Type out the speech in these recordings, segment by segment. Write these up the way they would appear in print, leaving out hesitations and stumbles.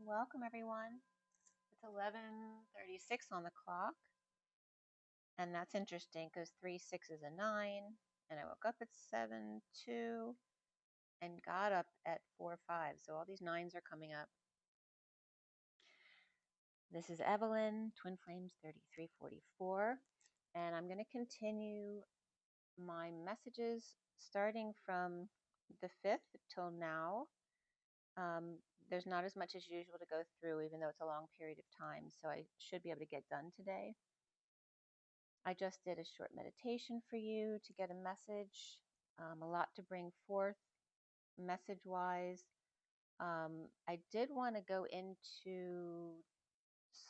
Welcome everyone. It's 11:36 on the clock, and that's interesting because 3, 6 is a 9, and I woke up at 7, 2, and got up at 4, 5. So all these 9s are coming up. This is Evelyn, Twin Flames 3344, and I'm going to continue my messages starting from the 5th till now. There's not as much as usual to go through, even though it's a long period of time, so I should be able to get done today. I just did a short meditation for you to get a message, a lot to bring forth message-wise. I did want to go into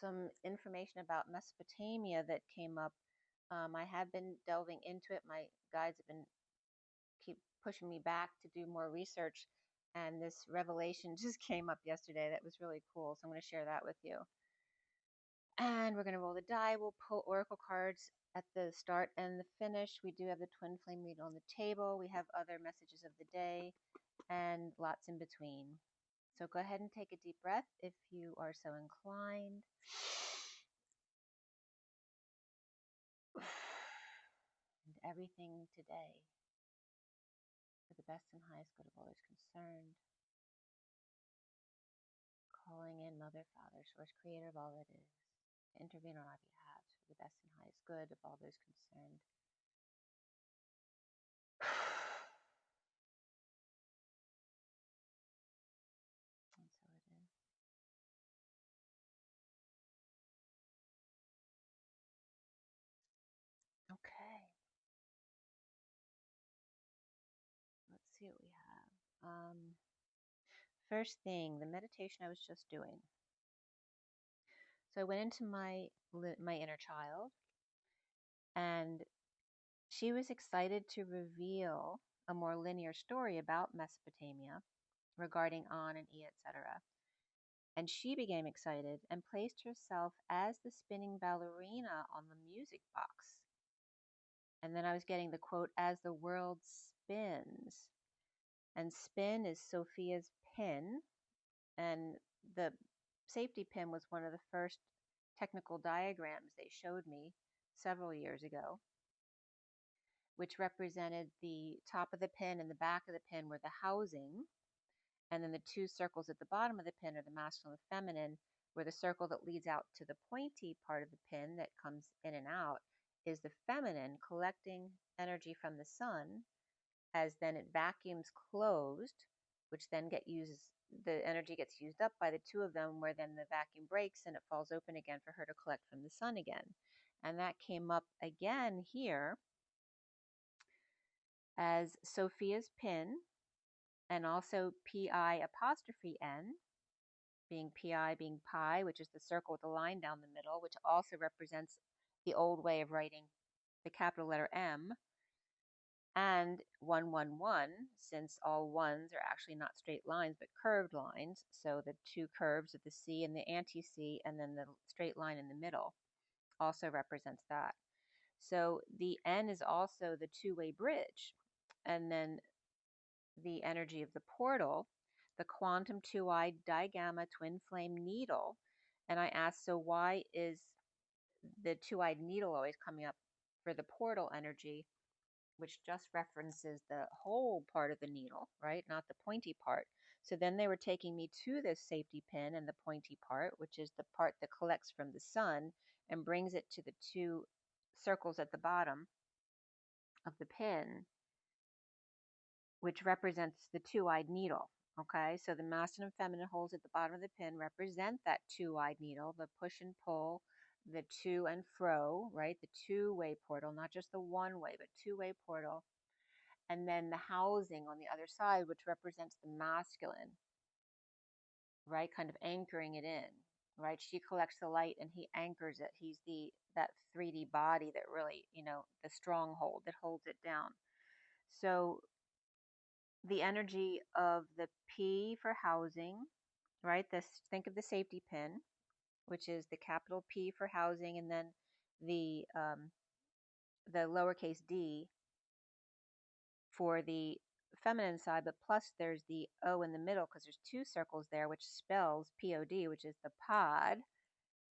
some information about Mesopotamia that came up. I have been delving into it. My guides have been keep pushing me back to do more research, and this revelation just came up yesterday that was really cool, so I'm going to share that with you. And we're going to roll the die. We'll pull oracle cards at the start and the finish. We do have the twin flame read on the table. We have other messages of the day and lots in between. So go ahead and take a deep breath if you are so inclined. And everything today for the best and highest good of all those concerned. Calling in Mother, Father, Source, Creator of all that is, to intervene on our behalf for the best and highest good of all those concerned. And so it is. Okay. Let's see what we have. First thing, the meditation I was just doing. So I went into my inner child, and she was excited to reveal a more linear story about Mesopotamia regarding An and E, etc. And she became excited and placed herself as the spinning ballerina on the music box. And then I was getting the quote, as the world spins. And spin is Sophia's pin. And the safety pin was one of the first technical diagrams they showed me several years ago, which represented the top of the pin and the back of the pin were the housing. And then the two circles at the bottom of the pin are the masculine and the feminine, where the circle that leads out to the pointy part of the pin that comes in and out is the feminine, collecting energy from the sun, as then it vacuums closed, which then the energy gets used up by the two of them, where then the vacuum breaks and it falls open again for her to collect from the sun again. And that came up again here as Sophia's pin, and also PI''N, being PI being pi, which is the circle with the line down the middle, which also represents the old way of writing the capital letter M, and 111, since all ones are actually not straight lines but curved lines, so the two curves of the C and the anti-C and then the straight line in the middle also represents that. So the N is also the two-way bridge, and then the energy of the portal, the quantum two-eyed digamma twin flame needle. And I asked, so why is the two-eyed needle always coming up for the portal energy, which just references the whole part of the needle, right? Not the pointy part. So then they were taking me to this safety pin and the pointy part, which is the part that collects from the sun and brings it to the two circles at the bottom of the pin, which represents the two-eyed needle. Okay, so the masculine and feminine holes at the bottom of the pin represent that two-eyed needle, the push and pull, the to and fro, right? The two-way portal, not just the one-way, but two-way portal. And then the housing on the other side, which represents the masculine, right? Kind of anchoring it in, right? She collects the light and he anchors it. He's that 3D body that really, the stronghold that holds it down. So the energy of the P for housing, right? Think of the safety pin, which is the capital P for housing, and then the lowercase d for the feminine side, but plus there's the O in the middle because there's two circles there, which spells POD, which is the pod,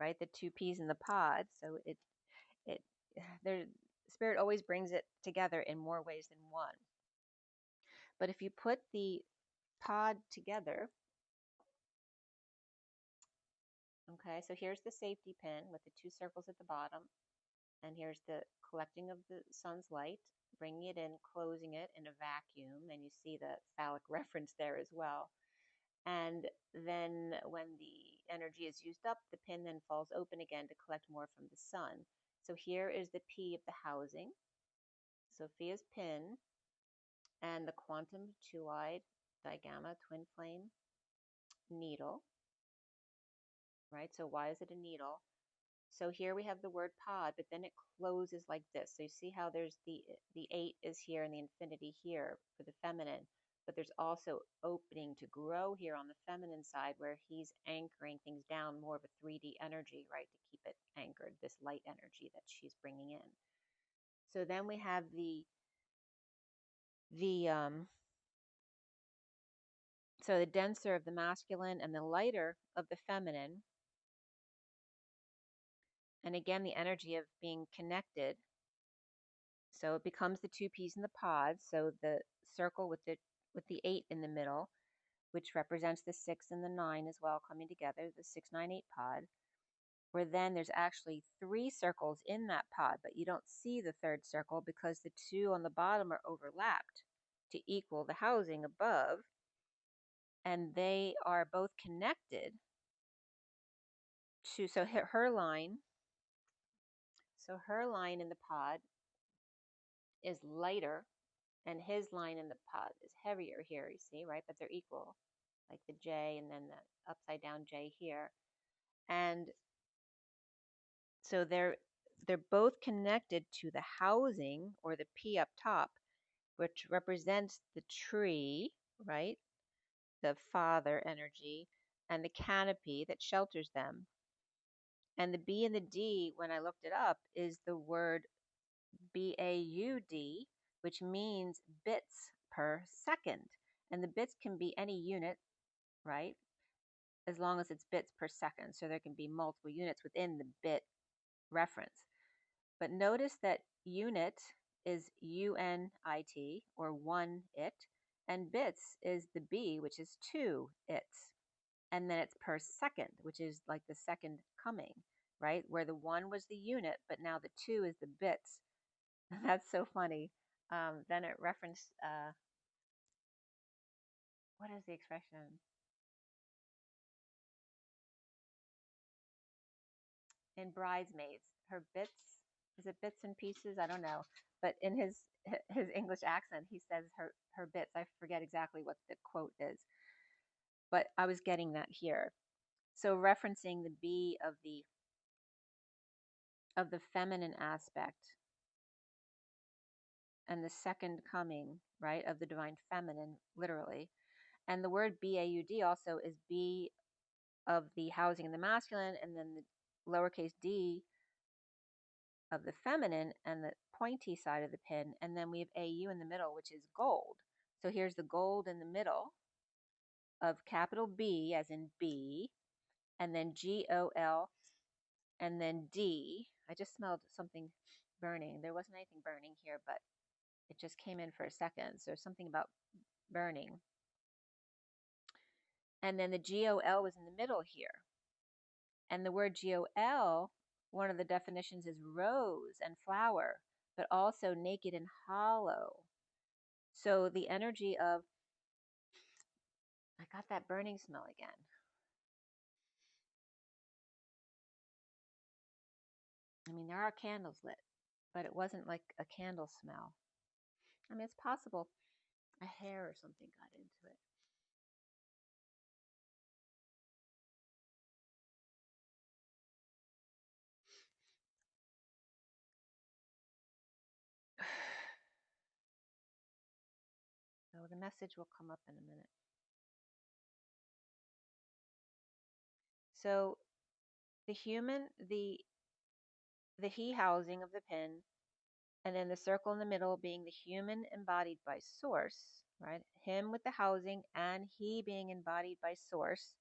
right? The two P's in the pod. So it there Spirit always brings it together in more ways than one. But if you put the pod together, okay, so here's the safety pin with the two circles at the bottom, and here's the collecting of the sun's light, bringing it in, closing it in a vacuum, and you see the phallic reference there as well. And then when the energy is used up, the pin then falls open again to collect more from the sun. So here is the P of the housing, Sophia's pin, and the quantum two-eyed digamma twin flame needle, right? So why is it a needle? So here we have the word pod, but then it closes like this. So you see how there's the 8 is here and the infinity here for the feminine, but there's also opening to grow here on the feminine side where he's anchoring things down, more of a 3D energy, right, to keep it anchored, this light energy that she's bringing in. So then we have so the denser of the masculine and the lighter of the feminine. And again, the energy of being connected. So it becomes the two P's in the pod. So the circle with the 8 in the middle, which represents the 6 and the 9 as well coming together, the 698 pod, where then there's actually 3 circles in that pod, but you don't see the third circle because the 2 on the bottom are overlapped to equal the housing above, and they are both connected to, so her line in the pod is lighter, and his line in the pod is heavier here, you see, right? But they're equal, like the J and then the upside down J here. And so they're both connected to the housing, or the P up top, which represents the tree, right? The father energy, and the canopy that shelters them. And the B and the D, when I looked it up, is the word BAUD, which means bits per second. And the bits can be any unit, right? As long as it's bits per second. So there can be multiple units within the bit reference. But notice that unit is UNIT, or one it, and bits is the B, which is two its. And then it's per second, which is like the second coming, right? Where the 1 was the unit, but now the 2 is the bits. That's so funny. Then it referenced, what is the expression? In Bridesmaids, her bits, is it bits and pieces? I don't know. But in his English accent, he says her bits. I forget exactly what the quote is. But I was getting that here. So referencing the B of the feminine aspect and the second coming, right, of the divine feminine, literally. And the word BAUD also is B of the housing in the masculine, and then the lowercase d of the feminine and the pointy side of the pin. And then we have AU in the middle, which is gold. So here's the gold in the middle of capital B as in B, and then GOL, and then D. I just smelled something burning. There wasn't anything burning here, but it just came in for a second. So something about burning. And then the GOL was in the middle here. And the word GOL, one of the definitions is rose and flower, but also naked and hollow. So the energy of, I got that burning smell again. I mean, there are candles lit, but it wasn't like a candle smell. I mean, it's possible a hair or something got into it. So the message will come up in a minute. So the human, the he housing of the pin And then the circle in the middle being the human embodied by source, right? Him with the housing and he being embodied by source.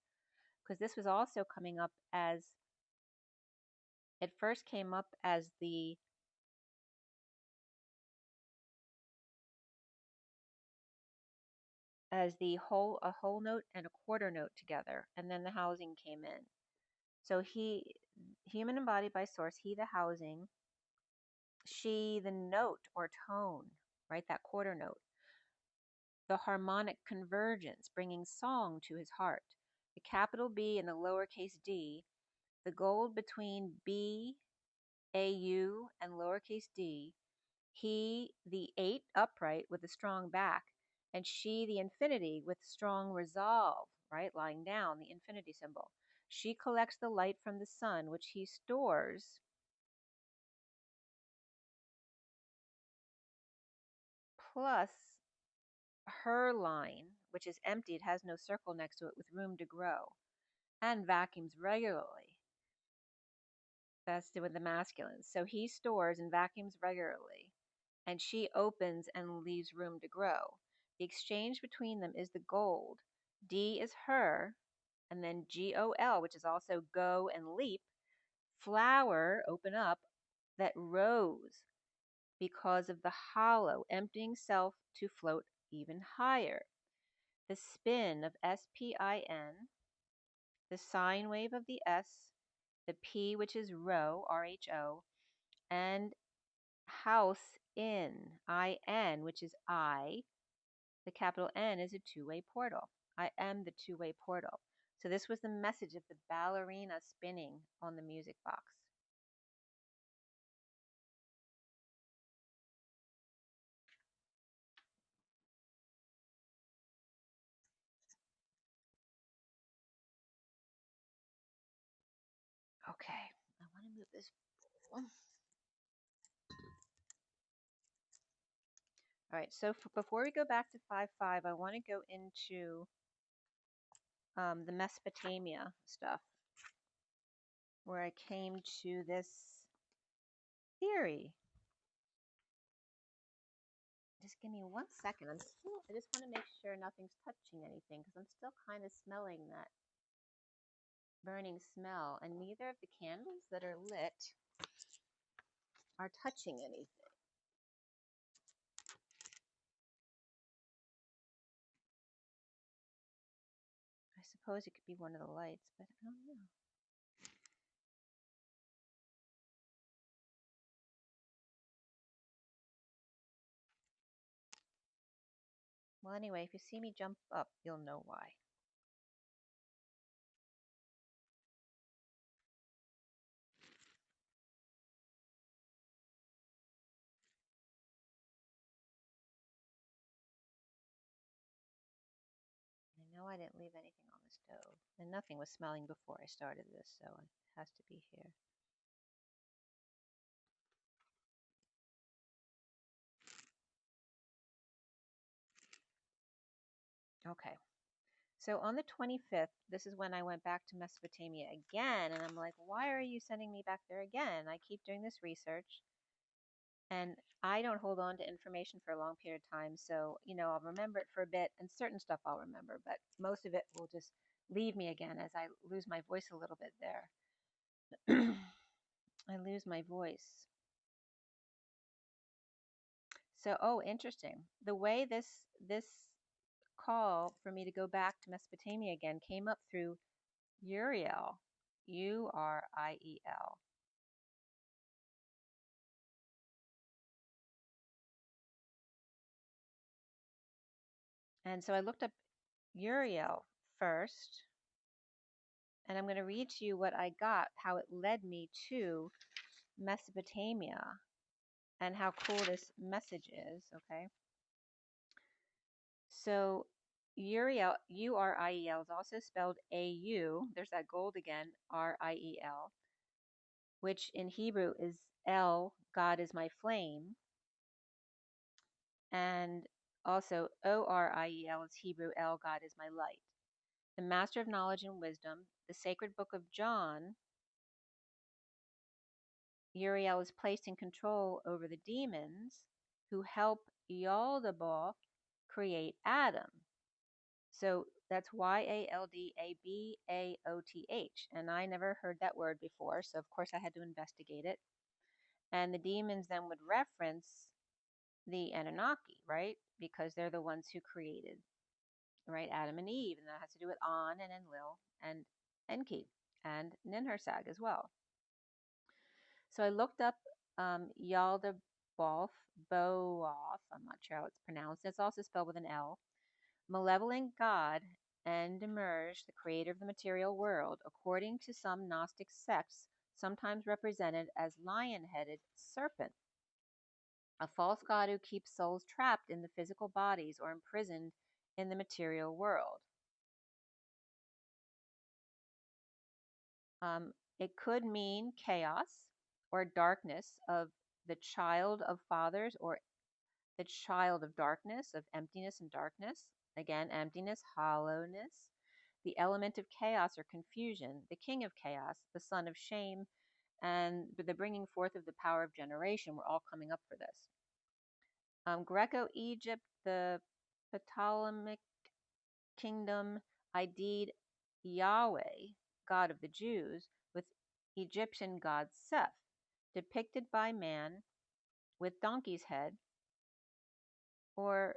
Because this was also coming up as, it first came up as the a whole note and a quarter note together, and then the housing came in. So he, human embodied by source, he the housing, she the note or tone, right? That quarter note. The harmonic convergence, bringing song to his heart. The capital B and the lowercase d, the gold between B, AU, and lowercase d, he the 8 upright with a strong back, and she the infinity with strong resolve, right, lying down, the infinity symbol. She collects the light from the sun, which he stores, plus her line, which is empty, it has no circle next to it with room to grow, and vacuums regularly. That's with the masculine. So he stores and vacuums regularly, and she opens and leaves room to grow. The exchange between them is the gold. D is her, and then GOL, which is also go and leap, flower, open up, that rose because of the hollow, emptying self to float even higher. The spin of SPIN, the sine wave of the S, the P, which is rho, RHO, and house in, IN, which is I. The capital N is a two-way portal. I am the two-way portal. So this was the message of the ballerina spinning on the music box. Okay, I want to move this. All right, so before we go back to 5-5, I want to go into the Mesopotamia stuff, where I came to this theory. Just give me 1 second. I just want to make sure nothing's touching anything because I'm still kind of smelling that burning smell, and neither of the candles that are lit are touching anything. I suppose it could be one of the lights, but I don't know. Well, anyway, if you see me jump up, you'll know why. I know I didn't leave anything on the stove, and nothing was smelling before I started this, so it has to be here. Okay. So on the 25th, this is when I went back to Mesopotamia again, and I'm like, why are you sending me back there again? I keep doing this research, and I don't hold on to information for a long period of time, so, I'll remember it for a bit, and certain stuff I'll remember, but most of it will just leave me again as I lose my voice a little bit there. I lose my voice. So, oh, interesting. The way this call for me to go back to Mesopotamia again came up through Uriel, Uriel. And so I looked up Uriel first, and I'm going to read to you what I got, how it led me to Mesopotamia, and how cool this message is, okay? So Uriel, Uriel, is also spelled A-U. There's that gold again, R-I-E-L, which in Hebrew is El, God is my flame. And also O-R-I-E-L is Hebrew, El, God is my light. The master of knowledge and wisdom, the sacred book of John, Uriel is placed in control over the demons who help Yaldabaoth create Adam. So that's Yaldabaoth. And I never heard that word before, so of course I had to investigate it. And the demons then would reference the Anunnaki, right? Because they're the ones who created, right, Adam and Eve. And that has to do with An and Enlil and Enki and Ninhursag as well. So I looked up Yaldabaoth, I'm not sure how it's pronounced. It's also spelled with an L. Malevolent god and emerge, the creator of the material world, according to some Gnostic sects, sometimes represented as lion-headed serpent, a false god who keeps souls trapped in the physical bodies or imprisoned in the material world. It could mean chaos or darkness of the child of fathers, or the child of darkness, of emptiness and darkness. Again, emptiness, hollowness, the element of chaos or confusion, the king of chaos, the son of shame, and the bringing forth of the power of generation were all coming up for this. Greco-Egypt, the Ptolemaic kingdom, ideed Yahweh, God of the Jews, with Egyptian god Seth, depicted by man with donkey's head, or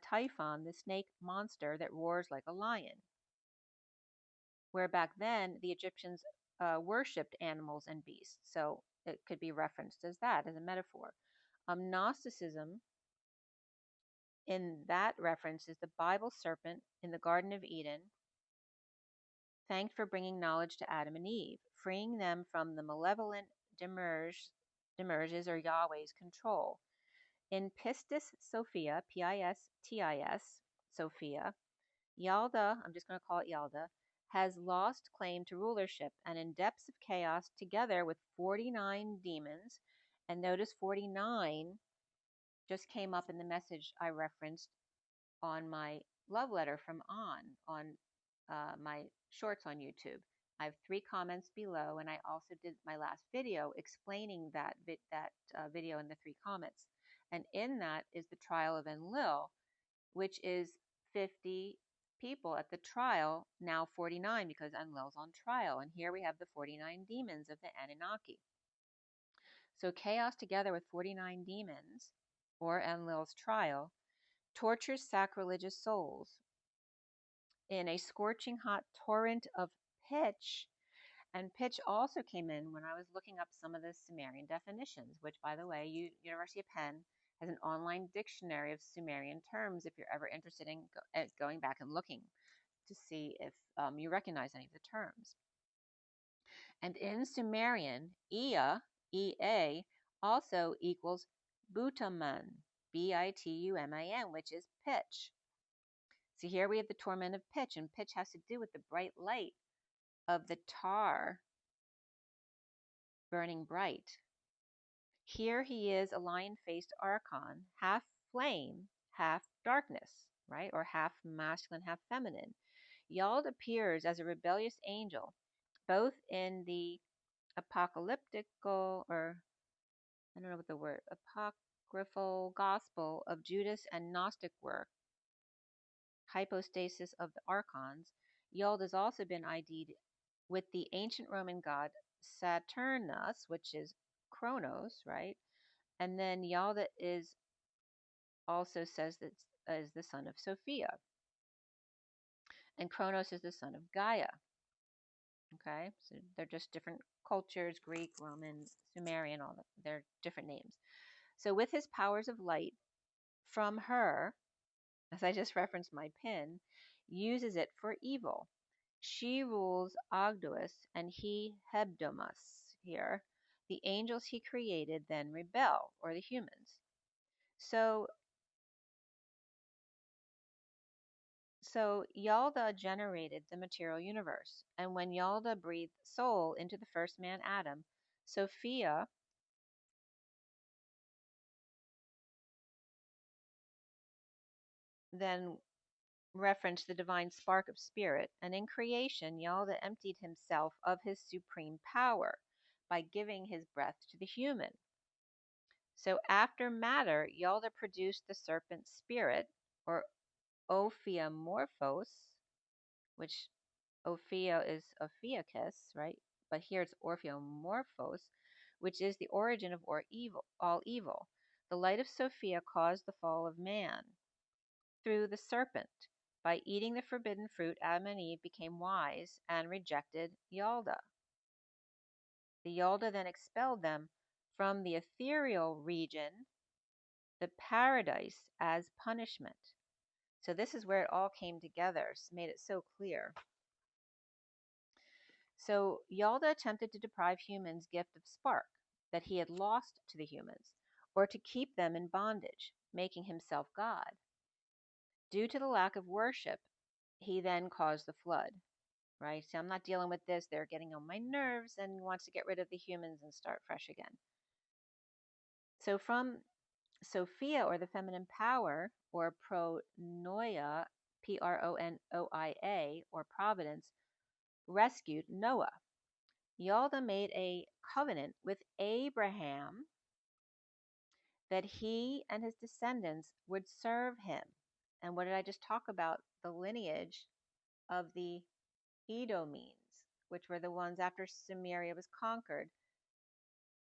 Typhon, the snake monster that roars like a lion, where back then the Egyptians worshipped animals and beasts. So it could be referenced as that, as a metaphor. Gnosticism, in that reference, is the Bible serpent in the Garden of Eden, thanked for bringing knowledge to Adam and Eve, freeing them from the malevolent Demerges or Yahweh's control. In Pistis Sophia, Pistis Sophia, Yalda, I'm just going to call it Yalda, has lost claim to rulership, and in depths of chaos, together with 49 demons, and notice 49 just came up in the message I referenced on my love letter from on my shorts on YouTube. I have 3 comments below, and I also did my last video explaining that video in the 3 comments. And in that is the trial of Enlil, which is 50 people at the trial, now 49 because Enlil's on trial. And here we have the 49 demons of the Anunnaki. So chaos together with 49 demons, or Enlil's trial, tortures sacrilegious souls in a scorching hot torrent of pitch. And pitch also came in when I was looking up some of the Sumerian definitions, which, by the way, University of Penn has an online dictionary of Sumerian terms if you're ever interested in going back and looking to see if you recognize any of the terms. And in Sumerian, Ea, E-A, also equals Bituman, B-I-T-U-M-A-N, which is pitch. See, here we have the torment of pitch, and pitch has to do with the bright light of the tar burning bright. Here he is, a lion-faced archon, half flame, half darkness, right? Or half masculine, half feminine. Yald appears as a rebellious angel, both in the apocalyptical, or I don't know what the word, apocryphal gospel of Judas and Gnostic work, hypostasis of the archons. Yald has also been ID'd with the ancient Roman god Saturnus, which is Kronos, right? And then Yalda is also says that is the son of Sophia. And Kronos is the son of Gaia. Okay, so they're just different cultures, Greek, Roman, Sumerian, all that. They're different names. So with his powers of light from her, as I just referenced my pin, uses it for evil. She rules Ogdous and he Hebdomus here. The angels he created then rebel, or the humans. So Yalda generated the material universe, and when Yalda breathed soul into the first man, Adam, Sophia then referenced the divine spark of spirit, and in creation, Yalda emptied himself of his supreme power by giving his breath to the human. So after matter, Yalda produced the serpent spirit, or Ophiomorphos, which Ophio is Ophiuchus, right? But here it's Orpheomorphos, which is the origin of all evil. The light of Sophia caused the fall of man through the serpent. By eating the forbidden fruit, Adam and Eve became wise and rejected Yalda. The Yalda then expelled them from the ethereal region, the paradise, as punishment. So this is where it all came together, made it so clear. So Yalda attempted to deprive humans' gift of spark that he had lost to the humans, or to keep them in bondage, making himself God. Due to the lack of worship, he then caused the flood, right? So I'm not dealing with this. They're getting on my nerves and wants to get rid of the humans and start fresh again. So from Sophia, or the feminine power, or pronoia, Pronoia, or providence, rescued Noah. Yalda made a covenant with Abraham that he and his descendants would serve him. And what did I just talk about? The lineage of the Edomenes, which were the ones after Samaria was conquered.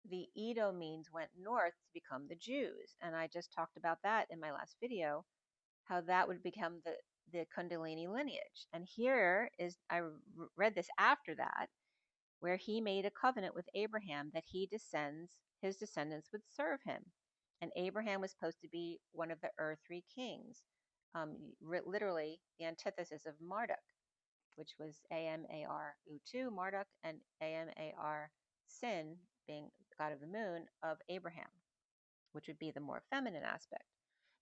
The Edomenes went north to become the Jews. And I just talked about that in my last video, how that would become the Kundalini lineage. And here is, I read this after that, where he made a covenant with Abraham that his descendants would serve him. And Abraham was supposed to be one of the earthly kings, literally the antithesis of Marduk, which was Amar Utu, Marduk, and Amar Sin, being the god of the moon, of Abraham, which would be the more feminine aspect.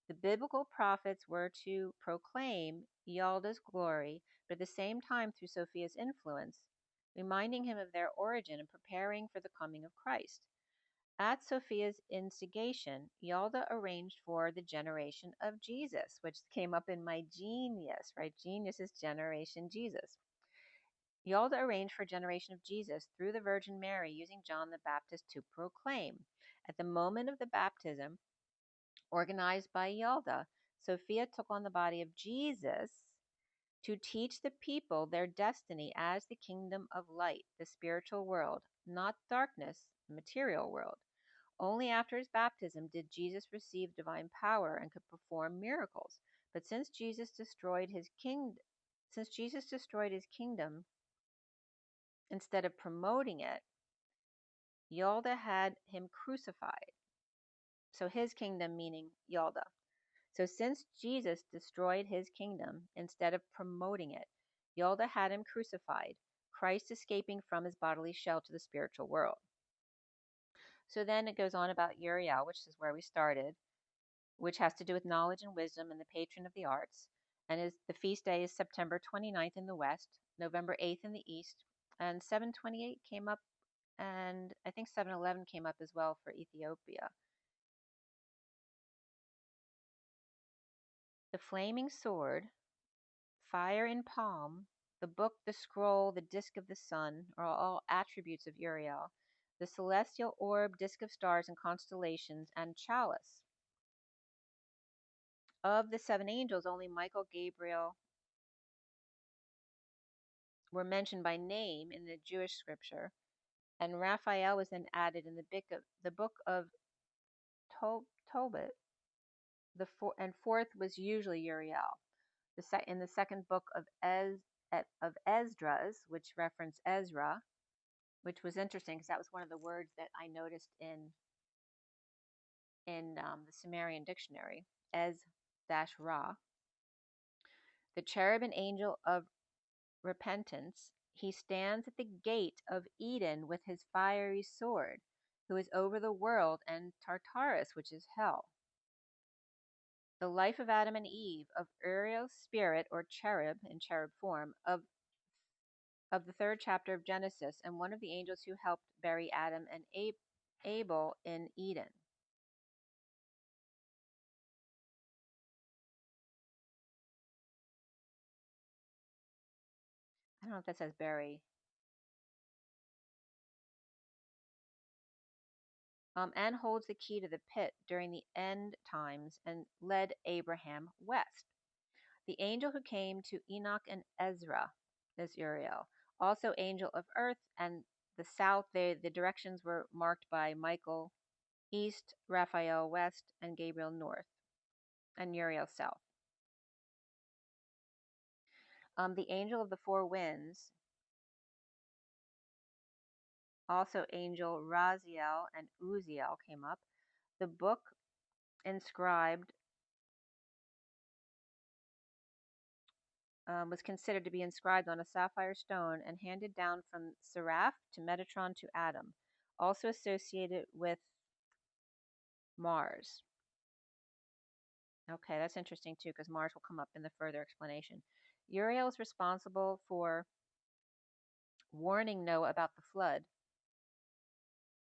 The biblical prophets were to proclaim Yalda's glory, but at the same time through Sophia's influence, reminding him of their origin and preparing for the coming of Christ. At Sophia's instigation, Yalda arranged for the generation of Jesus, which came up in my genius, right? Genius is generation Jesus. Yalda arranged for generation of Jesus through the Virgin Mary, using John the Baptist to proclaim. At the moment of the baptism, organized by Yalda, Sophia took on the body of Jesus to teach the people their destiny as the kingdom of light, the spiritual world, not darkness, the material world. Only after his baptism did Jesus receive divine power and could perform miracles. But since Jesus destroyed his kingdom, instead of promoting it, Yalda had him crucified. So his kingdom meaning Yalda. So since Jesus destroyed his kingdom instead of promoting it, Yalda had him crucified, Christ escaping from his bodily shell to the spiritual world. So then it goes on about Uriel, which is where we started, which has to do with knowledge and wisdom and the patron of the arts. And the feast day is September 29th in the west, November 8th in the east, and 7/28 came up, and I think 7/11 came up as well for Ethiopia. The flaming sword, fire in palm, the book, the scroll, the disk of the sun are all attributes of Uriel. The celestial orb, disk of stars and constellations, and chalice. Of the seven angels, only Michael, Gabriel were mentioned by name in the Jewish scripture, and Raphael was then added in the book of Tobit. And fourth was usually Uriel. In the second book of Esdras, which referenced Ezra, which was interesting because that was one of the words that I noticed in the Sumerian dictionary, Ez-Ra. The cherubim angel of repentance, he stands at the gate of Eden with his fiery sword, who is over the world, and Tartarus, which is hell. The life of Adam and Eve, of Uriel's spirit, or cherub in cherub form, of the third chapter of Genesis, and one of the angels who helped bury Adam and Abel in Eden. I don't know if that says bury. and holds the key to the pit during the end times and led Abraham west. The angel who came to Enoch and Ezra is Uriel. Also angel of earth, and the south, the directions were marked by Michael east, Raphael west, and Gabriel north, and Uriel south. The angel of the four winds, also angel Raziel and Uziel came up. The book inscribed was considered to be inscribed on a sapphire stone and handed down from Seraph to Metatron to Adam, also associated with Mars. Okay, that's interesting too, because Mars will come up in the further explanation. Uriel is responsible for warning Noah about the flood,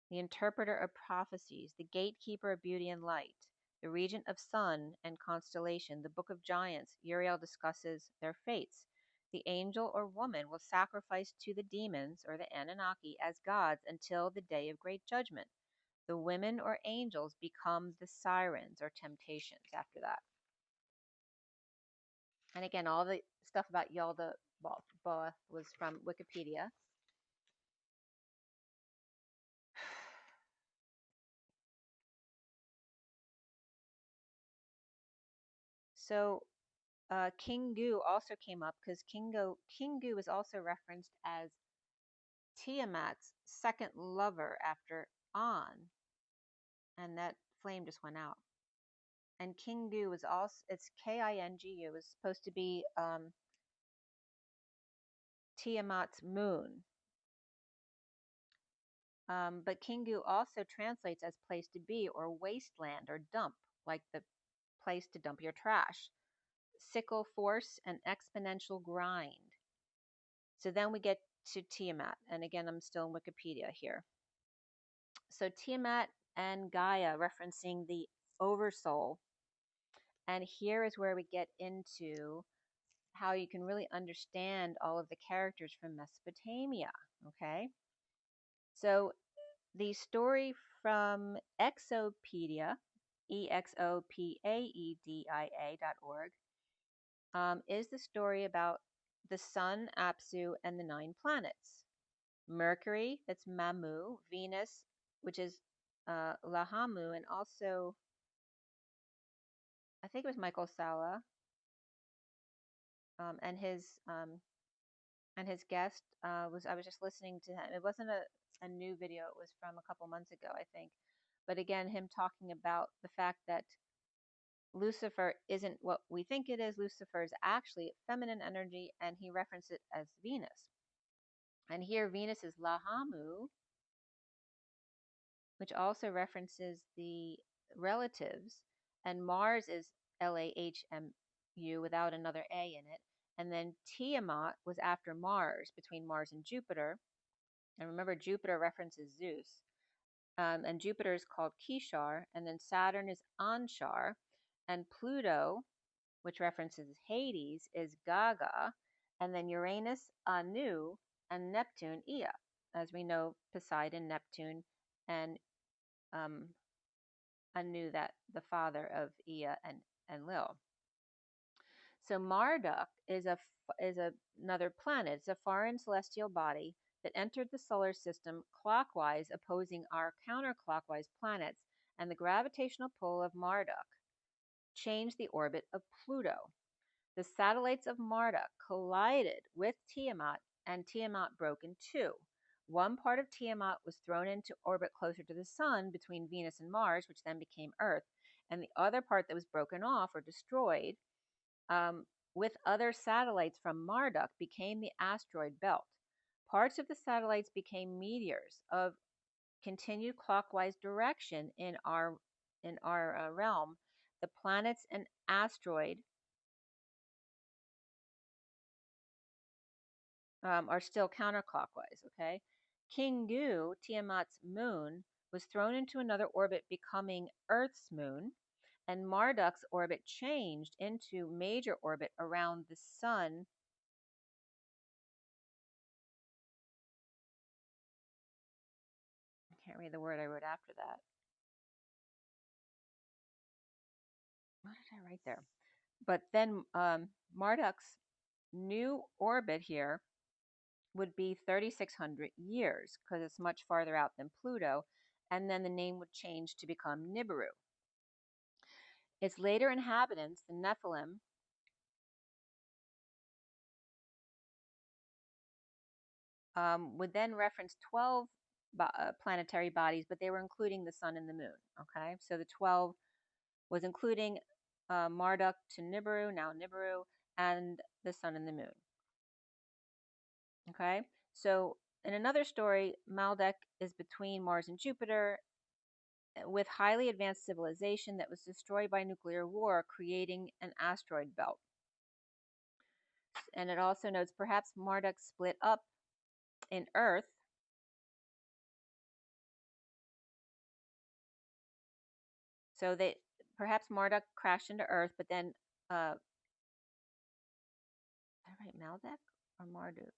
the interpreter of prophecies, the gatekeeper of beauty and light, the regent of sun and constellation, the book of giants. Uriel discusses their fates. The angel or woman will sacrifice to the demons or the Anunnaki as gods until the day of great judgment. The women or angels become the sirens or temptations after that. And again, all the stuff about Yalda Both was from Wikipedia. So Kingu also came up because Kingu is also referenced as Tiamat's second lover after An, and that flame just went out. And Kingu was also, it's Kingu, is supposed to be Tiamat's moon. But Kingu also translates as place to be or wasteland or dump, like the place to dump your trash. Sickle force and exponential grind. So then we get to Tiamat, and again, I'm still in Wikipedia here. So Tiamat and Gaia referencing the oversoul, and here is where we get into how you can really understand all of the characters from Mesopotamia, okay? So the story from Exopedia, EXOPAEDIA.org, is the story about the sun, Apsu, and the 9 planets. Mercury, that's Mamu, Venus, which is Lahamu, and also, I think it was Michael Sala, and his guest I was just listening to him. It wasn't a new video, it was from a couple months ago, I think. But again, him talking about the fact that Lucifer isn't what we think it is. Lucifer is actually feminine energy, and he referenced it as Venus. And here Venus is Lahamu, which also references the relatives, and Mars is Lahmu without another A in it. And then Tiamat was after Mars, between Mars and Jupiter. And remember, Jupiter references Zeus. And Jupiter is called Kishar, and then Saturn is Anshar, and Pluto, which references Hades, is Gaga, and then Uranus, Anu, and Neptune, Ea. As we know, Poseidon, Neptune, and Anu, that the father of Ea and Lil. So Marduk is another planet. It's a foreign celestial body that entered the solar system clockwise, opposing our counterclockwise planets, and the gravitational pull of Marduk changed the orbit of Pluto. The satellites of Marduk collided with Tiamat, and Tiamat broke in two. One part of Tiamat was thrown into orbit closer to the sun between Venus and Mars, which then became Earth, and the other part that was broken off or destroyed with other satellites from Marduk became the asteroid belt. Parts of the satellites became meteors of continued clockwise direction in our realm. The planets and asteroid are still counterclockwise, okay? Kingu, Tiamat's moon, was thrown into another orbit, becoming Earth's moon, and Marduk's orbit changed into major orbit around the sun. can't read the word I wrote after that. What did I write there? But then Marduk's new orbit here would be 3,600 years because it's much farther out than Pluto, and then the name would change to become Nibiru. Its later inhabitants, the Nephilim, would then reference 12 planetary bodies, but they were including the sun and the moon. Okay, so the 12 was including Marduk to Nibiru, now Nibiru, and the sun and the moon. Okay, so in another story, Maldek is between Mars and Jupiter with highly advanced civilization that was destroyed by nuclear war, creating an asteroid belt. And it also notes perhaps Marduk split up in Earth. So that perhaps Marduk crashed into Earth, but then, did I write Maldek or Marduk?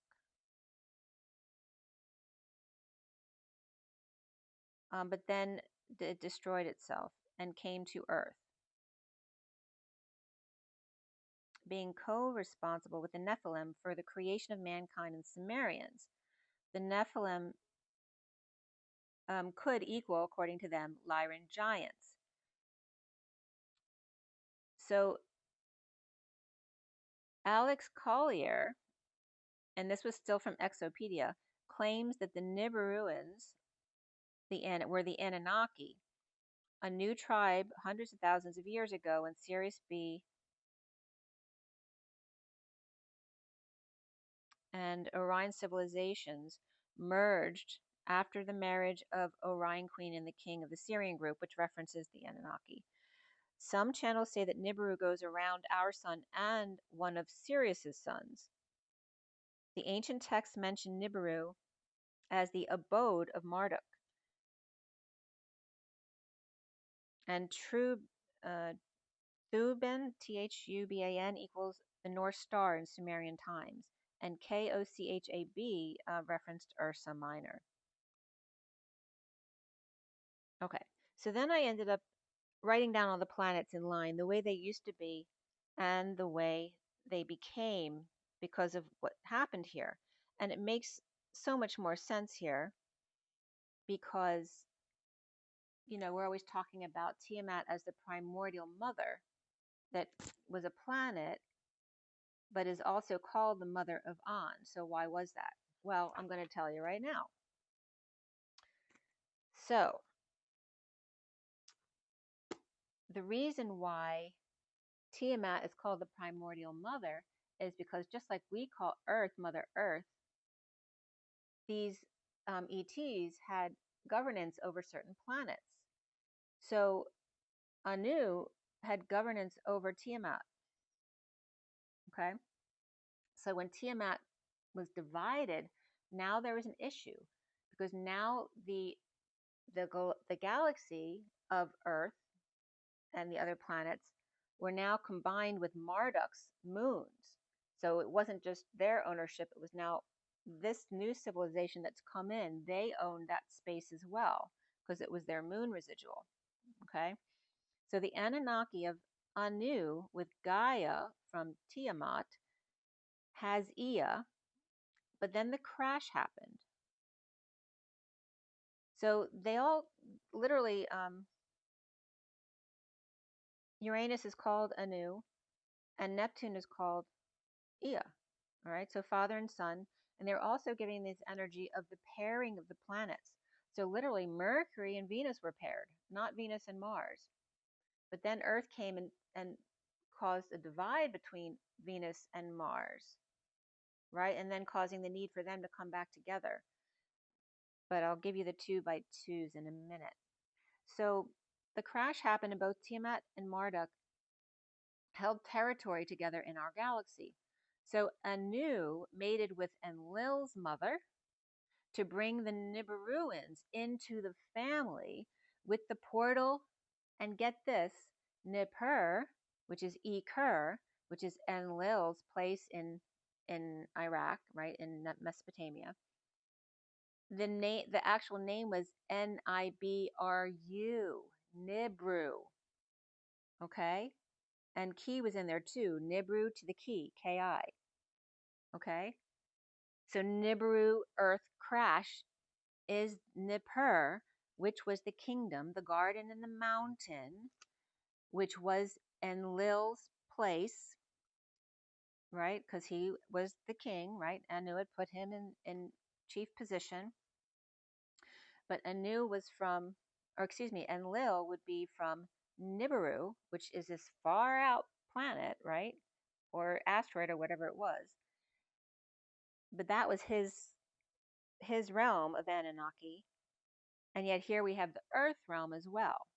But then it destroyed itself and came to Earth, being co-responsible with the Nephilim for the creation of mankind and Sumerians. The Nephilim could equal, according to them, Lyran giants. So Alex Collier, and this was still from Exopedia, claims that the Nibiruans were the Anunnaki, a new tribe hundreds of thousands of years ago when Sirius B and Orion civilizations merged after the marriage of Orion Queen and the king of the Sirian group, which references the Anunnaki. Some channels say that Nibiru goes around our sun and one of Sirius's suns. The ancient texts mention Nibiru as the abode of Marduk. And Thuban, Thuban, equals the North Star in Sumerian times. And Kochab referenced Ursa Minor. Okay, so then I ended up writing down all the planets in line, the way they used to be and the way they became because of what happened here. And it makes so much more sense here because, you know, we're always talking about Tiamat as the primordial mother that was a planet, but is also called the mother of An. So why was that? Well, I'm going to tell you right now. So the reason why Tiamat is called the primordial mother is because just like we call Earth Mother Earth, these ETs had governance over certain planets. So Anu had governance over Tiamat. Okay, so when Tiamat was divided, now there was an issue because now the galaxy of Earth and the other planets were now combined with Marduk's moons. So it wasn't just their ownership, it was now this new civilization that's come in, they owned that space as well because it was their moon residual. Okay, so the Anunnaki of Anu with Gaia from Tiamat has Ea, but then the crash happened. So they all literally, Uranus is called Anu, and Neptune is called Ea. All right, so father and son, and they're also giving this energy of the pairing of the planets. So literally, Mercury and Venus were paired, not Venus and Mars. But then Earth came and caused a divide between Venus and Mars, right? And then causing the need for them to come back together. But I'll give you the 2x2s in a minute. So the crash happened, and both Tiamat and Marduk held territory together in our galaxy. So Anu mated with Enlil's mother to bring the Nibiruans into the family with the portal, and get this, Nippur, which is Ekur, which is Enlil's place in Iraq, right, in Mesopotamia. The actual name was Nibru, Nibru. Okay? And Ki was in there too. Nibru to the Ki, Ki. Okay? So Nibiru, Earth crash, is Nippur, which was the kingdom, the garden and the mountain, which was Enlil's place, right? Because he was the king, right? Anu had put him in chief position. But Anu was from, or excuse me, Enlil would be from Nibiru, which is this far out planet, right? Or asteroid or whatever it was. But that was his realm of Anunnaki. And yet here we have the earth realm as well.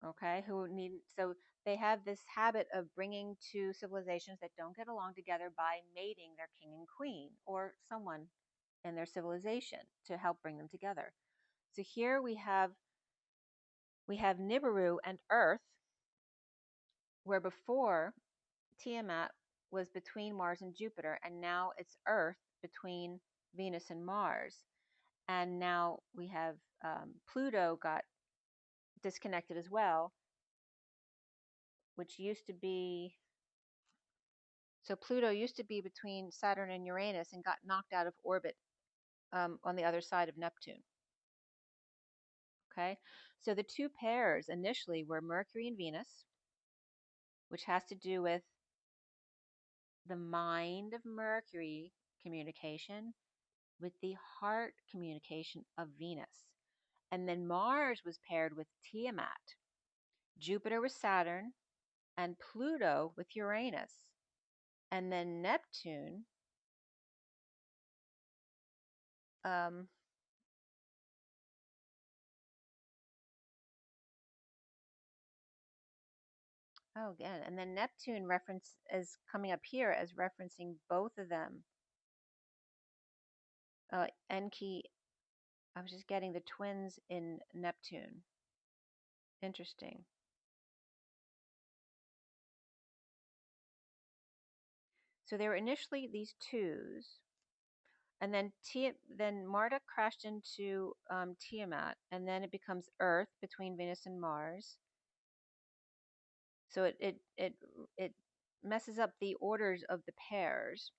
Okay, so they have this habit of bringing two civilizations that don't get along together by mating their king and queen or someone in their civilization to help bring them together. So here we have Nibiru and Earth, where before Tiamat was between Mars and Jupiter, and now it's Earth between Venus and Mars. And now we have Pluto got disconnected as well, which used to be, so Pluto used to be between Saturn and Uranus and got knocked out of orbit on the other side of Neptune. Okay, so the two pairs initially were Mercury and Venus, which has to do with the mind of Mercury communication with the heart communication of Venus. And then Mars was paired with Tiamat, Jupiter with Saturn, and Pluto with Uranus. And then Neptune oh, again, and then Neptune reference is coming up here as referencing both of them. Enki, I was just getting the twins in Neptune. Interesting. So they were initially these twos, and then Marduk crashed into Tiamat, and then it becomes Earth between Venus and Mars. So it messes up the orders of the pairs.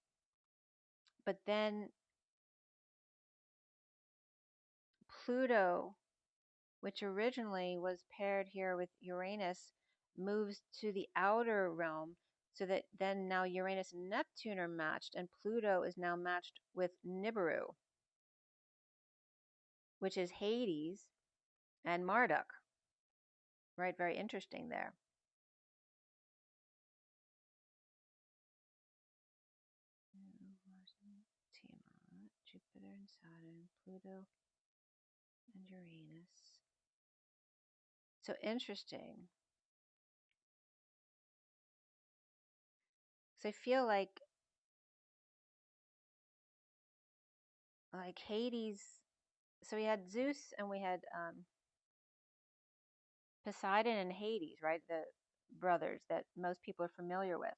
But then Pluto, which originally was paired here with Uranus, moves to the outer realm, so that then now Uranus and Neptune are matched, and Pluto is now matched with Nibiru, which is Hades and Marduk. Right, very interesting there. Tiamat, Jupiter and Saturn, Pluto and Uranus. So interesting. So I feel like Hades. So we had Zeus and we had Poseidon and Hades, right? The brothers that most people are familiar with.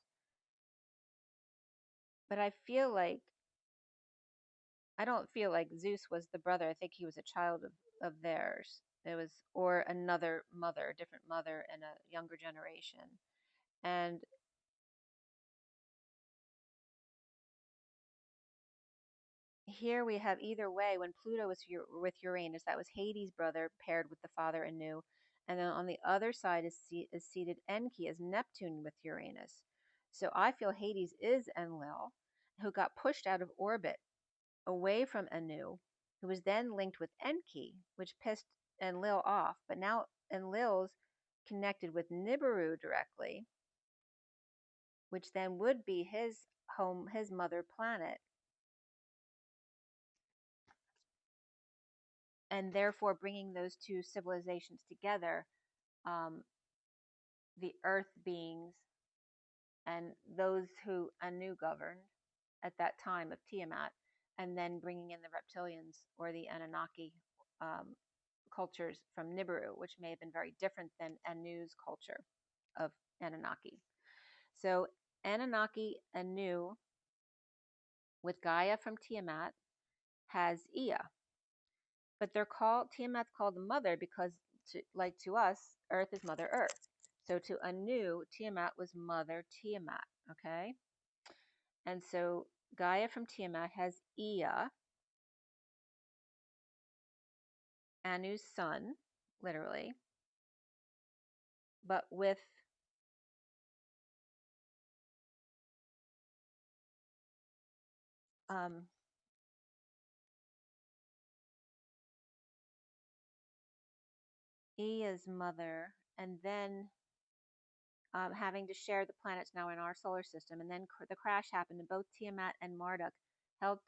But I don't feel like Zeus was the brother. I think he was a child of theirs. It was, or another mother, a different mother in a younger generation. And here we have either way, when Pluto was with Uranus, that was Hades' brother paired with the father Anu. And then on the other side is seated Enki as Neptune with Uranus. So I feel Hades is Enlil, who got pushed out of orbit away from Anu, who was then linked with Enki, which pissed Enlil off. But now Enlil's connected with Nibiru directly, which then would be his home, his mother planet. And therefore bringing those two civilizations together, the earth beings and those who Anu governed at that time of Tiamat, and then bringing in the reptilians or the Anunnaki cultures from Nibiru, which may have been very different than Anu's culture of Anunnaki. So Anunnaki, Anu, with Gaia from Tiamat, has Ea. But they're called, Tiamat's called the mother because, like to us, Earth is Mother Earth. So to Anu, Tiamat was Mother Tiamat, okay? And so Gaia from Tiamat has Ea, Anu's son, literally, but with Ea's mother, and then having to share the planets now in our solar system. And then the crash happened, and both Tiamat and Marduk held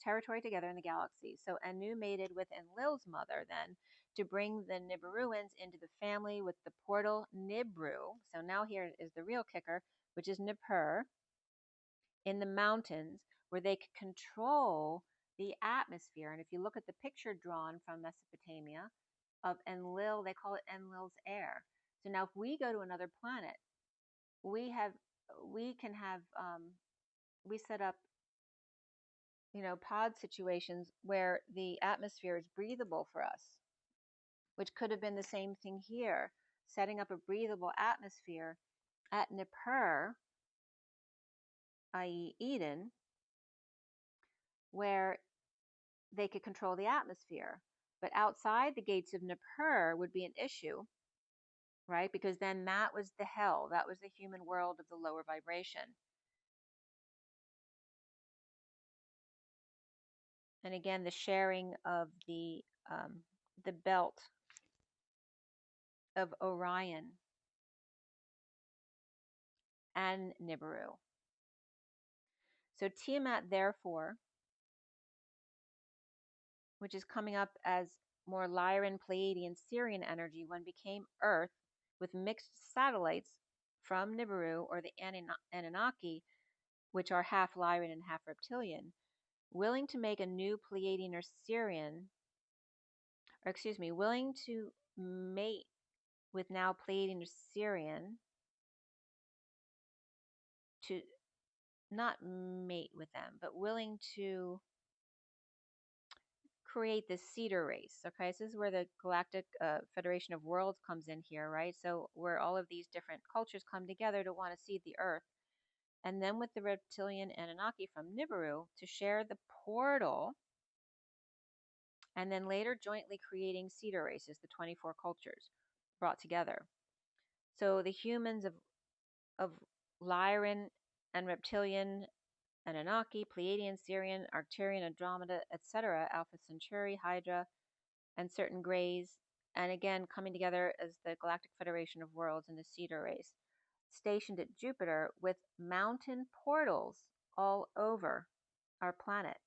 territory together in the galaxy. So Anu mated with Enlil's mother then to bring the Nibiruans into the family with the portal Nibru. So now here is the real kicker, which is Nippur in the mountains, where they could control the atmosphere. And if you look at the picture drawn from Mesopotamia of Enlil, they call it Enlil's air. So now if we go to another planet, we can have we set up, you know, pod situations where the atmosphere is breathable for us, which could have been the same thing here, setting up a breathable atmosphere at Nippur, i.e. Eden, where they could control the atmosphere. But outside the gates of Nippur would be an issue, right? Because then that was the hell, that was the human world of the lower vibration. And again, the sharing of the belt of Orion and Nibiru. So Tiamat, therefore, which is coming up as more Lyran, Pleiadian, Sirian energy, when became Earth with mixed satellites from Nibiru or the Anunnaki, which are half Lyran and half reptilian, willing to make a new Pleiadian or Sirian, or excuse me, willing to mate with now Pleiadian or Sirian, to not mate with them, but willing to create this cedar race. Okay, so this is where the Galactic Federation of Worlds comes in here, right? So where all of these different cultures come together to want to seed the Earth. And then with the reptilian Anunnaki from Nibiru to share the portal, and then later jointly creating cedar races, the 24 cultures brought together. So the humans of Lyran and reptilian, Anunnaki, Pleiadian, Sirian, Arcturian, Andromeda, etc., Alpha Centauri, Hydra, and certain grays, and again coming together as the Galactic Federation of Worlds in the Cedar Race, stationed at Jupiter with mountain portals all over our planet.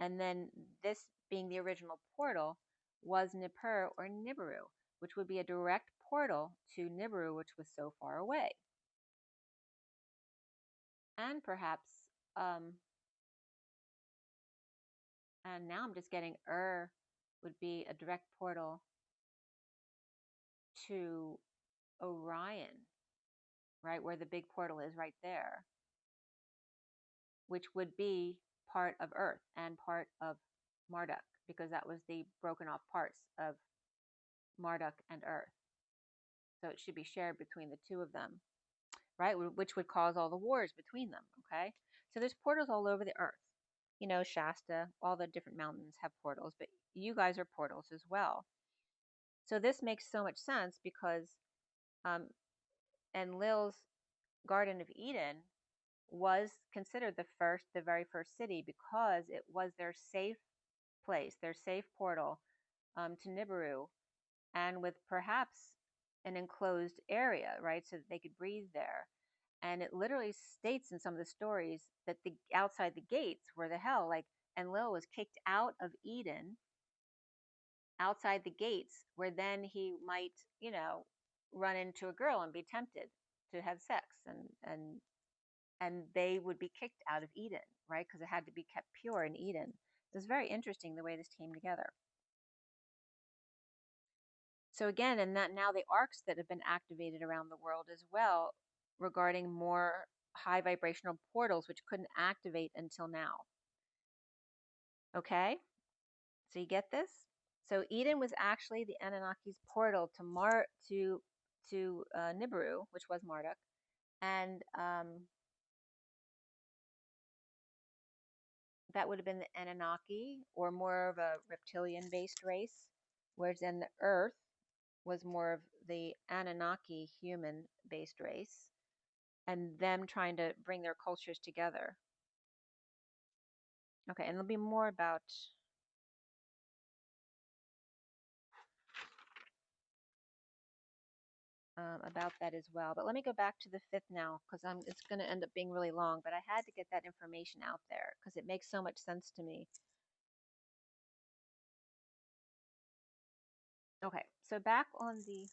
And then this being the original portal was Nippur or Nibiru, which would be a direct portal to Nibiru, which was so far away. And perhaps, and now I'm just getting would be a direct portal to Orion, right, where the big portal is right there, which would be part of Earth and part of Marduk, because that was the broken off parts of Marduk and Earth. So it should be shared between the two of them, right, which would cause all the wars between them, okay? So there's portals all over the Earth. You know, Shasta, all the different mountains have portals, but you guys are portals as well. So this makes so much sense because Enlil's Garden of Eden was considered the very first city, because it was their safe place, their safe portal to Nibiru, and with perhaps an enclosed area, right, so that they could breathe there. And it literally states in some of the stories that the outside the gates were the hell. Like Enlil was kicked out of Eden, outside the gates, where then he might, you know, run into a girl and be tempted to have sex, and they would be kicked out of Eden, right? Because it had to be kept pure in Eden. It was very interesting the way this came together. So again, and that now the arcs that have been activated around the world as well, regarding more high vibrational portals, which couldn't activate until now. Okay? So you get this? So Eden was actually the Anunnaki's portal to Nibiru, which was Marduk, and that would have been the Anunnaki, or more of a reptilian-based race, whereas then the Earth was more of the Anunnaki human-based race, and them trying to bring their cultures together. Okay, and there'll be more about that as well. But let me go back to the 5th now, because it's going to end up being really long. But I had to get that information out there because it makes so much sense to me. Okay, so back on the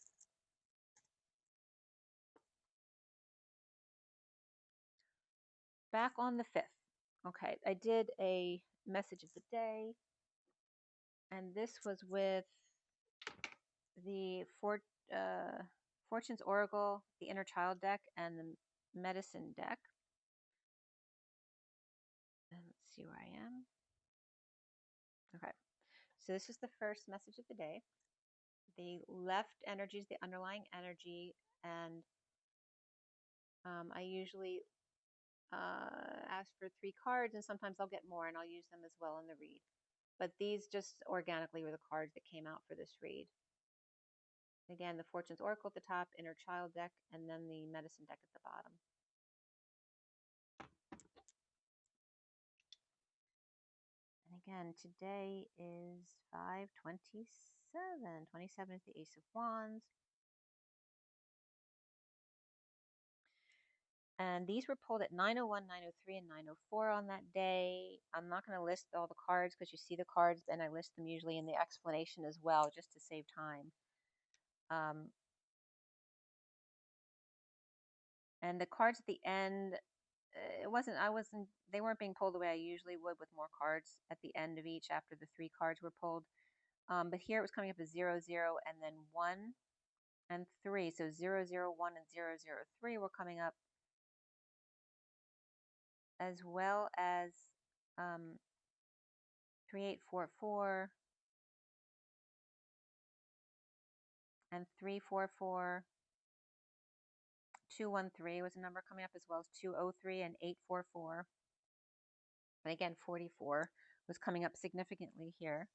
back on the 5th. Okay, I did a message of the day, and this was with the Fortune's Oracle, the Inner Child deck, and the Medicine deck. And let's see where I am. Okay, so this is the first message of the day. The left energy is the underlying energy, and I usually ask for 3 cards, and sometimes I'll get more, and I'll use them as well in the read. But these just organically were the cards that came out for this read. Again, the Fortune's Oracle at the top, Inner Child deck, and then the Medicine deck at the bottom. And again, today is 5/27. 27 is the Ace of Wands. And these were pulled at 9:01, 9:03, and 9:04 on that day. I'm not going to list all the cards because you see the cards, and I list them usually in the explanation as well, just to save time. And the cards at the end, they weren't being pulled the way I usually would, with more cards at the end of each after the 3 cards were pulled. But here it was coming up as 0, 0, and then 1 and 3. So 0, 0, 1, and 0, 0, 3 were coming up, as well as 3, 8, 4, 4, and 3, 4, 4. 213 was a number coming up, as well as 203 and 844. And again, 44 was coming up significantly here,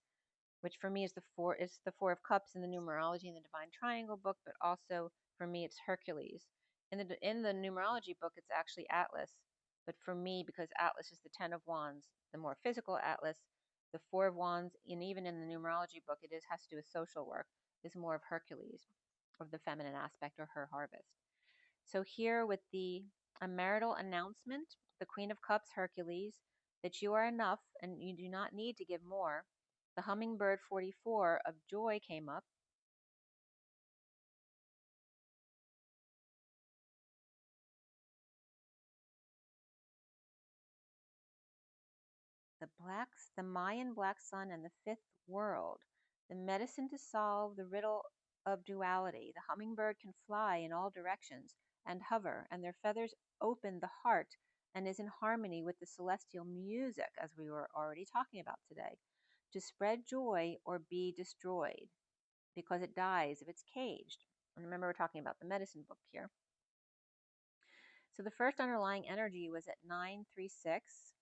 which for me is the 4 of Cups in the numerology in the Divine Triangle book, but also for me it's Hercules. In the numerology book, it's actually Atlas, but for me, because Atlas is the 10 of Wands, the more physical Atlas, the 4 of Wands, and even in the numerology book, has to do with social work, is more of Hercules, of the feminine aspect, or her harvest. So here with a marital announcement, the Queen of Cups, Hercules, that you are enough and you do not need to give more. The Hummingbird 44 of joy came up. The Mayan black sun and the 5th world. The medicine to solve the riddle of duality. The hummingbird can fly in all directions and hover, and their feathers open the heart and is in harmony with the celestial music, as we were already talking about today, to spread joy or be destroyed, because it dies if it's caged. And remember, we're talking about the medicine book here. So the first underlying energy was at 936,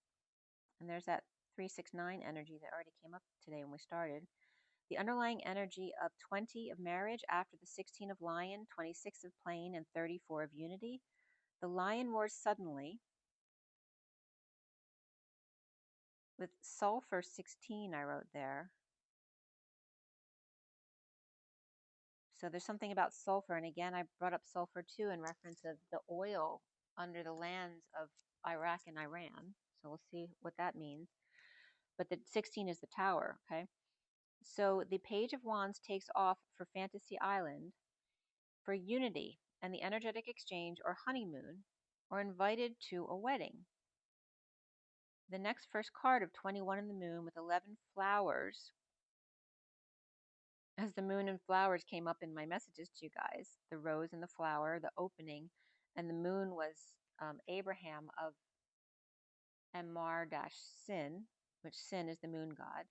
and there's that 369 energy that already came up today when we started. The underlying energy of 20 of marriage after the 16 of lion, 26 of plane, and 34 of unity. The lion roars suddenly with sulfur 16, I wrote there. So there's something about sulfur, and again, I brought up sulfur too in reference of the oil under the lands of Iraq and Iran. So we'll see what that means. But the 16 is the tower, okay? So the Page of Wands takes off for Fantasy Island, for unity and the energetic exchange, or honeymoon, or invited to a wedding. The next first card of 21 in the moon with 11 flowers, as the moon and flowers came up in my messages to you guys, the rose and the flower, the opening, and the moon was Abraham of Amar-Sin, which Sin is the moon god.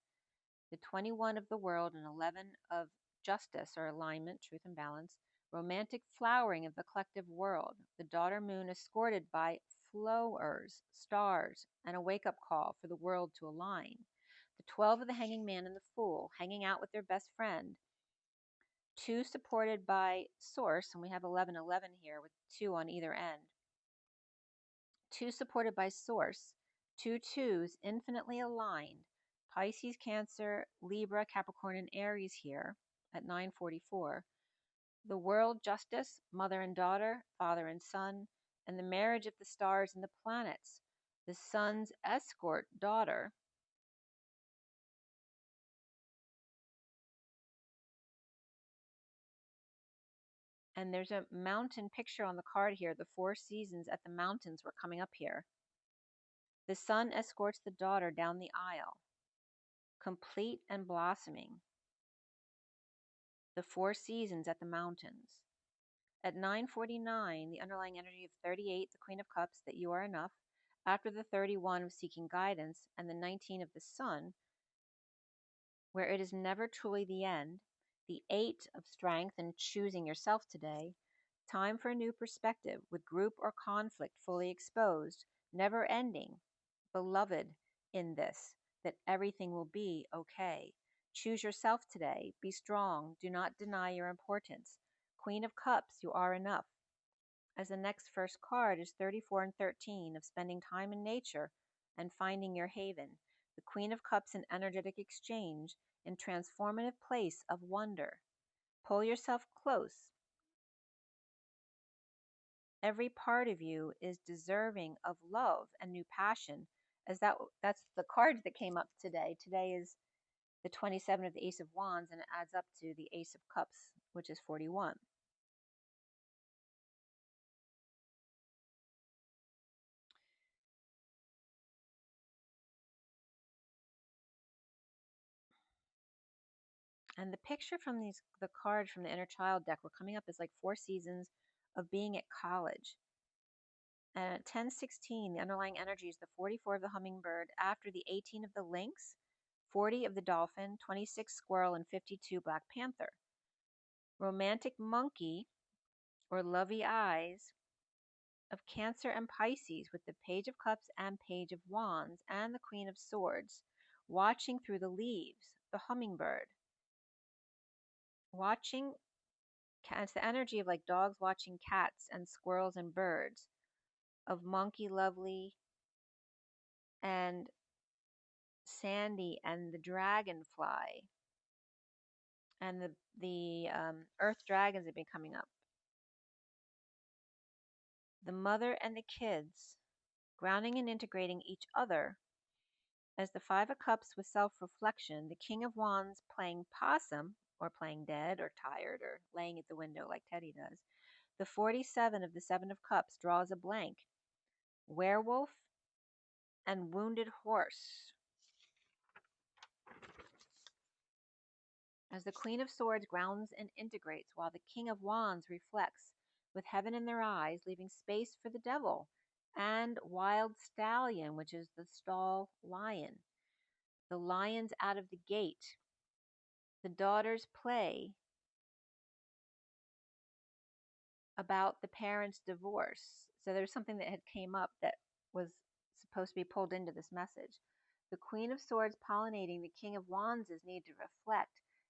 the 21 of the world, and 11 of justice or alignment, truth and balance, romantic flowering of the collective world, the daughter moon escorted by flowers, stars, and a wake-up call for the world to align. The 12 of the hanging man and the fool, hanging out with their best friend, 2 supported by source, and we have 1111 here with 2 on either end. 2 supported by source, 2 twos infinitely aligned, Pisces, Cancer, Libra, Capricorn, and Aries here at 944. The world, justice, mother and daughter, father and son, and the marriage of the stars and the planets. The sun's escort, daughter. And there's a mountain picture on the card here. The 4 seasons at the mountains were coming up here. The sun escorts the daughter down the aisle, complete and blossoming. The 4 seasons at the mountains. At 949, the underlying energy of 38, the Queen of Cups, that you are enough. After the 31 of seeking guidance, and the 19 of the sun, where it is never truly the end. The 8 of strength and choosing yourself today. Time for a new perspective with group or conflict fully exposed, never ending. Beloved in this, that everything will be okay. Choose yourself today. Be strong. Do not deny your importance. Queen of Cups, you are enough. As the next first card is 34 and 13 of spending time in nature and finding your haven. The Queen of Cups in energetic exchange in transformative place of wonder. Pull yourself close. Every part of you is deserving of love and new passion, as that's the cards that came up today. Today is the 27 of the Ace of Wands, and it adds up to the Ace of Cups, which is 41. And the picture from the cards from the inner child deck were coming up as like 4 seasons of being at college. And at 1016, the underlying energy is the 44 of the hummingbird, after the 18 of the lynx, 40 of the dolphin, 26 squirrel, and 52 black panther. Romantic monkey or lovey eyes of Cancer and Pisces with the Page of Cups and Page of Wands and the Queen of Swords, watching through the leaves, the hummingbird. Watching, it's the energy of like dogs watching cats and squirrels and birds, of monkey lovely and Sandy and the dragonfly, and the earth dragons have been coming up. The mother and the kids, grounding and integrating each other. As the 5 of Cups with self-reflection, the King of Wands playing possum, or playing dead, or tired, or laying at the window like Teddy does. The 47 of the 7 of Cups draws a blank. Werewolf and wounded horse. As the Queen of Swords grounds and integrates, while the King of Wands reflects, with heaven in their eyes, leaving space for the devil, and wild stallion, which is the stall lion. The lions out of the gate. The daughters play about the parents' divorce. So there's something that had came up that was supposed to be pulled into this message. The Queen of Swords pollinating the King of Wands' need to reflect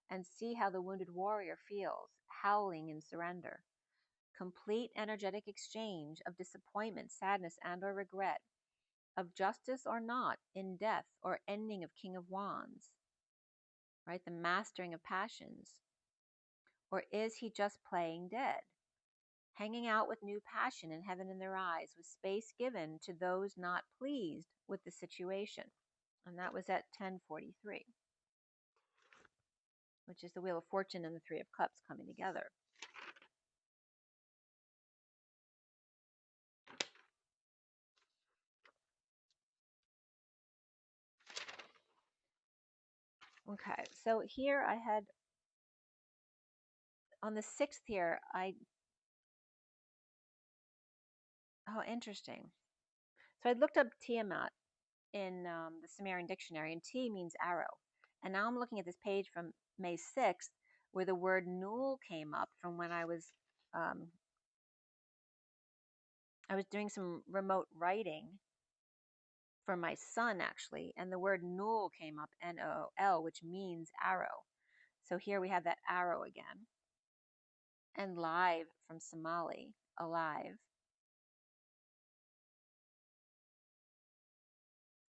and see how the wounded warrior feels, howling in surrender. Complete energetic exchange of disappointment, sadness, and or regret, of justice or not, in death or ending of King of Wands, right? The mastering of passions. Or is he just playing dead? Hanging out with new passion and heaven in their eyes, with space given to those not pleased with the situation. And that was at 1043, which is the Wheel of Fortune and the 3 of Cups coming together. Okay, so here I had, on the 6th here, oh, interesting. So I looked up Tiamat in the Sumerian dictionary, and T means arrow. And now I'm looking at this page from May 6th where the word Nul came up from when I was doing some remote writing for my son, actually, and the word Nul came up, N-O-L, which means arrow. So here we have that arrow again. And live from Somali, alive.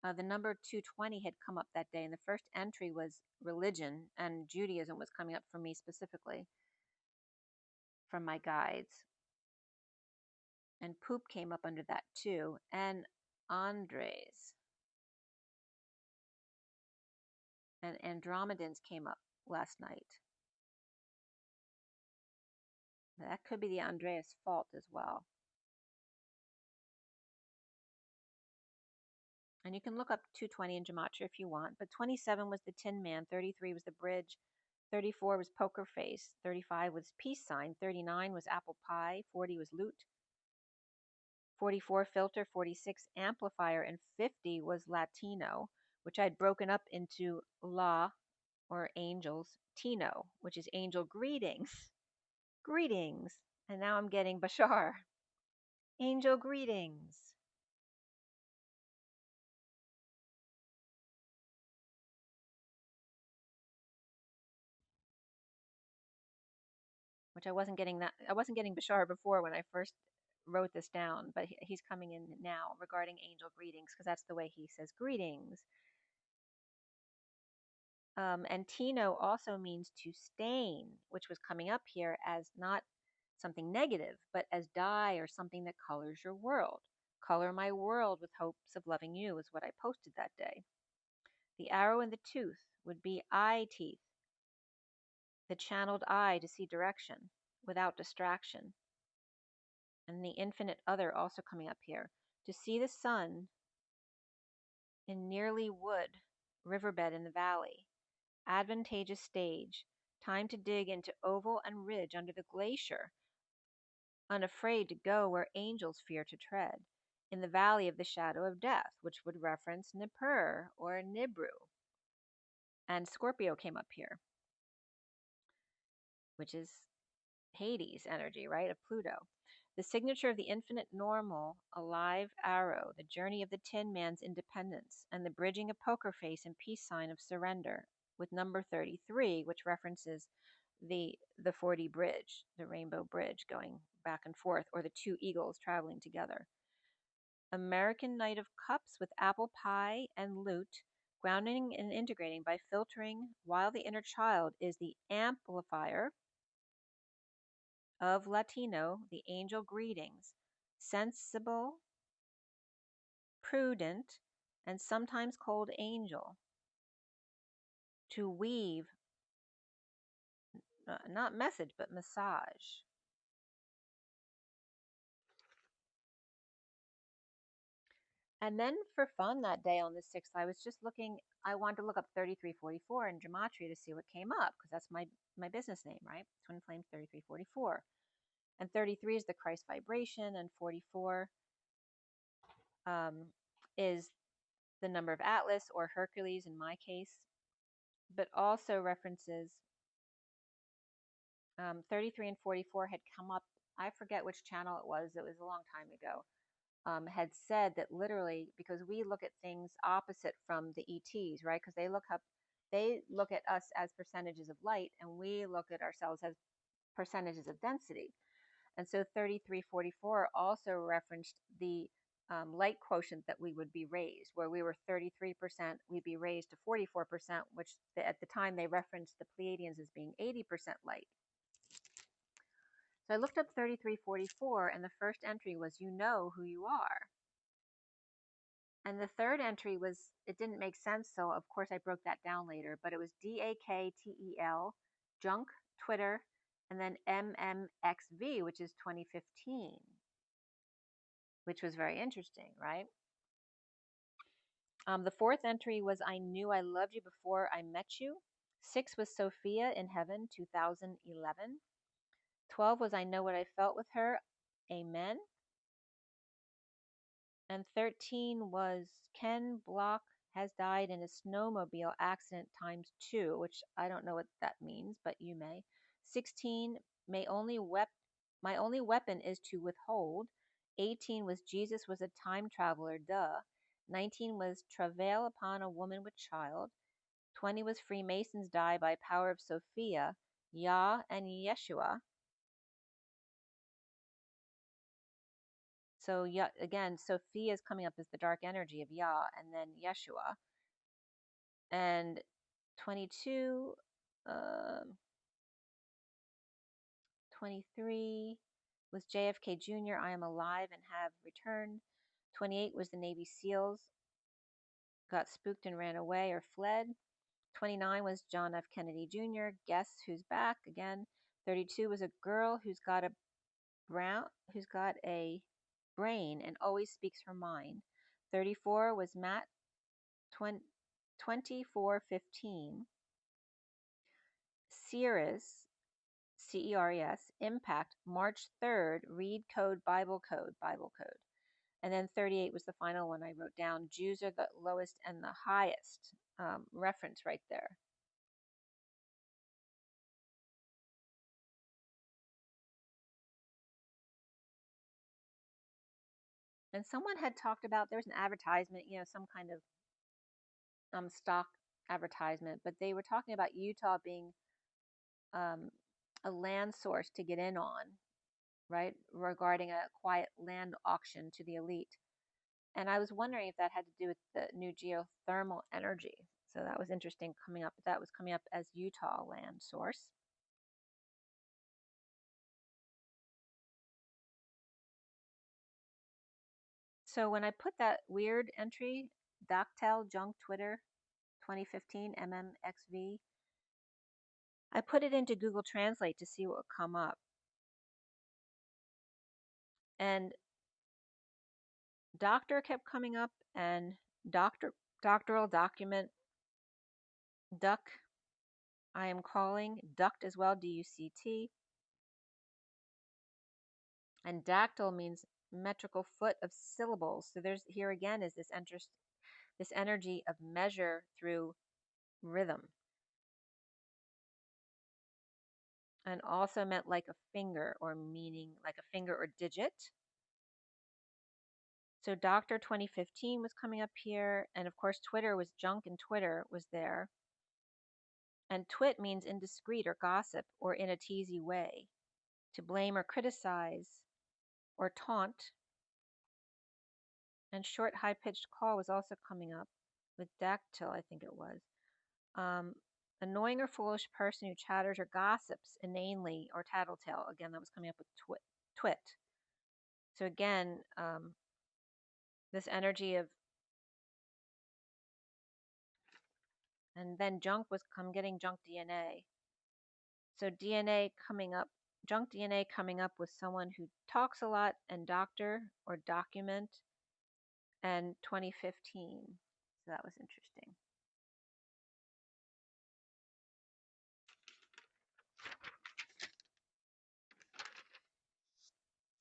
The number 220 had come up that day, and the first entry was religion, and Judaism was coming up for me specifically from my guides. And poop came up under that too, and Andres. And Andromedans came up last night. That could be the Andreas fault as well. And you can look up 220 in Gematria if you want, but 27 was the Tin Man, 33 was the bridge, 34 was poker face, 35 was peace sign, 39 was apple pie, 40 was loot, 44 filter, 46 amplifier, and 50 was Latino, which I'd broken up into La, or angels, Tino, which is angel greetings. Greetings. And now I'm getting Bashar. Angel greetings. Which I wasn't getting Bashar before when I first wrote this down, but he's coming in now regarding angel greetings because that's the way he says greetings. And Tino also means to stain, which was coming up here as not something negative, but as dye or something that colors your world. Color my world with hopes of loving you is what I posted that day. The arrow in the tooth would be eye teeth, the channeled eye to see direction without distraction. And the infinite other also coming up here. To see the sun in nearly wood, riverbed in the valley. Advantageous stage. Time to dig into oval and ridge under the glacier. Unafraid to go where angels fear to tread. In the valley of the shadow of death, which would reference Nippur or Nibru. And Scorpio came up here, which is Hades energy, right, of Pluto. The signature of the infinite normal, a live arrow, the journey of the Tin Man's independence, and the bridging of poker face and peace sign of surrender, with number 33, which references the 40 bridge, the rainbow bridge going back and forth, or the two eagles traveling together. American Knight of Cups with apple pie and lute, grounding and integrating by filtering, while the inner child is the amplifier of Latino, the angel greetings, sensible, prudent, and sometimes called angel, to weave, not message, but massage. And then for fun that day on the 6th, I was just looking, I wanted to look up 3344 in Gematria to see what came up, because that's my business name, right? Twin Flame 3344. And 33 is the Christ vibration, and 44 is the number of Atlas or Hercules in my case, but also references 33 and 44 had come up. I forget which channel it was a long time ago, had said that literally, because we look at things opposite from the ETs, right? Because they look at us as percentages of light, and we look at ourselves as percentages of density. And so 3344 also referenced the light quotient that we would be raised, where we were 33%, we'd be raised to 44%, which at the time they referenced the Pleiadians as being 80% light. So I looked up 3344, and the first entry was, you know who you are. And the third entry was, it didn't make sense, so of course I broke that down later, but it was DAKTEL, junk, Twitter, and then MMXV, which is 2015, which was very interesting, right? The fourth entry was, I knew I loved you before I met you. 6 was Sophia in Heaven, 2011. 12 was, I know what I felt with her. Amen. And 13 was Ken Block has died in a snowmobile accident ×2, which I don't know what that means, but you may. 16, my only weapon is to withhold. 18 was Jesus was a time traveler, duh. 19 was travail upon a woman with child. 20 was Freemasons die by power of Sophia, Yah and Yeshua. So again, Sophia is coming up as the dark energy of Yah, and then Yeshua. And 22, 23 was JFK Jr., I am alive and have returned. 28 was the Navy SEALs, got spooked and ran away or fled. 29 was John F. Kennedy Jr., guess who's back again. 32 was a girl who's got a brain and always speaks her mind. 34 was Matt 2415. CERES, CERES, Impact, March 3rd, Read Code, Bible Code. And then 38 was the final one I wrote down. Jews are the lowest and the highest. Reference right there. And someone had talked about, there was an advertisement, some kind of stock advertisement, but they were talking about Utah being a land source to get in on, right, regarding a quiet land auction to the elite. And I was wondering if that had to do with the new geothermal energy. So that was interesting coming up. That was coming up as Utah land source. So when I put that weird entry, Doctel Junk Twitter 2015 MMXV, I put it into Google Translate to see what would come up. And doctor kept coming up, and doctoral document, duck, I am calling, duct as well, DUCT. And dactyl means metrical foot of syllables. So there's here again is this energy of measure through rhythm. And also meant like a finger, or meaning like a finger or digit. So Doctor 2015 was coming up here, and of course Twitter was junk, and Twitter was there. And twit means indiscreet or gossip or in a teasy way, to blame or criticize or taunt. And short high-pitched call was also coming up with dactyl, I think it was. Annoying or foolish person who chatters or gossips inanely or tattletale. Again, that was coming up with twit. So again, this energy of, and then junk was getting junk DNA. So DNA coming up, junk DNA coming up with someone who talks a lot, and doctor or document, and 2015. So that was interesting.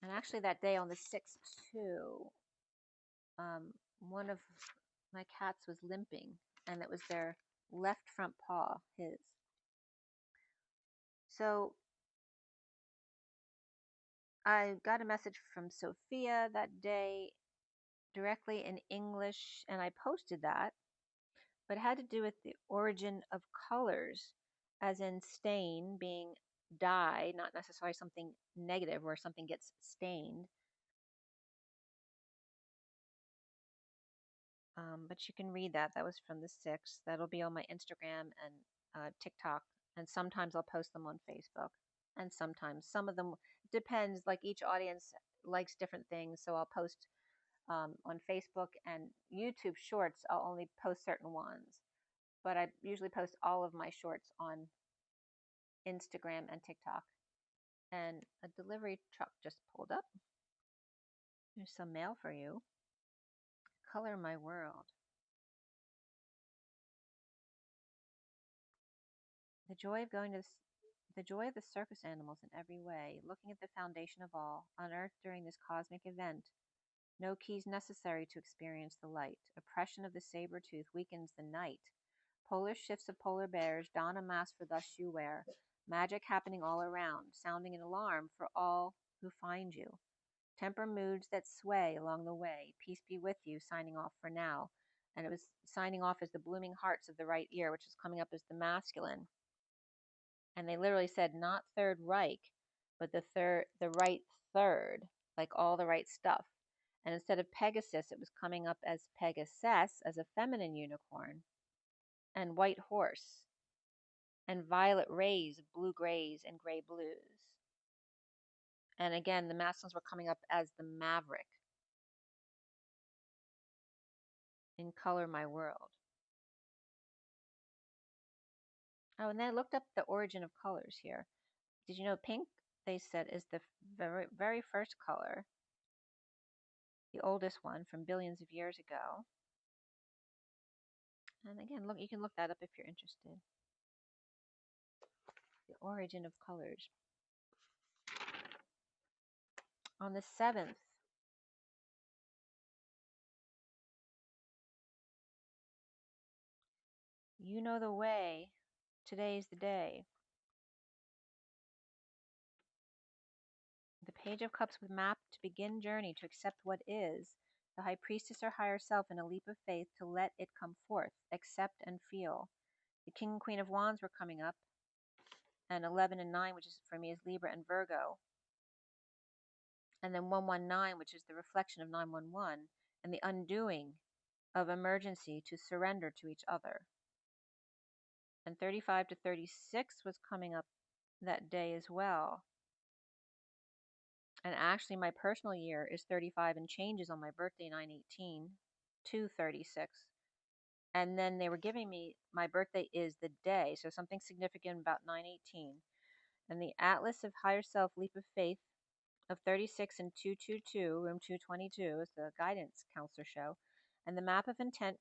And actually that day on the 6th too, one of my cats was limping, and it was their left front paw, his. So I got a message from Sophia that day directly in English, and I posted that, but it had to do with the origin of colors, as in stain being dye, not necessarily something negative where something gets stained. But you can read that. That was from the 6th. That'll be on my Instagram and TikTok. And sometimes I'll post them on Facebook. And sometimes some of them depends, like each audience likes different things. So I'll post on Facebook and YouTube shorts. I'll only post certain ones. But I usually post all of my shorts on Instagram and TikTok. And a delivery truck just pulled up. There's some mail for you. Color my world. The joy of the circus animals in every way, looking at the foundation of all, unearthed during this cosmic event, No keys necessary to experience the light. Oppression of the saber-tooth weakens the night. Polar shifts of polar bears don a mask for thus you wear. Magic happening all around, sounding an alarm for all who find you. Temper moods that sway along the way. Peace be with you, signing off for now. And it was signing off as the blooming hearts of the right ear, which is coming up as the masculine. And they literally said not Third Reich, but the right third, like all the right stuff. And instead of Pegasus, it was coming up as Pegasus, as a feminine unicorn, and white horse, and violet rays of blue grays and gray blues. And again, the masculines were coming up as the maverick in Color My World. Oh, and then I looked up the origin of colors here. Did you know pink, they said, is the very first color, the oldest one from billions of years ago. And again, look, you can look that up if you're interested. The origin of colors. On the 7th, you know the way. Today's the day. The Page of Cups with map to begin journey to accept what is. The High Priestess or higher self in a leap of faith to let it come forth, accept and feel. The King and Queen of Wands were coming up. And 11 and 9, which is for me is Libra and Virgo. And then 119, which is the reflection of 911, and the undoing of emergency to surrender to each other. And 35 to 36 was coming up that day as well. And actually, my personal year is 35 and changes on my birthday, 9/18 to 36. And then they were giving me, my birthday is the day, so something significant about 9/18. And the Atlas of Higher Self Leap of Faith of 36 and 222, room 222, is the guidance counselor show. And the map of intent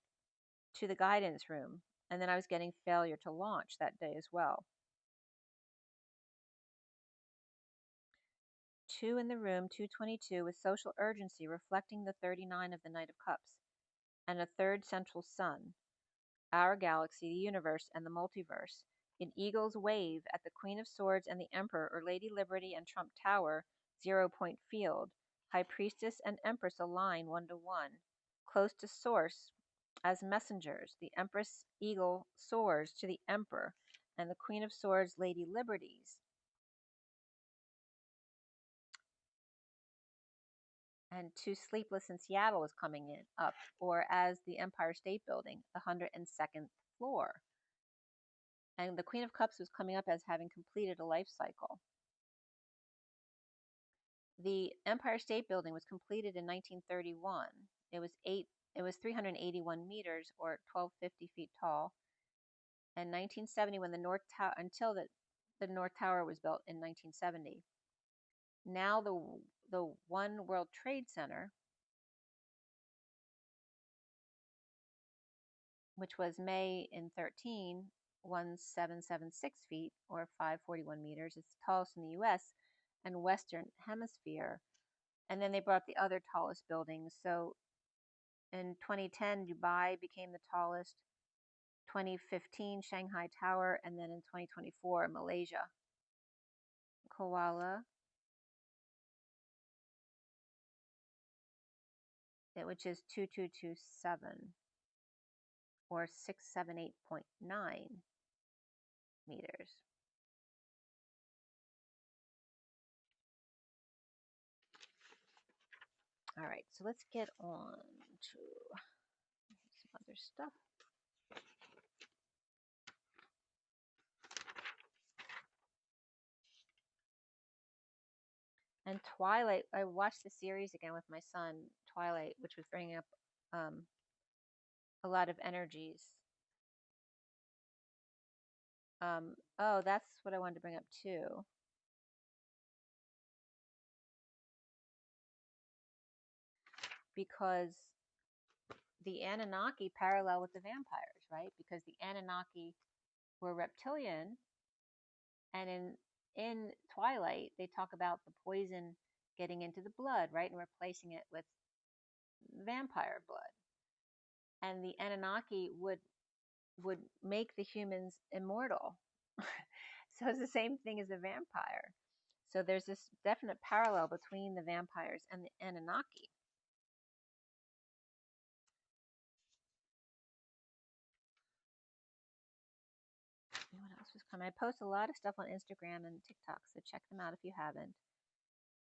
to the guidance room. And then I was getting failure to launch that day as well. 2 in the room, 222, with social urgency reflecting the 39 of the Knight of Cups. And a third central sun. Our galaxy, the universe, and the multiverse. In Eagle's wave at the Queen of Swords and the Emperor or Lady Liberty and Trump Tower, 0-point field. High Priestess and Empress align 1-to-1. Close to Source as messengers. The Empress Eagle soars to the Emperor and the Queen of Swords, Lady Liberties. And 2 Sleepless in Seattle is coming in up, or as the Empire State Building, the 102nd floor. And the Queen of Cups was coming up as having completed a life cycle. The Empire State Building was completed in 1931. It was 381 meters, or 1,250 feet tall. And 1970, when the North Tower, until the North Tower was built in 1970. Now the One World Trade Center, which was May in 13, 1,776 feet, or 541 meters. It's the tallest in the U.S. and Western Hemisphere. And then they brought up the other tallest buildings. So in 2010, Dubai became the tallest. 2015, Shanghai Tower. And then in 2024, Malaysia. Kuala, which is 2227, or 678.9 meters. All right, so let's get on to some other stuff. And Twilight, I watched the series again with my son, Twilight, which was bringing up a lot of energies. Oh, that's what I wanted to bring up too. Because the Anunnaki parallel with the vampires, right? Because the Anunnaki were reptilian, and in Twilight they talk about the poison getting into the blood, right, and replacing it with vampire blood, and the Anunnaki would make the humans immortal. So it's the same thing as a vampire. So there's this definite parallel between the vampires and the Anunnaki. What else was coming? I post a lot of stuff on Instagram and TikTok, so check them out if you haven't.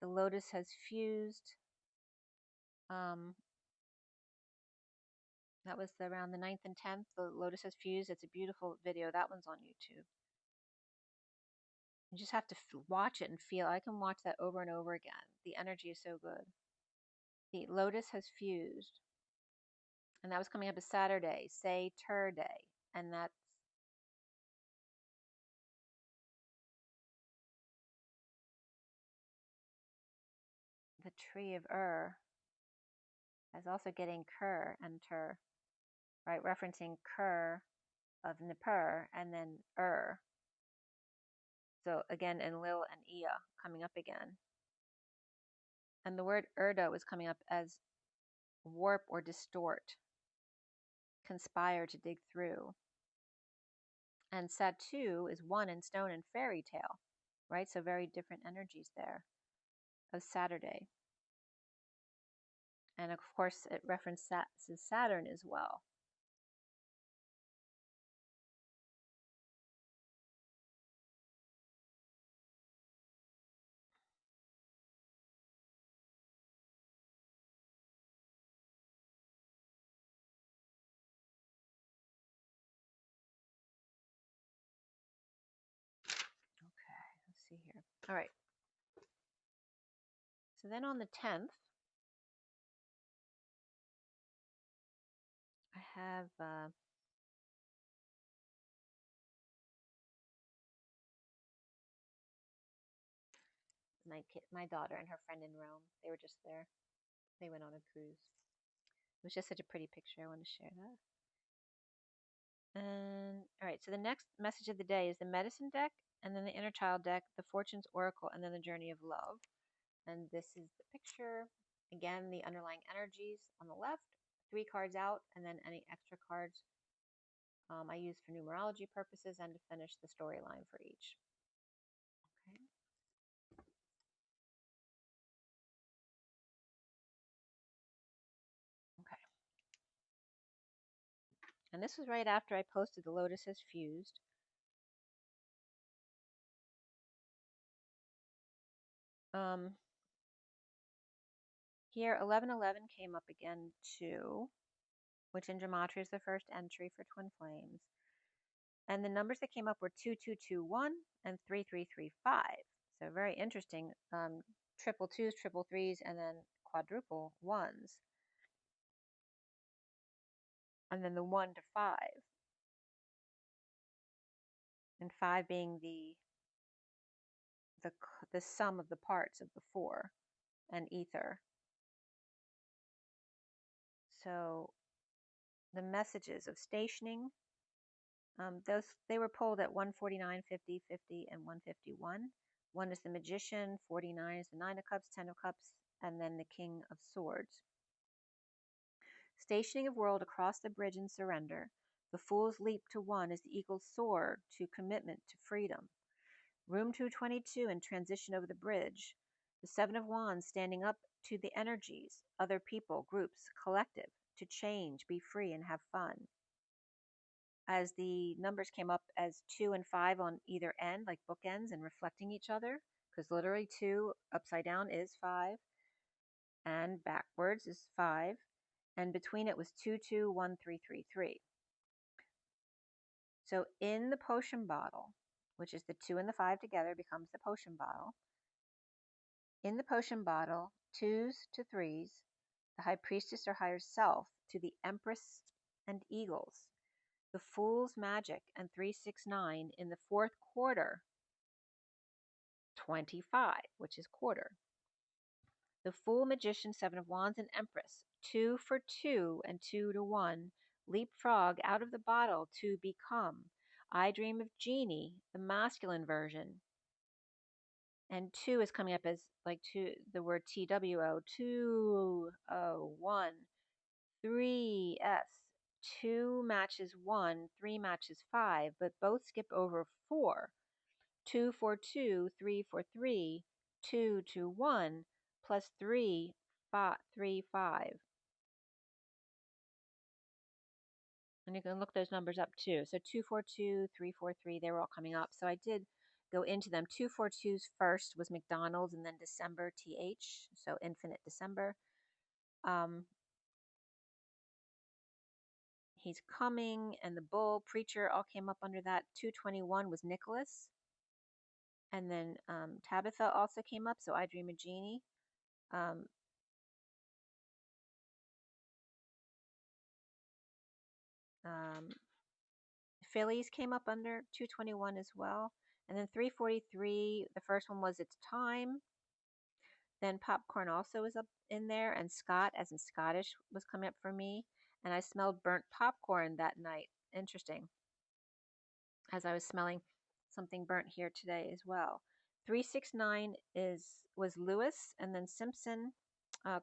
The lotus has fused. That was around the 9th and 10th. The lotus has fused. It's a beautiful video. That one's on YouTube. You just have to watch it and feel. I can watch that over and over again. The energy is so good. The lotus has fused. And that was coming up as Saturday, say Tur Day. And that's the tree of as also getting Kur and Tur, right? Referencing Kur of Nippur and then So again, Enlil and Ea coming up again. And the word Urda was coming up as warp or distort, conspire to dig through. And Satu is one in stone and fairy tale, right? So very different energies there of Saturday. And of course, it references Saturn as well. Okay, let's see here. All right. So then on the 10th, I have my daughter and her friend in Rome. They were just there. They went on a cruise. It was just such a pretty picture. I want to share that. And all right, so the next message of the day is the medicine deck, and then the inner child deck, the fortune's oracle, and then the journey of love. And this is the picture. Again, the underlying energies on the left, 3 cards out, and then any extra cards I use for numerology purposes and to finish the storyline for each. Okay. Okay. And this was right after I posted the lotus has fused. Here 1111 came up again too, which in gematria is the first entry for twin flames. And the numbers that came up were 2221 and 3335. So very interesting. Triple twos, triple threes, and then quadruple ones. And then the 1 to 5. And 5 being the sum of the parts of the 4 and ether. So the messages of stationing, they were pulled at 149, 50, 50, and 151. 1 is the magician, 49 is the 9 of cups, 10 of cups, and then the king of swords. Stationing of world across the bridge in surrender. The fool's leap to 1 is the eagle's soar to commitment to freedom. Room 222 in transition over the bridge. The 7 of wands standing up to the energies, other people, groups, collective, to change, be free, and have fun. As the numbers came up as 2 and 5 on either end, like bookends and reflecting each other, because literally 2 upside down is 5, and backwards is 5, and between it was 221333. So in the potion bottle, which is the 2 and the 5 together becomes the potion bottle. In the potion bottle, 2s to 3s, the high priestess or higher self to the empress and eagles, the fool's magic and 369 in the 4th quarter, 25, which is quarter. The fool, magician, 7 of wands, and empress, 2 for 2 and 2 to 1, leapfrog out of the bottle to become. I dream of genie, the masculine version. And 2 is coming up as like the word TWO, 201, 3S. 2 matches 1, 3 matches 5, but both skip over 4. 2 4 2, 3 4 3, 2 2 1, plus 3 5 3 5. And you can look those numbers up too. So 242, 343, they were all coming up. So I did go into them. 242's first was McDonald's, and then December TH, so infinite December. He's coming, and the bull, preacher, all came up under that. 221 was Nicholas. And then Tabitha also came up, so I Dream a Genie. Phillies came up under 221 as well. And then 343, the first one was It's Time. Then Popcorn also was up in there, and Scott, as in Scottish, was coming up for me. And I smelled burnt popcorn that night. Interesting. As I was smelling something burnt here today as well. 369 was Lewis, and then Simpson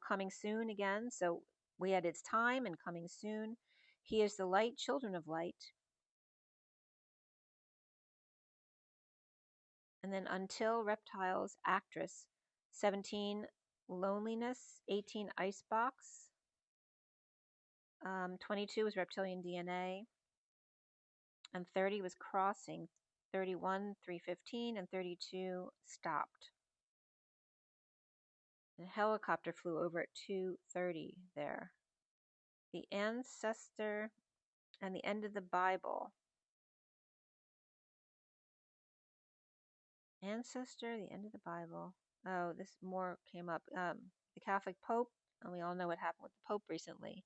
coming soon again. So we had It's Time and Coming Soon. He is the Light, Children of Light. And then Until, Reptiles, Actress. 17, Loneliness. 18, Icebox. 22 was Reptilian DNA. And 30 was Crossing. 31, 315, and 32, Stopped. And a helicopter flew over at 2:30 there. The Ancestor and the End of the Bible. Ancestor, the End of the Bible. Oh, this more came up. The Catholic Pope, and we all know what happened with the Pope recently.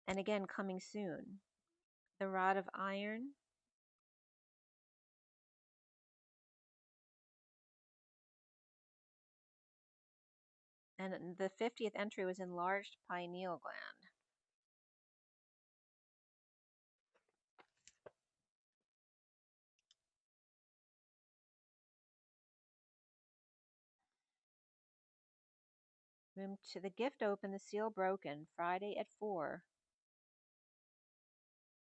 And again, Coming Soon. The Rod of Iron. And the 50th entry was Enlarged Pineal Gland. Room to the gift open, the seal broken. Friday at 4.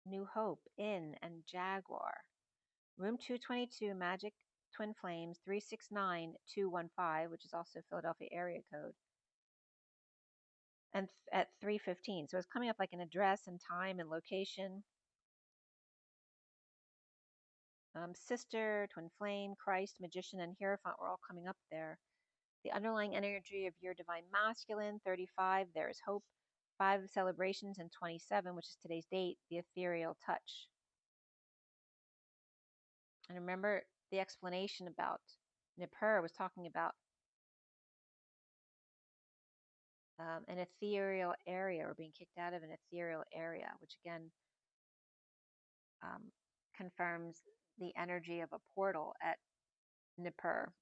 New Hope, In, and Jaguar. Room 222, Magic Twin Flames, 369215, which is also Philadelphia area code. And at 3:15. So it's coming up like an address and time and location. Sister, Twin Flame, Christ, Magician, and Hierophant were all coming up there. The underlying energy of your divine masculine, 35, there is hope. 5 celebrations, and 27, which is today's date, the ethereal touch. And remember the explanation about Nippur was talking about an ethereal area, or being kicked out of an ethereal area, which again confirms the energy of a portal at Nippur.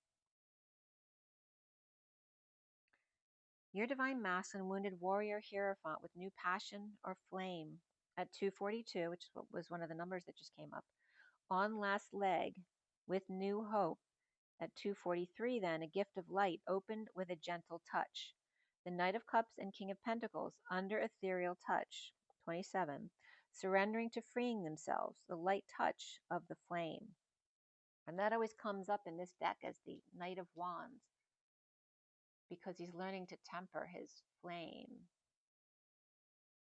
Your divine masculine wounded warrior hierophant with new passion or flame at 242, which was one of the numbers that just came up. On last leg with new hope at 243, then a gift of light opened with a gentle touch. The Knight of Cups and King of Pentacles under ethereal touch, 27, surrendering to freeing themselves, the light touch of the flame. And that always comes up in this deck as the Knight of Wands, because he's learning to temper his flame,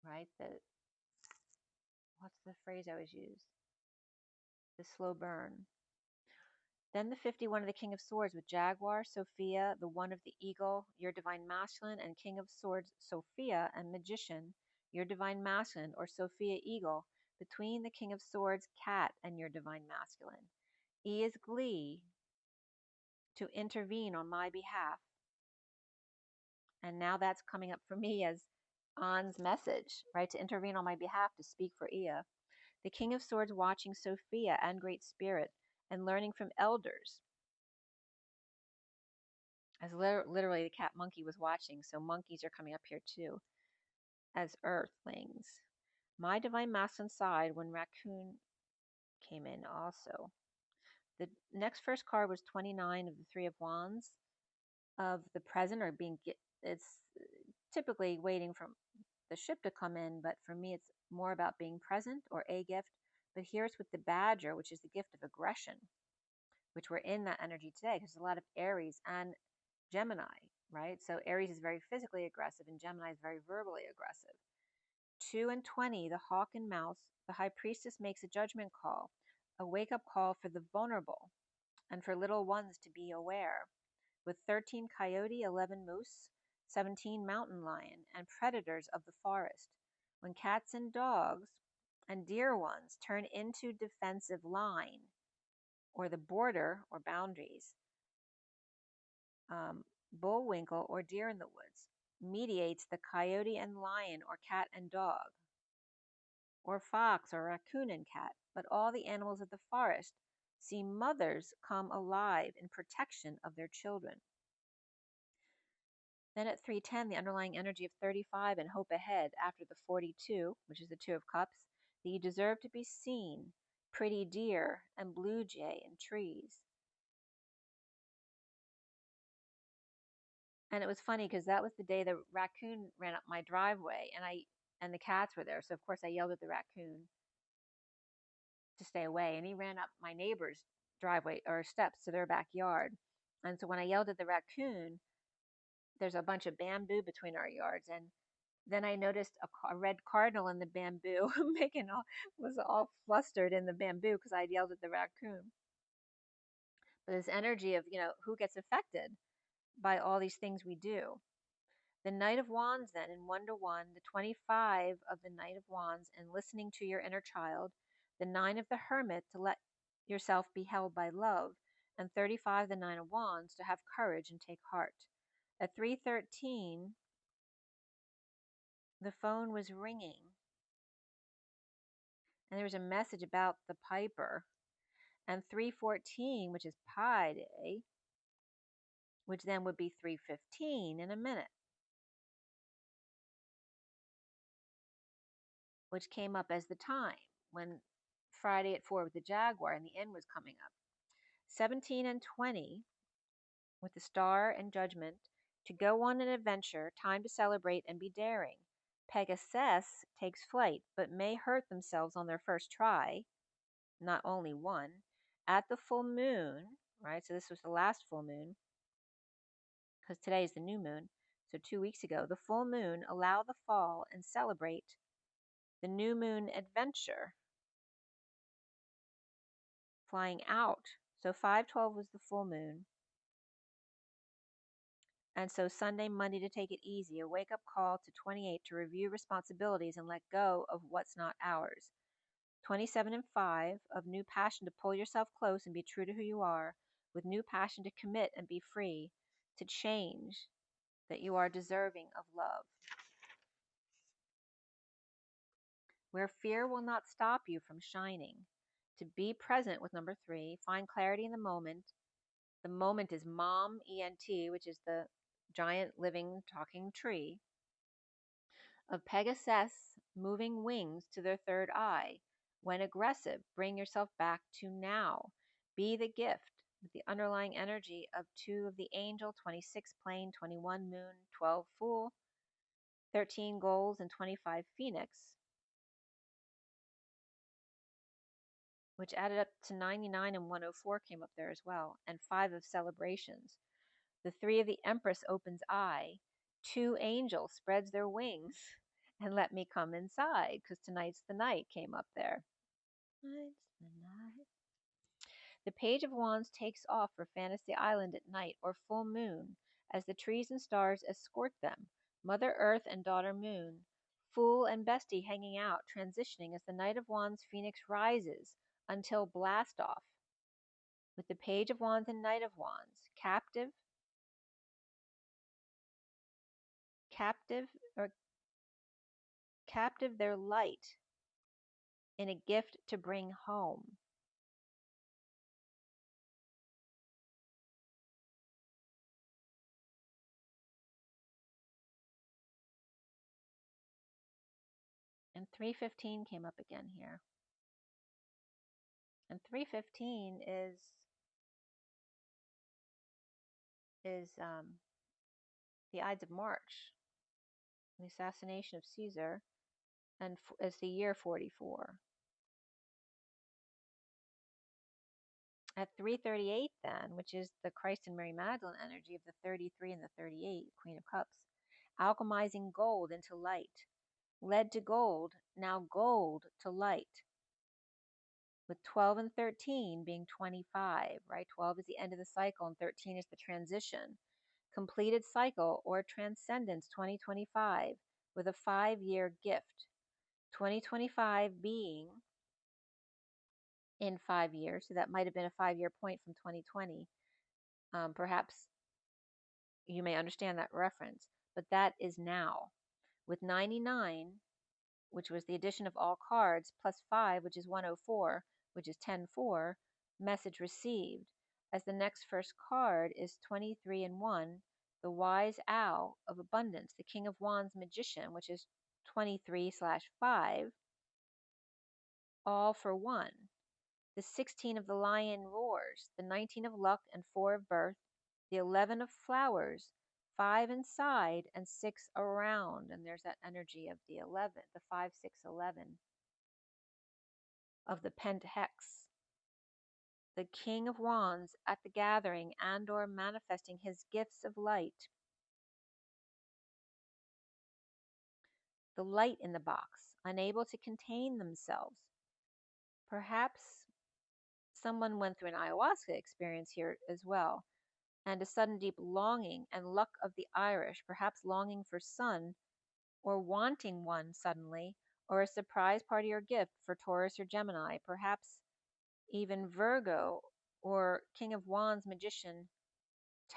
right? What's the phrase I always use? The slow burn. Then the 51 of the King of Swords with Jaguar, Sophia, the 1 of the Eagle, your divine masculine, and King of Swords, Sophia, and Magician, your divine masculine, or Sophia Eagle, between the King of Swords, Cat, and your divine masculine. E is glee to intervene on my behalf. And now that's coming up for me as An's message, right? To intervene on my behalf, to speak for Ea. The King of Swords watching Sophia and Great Spirit and learning from elders. As literally the cat monkey was watching, so monkeys are coming up here too as earthlings. My divine masculine side when raccoon came in also. The next first card was 29 of the Three of Wands of the present, or it's typically waiting for the ship to come in, but for me it's more about being present or a gift. But here it's with the Badger, which is the gift of aggression, which we're in that energy today because there's a lot of Aries and Gemini, right? So Aries is very physically aggressive and Gemini is very verbally aggressive. 2 and 20, the Hawk and Mouse, the High Priestess makes a judgment call, a wake-up call for the vulnerable and for little ones to be aware. With 13 coyote, 11 moose, 17 mountain lion, and predators of the forest. When cats and dogs and dear ones turn into defensive line, or the border or boundaries, bullwinkle or deer in the woods mediates the coyote and lion or cat and dog, or fox or raccoon and cat, but all the animals of the forest see mothers come alive in protection of their children. Then at 310, the underlying energy of 35 and hope ahead after the 42, which is the Two of Cups, that you deserve to be seen, pretty deer and blue jay and trees. And it was funny because that was the day the raccoon ran up my driveway and the cats were there. So of course I yelled at the raccoon to stay away, and he ran up my neighbor's driveway or steps to their backyard. And so when I yelled at the raccoon, there's a bunch of bamboo between our yards, and then I noticed a red cardinal in the bamboo was all flustered in the bamboo because I'd yelled at the raccoon. But this energy of, who gets affected by all these things we do. The Knight of Wands then in 1 to 1, the 25 of the Knight of Wands and listening to your inner child, the 9 of the Hermit to let yourself be held by love, and 35 the 9 of Wands to have courage and take heart. At 3:13, the phone was ringing and there was a message about the Piper. And 3:14, which is Pi Day, which then would be 3:15 in a minute, which came up as the time when Friday at 4 with the Jaguar and the end was coming up. 17 and 20 with the Star and Judgment, to go on an adventure, time to celebrate and be daring. Pegasus takes flight, but may hurt themselves on their first try, not only one. At the full moon, right? So this was the last full moon, because today is the new moon. So 2 weeks ago, the full moon, allow the fall and celebrate the new moon adventure. Flying out. So 5/12 was the full moon. And so Sunday, Monday to take it easy, a wake-up call to 28 to review responsibilities and let go of what's not ours. 27 and 5 of new passion to pull yourself close and be true to who you are, with new passion to commit and be free, to change, that you are deserving of love. Where fear will not stop you from shining, to be present with number 3, find clarity in the moment. The moment is Mom, ENT, which is the giant living talking tree, of Pegasus moving wings to their third eye. When aggressive, bring yourself back to now. Be the gift with the underlying energy of 2 of the angel, 26 plane, 21 moon, 12 fool, 13 goals, and 25 phoenix, which added up to 99, and 104 came up there as well, and 5 of celebrations. The 3 of the Empress opens eye. 2 angels spreads their wings and let me come inside, because tonight's the night came up there. Tonight's the night. The Page of Wands takes off for Fantasy Island at night or full moon as the trees and stars escort them. Mother Earth and Daughter Moon. Fool and Bestie hanging out, transitioning as the Knight of Wands Phoenix rises until blast off. With the Page of Wands and Knight of Wands. Captive their light in a gift to bring home. And 3:15 came up again here. And 3:15 is is the Ides of March, the assassination of Caesar, and it's the year 44. At 338 then, which is the Christ and Mary Magdalene energy of the 33 and the 38, Queen of Cups, alchemizing gold into light. Lead to gold, now gold to light. With 12 and 13 being 25, right? 12 is the end of the cycle and 13 is the transition. Completed cycle or transcendence 2025 with a 5-year gift. 2025 being in 5 years, so that might have been a 5-year point from 2020. Perhaps you may understand that reference, but that is now. With 99, which was the addition of all cards, plus 5, which is 104, which is 10-4, message received, as the next first card is 23 and 1, the wise owl of abundance, the King of Wands magician, which is 23/5, all for 1. The 16 of the lion roars, the 19 of luck and 4 of birth, the 11 of flowers, 5 inside and 6 around. And there's that energy of the 11, the 5, 6, 11 of the pent hex. The King of Wands at the gathering and or manifesting his gifts of light. The light in the box, unable to contain themselves. Perhaps someone went through an ayahuasca experience here as well, and a sudden deep longing and luck of the Irish, perhaps longing for sun or wanting one suddenly, or a surprise party or gift for Taurus or Gemini, perhaps even Virgo or King of Wands magician,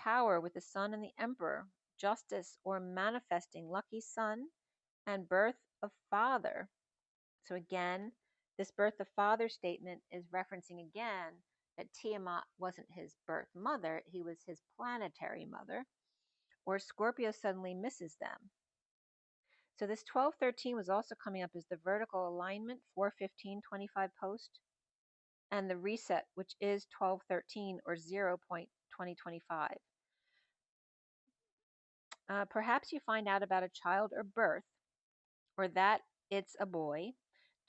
Tower with the Sun and the Emperor, justice or manifesting lucky son and birth of father. So again, this birth of father statement is referencing again that Tiamat wasn't his birth mother, he was his planetary mother, or Scorpio suddenly misses them. So this 1213 was also coming up as the vertical alignment, 4/15/25 post, and the reset, which is 1213 or 0.2025. Perhaps you find out about a child or birth, or that it's a boy.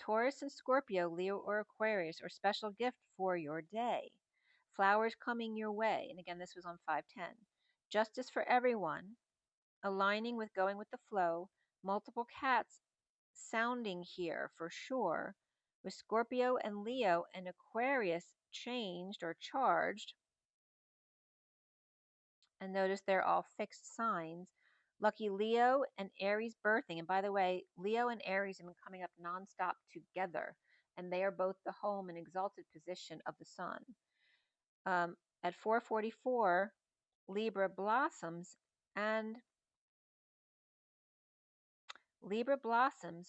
Taurus and Scorpio, Leo or Aquarius, or special gift for your day. Flowers coming your way. And again, this was on 510. Justice for everyone. Aligning with going with the flow. Multiple cats sounding here for sure. With Scorpio and Leo and Aquarius changed or charged. And notice they're all fixed signs. Lucky Leo and Aries birthing. And by the way, Leo and Aries have been coming up nonstop together. And they are both the home and exalted position of the sun. At 4:44, Libra blossoms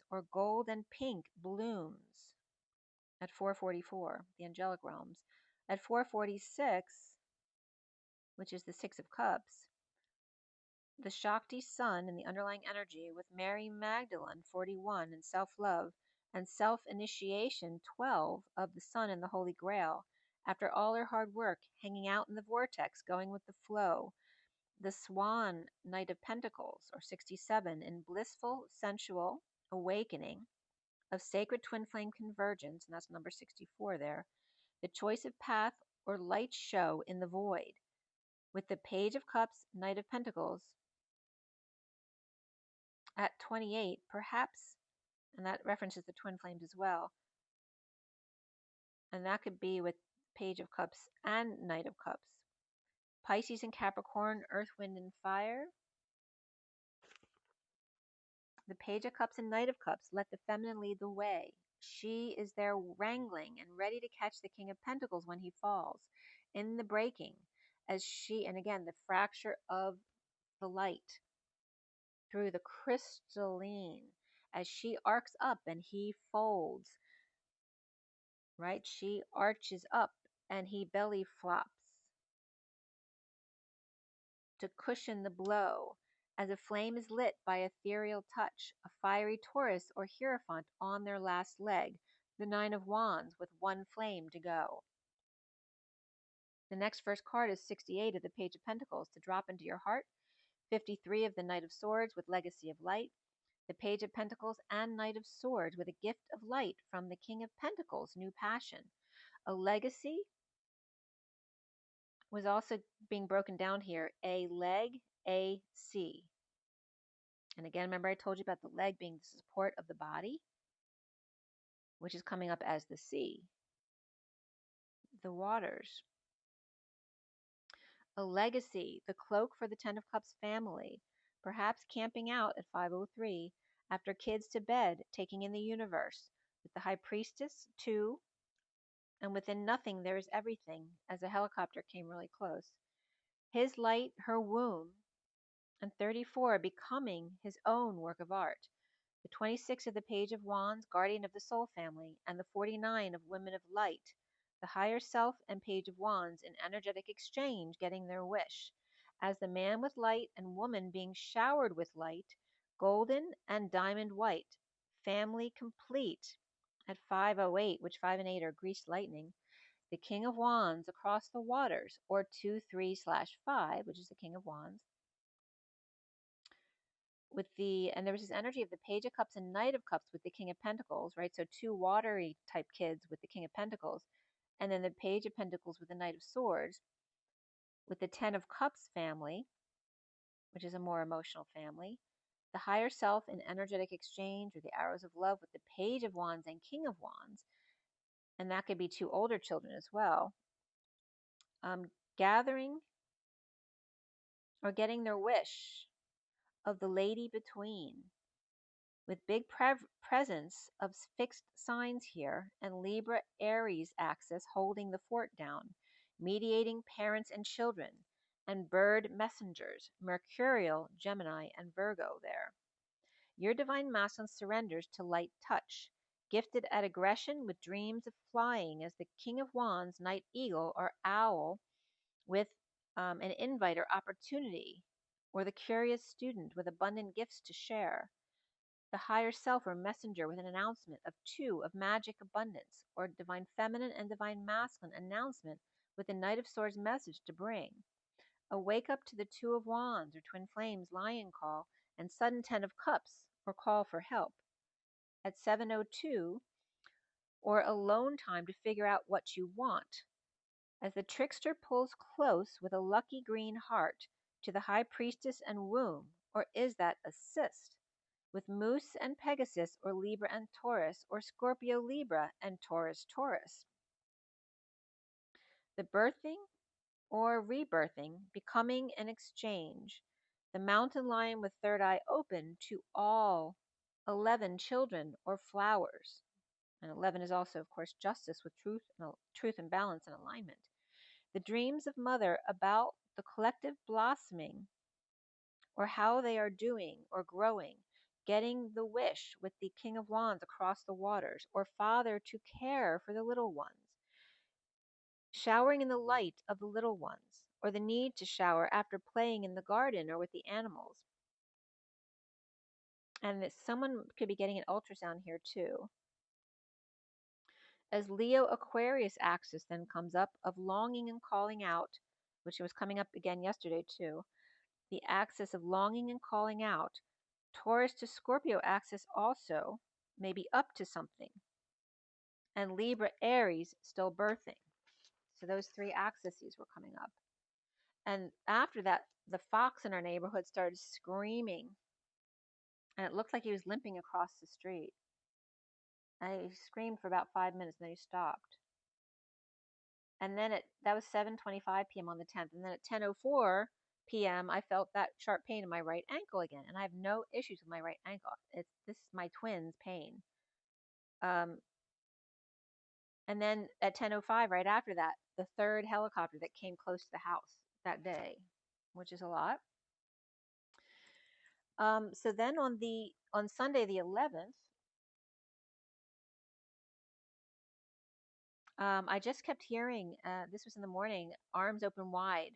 or gold and pink blooms at 4:44, the angelic realms. At 4:46, which is the Six of Cups, the Shakti sun and the underlying energy with Mary Magdalene, 41, and self-love and self-initiation, 12, of the sun and the Holy Grail. After all her hard work, hanging out in the vortex, going with the flow. The Swan, Knight of Pentacles, or 67, in blissful, sensual awakening of sacred twin flame convergence, and that's number 64 there. The choice of path or light show in the void. With the Page of Cups, Knight of Pentacles, at 28, perhaps, and that references the twin flames as well, and that could be with Page of Cups and Knight of Cups. Pisces and Capricorn, Earth, Wind, and Fire. The Page of Cups and Knight of Cups, let the feminine lead the way. She is there wrangling and ready to catch the King of Pentacles when he falls. In the breaking, as she, and again, the fracture of the light through the crystalline, as she arcs up and he folds, right? She arches up and he belly flops to cushion the blow, as a flame is lit by ethereal touch, a fiery Taurus or Hierophant on their last leg, the Nine of Wands with one flame to go. The next first card is 68 of the Page of Pentacles, to drop into your heart. 53 of the Knight of Swords with Legacy of Light. The Page of Pentacles and Knight of Swords with a gift of light from the King of Pentacles, new passion. A legacy was also being broken down here, a leg, a sea. And again, remember I told you about the leg being the support of the body, which is coming up as the sea, the waters. A legacy, the cloak for the Ten of Cups family, perhaps camping out at 5:03 after kids to bed, taking in the universe, with the High Priestess, 2, and within nothing there is everything, as a helicopter came really close. His light, her womb, and 34 becoming his own work of art. The 26 of the Page of Wands, guardian of the soul family, and the 49 of Women of Light, the higher self and Page of Wands in energetic exchange getting their wish, as the man with light and woman being showered with light, golden and diamond white, family complete at 5:08, which 5 and 8 are greased lightning, the King of Wands across the waters, or 2-3/5, which is the King of Wands, with and there was this energy of the Page of Cups and Knight of Cups with the King of Pentacles, right? So 2 watery type kids with the King of Pentacles, and then the Page of Pentacles with the Knight of Swords, with the Ten of Cups family, which is a more emotional family, the higher self in energetic exchange, or the arrows of love with the Page of Wands and King of Wands, and that could be 2 older children as well, gathering or getting their wish of the lady between, with big presence of fixed signs here, and Libra Aries axis holding the fort down, mediating parents and children, and bird messengers, Mercurial, Gemini, and Virgo there. Your divine masculine surrenders to light touch, gifted at aggression with dreams of flying as the King of Wands, Night Eagle, or Owl, with an invite or opportunity, or the curious student with abundant gifts to share. The higher self or messenger with an announcement of 2 of magic abundance, or divine feminine and divine masculine announcement with the Knight of Swords message to bring. A wake up to the 2 of Wands or Twin Flames lion call, and sudden 10 of Cups or call for help. At 7:02, or alone time to figure out what you want, as the trickster pulls close with a lucky green heart to the High Priestess and womb, or is that assist, with Moose and Pegasus, or Libra and Taurus, or Scorpio Libra and Taurus Taurus. The birthing or rebirthing, becoming an exchange, the mountain lion with third eye open to all 11 children or flowers. And 11 is also, of course, justice with truth and balance and alignment. The dreams of mother about the collective blossoming, or how they are doing or growing, getting the wish with the King of Wands across the waters, or father to care for the little ones, showering in the light of the little ones, or the need to shower after playing in the garden or with the animals. And that someone could be getting an ultrasound here too. As Leo Aquarius axis then comes up of longing and calling out, which was coming up again yesterday too, the axis of longing and calling out, Taurus to Scorpio axis also may be up to something, and Libra Aries still birthing. So those 3 axes were coming up. And after that, the fox in our neighborhood started screaming, and it looked like he was limping across the street. And he screamed for about 5 minutes, and then he stopped. And then that was 7:25 p.m. on the 10th. And then at 10:04 p.m., I felt that sharp pain in my right ankle again. And I have no issues with my right ankle. This is my twin's pain. And then at 10:05, right after that, the 3rd helicopter that came close to the house that day, which is a lot. So then on Sunday the 11th, I just kept hearing, this was in the morning, arms open wide,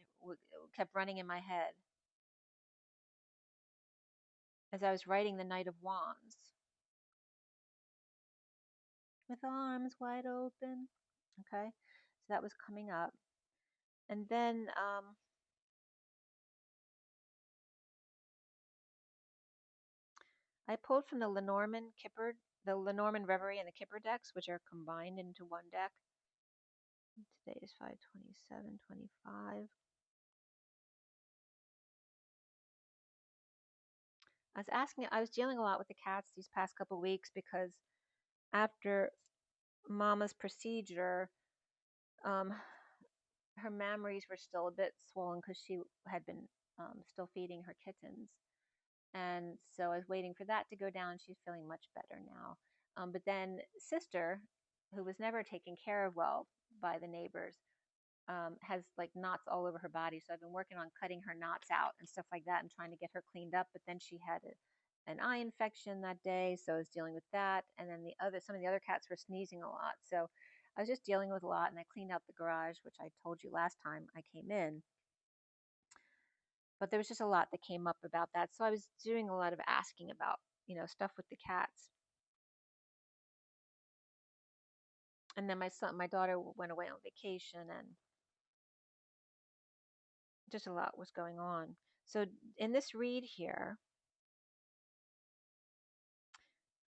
kept running in my head as I was writing the Knight of Wands. With arms wide open. Okay, so that was coming up. And then I pulled from the Lenormand Kipper, the Lenormand Reverie and the Kipper decks, which are combined into one deck. Today is 5/27/25. I was dealing a lot with the cats these past couple weeks because after Mama's procedure, um, her mammaries were still a bit swollen because she had been still feeding her kittens. And so I was waiting for that to go down. She's feeling much better now. But then sister, who was never taken care of well by the neighbors, has like knots all over her body. So I've been working on cutting her knots out and stuff like that and trying to get her cleaned up. But then she had an eye infection that day, so I was dealing with that. And then some of the other cats were sneezing a lot. So I was just dealing with a lot, and I cleaned out the garage, which I told you last time I came in. But there was just a lot that came up about that. So I was doing a lot of asking about, stuff with the cats. And then my daughter went away on vacation, and just a lot was going on. So in this read here,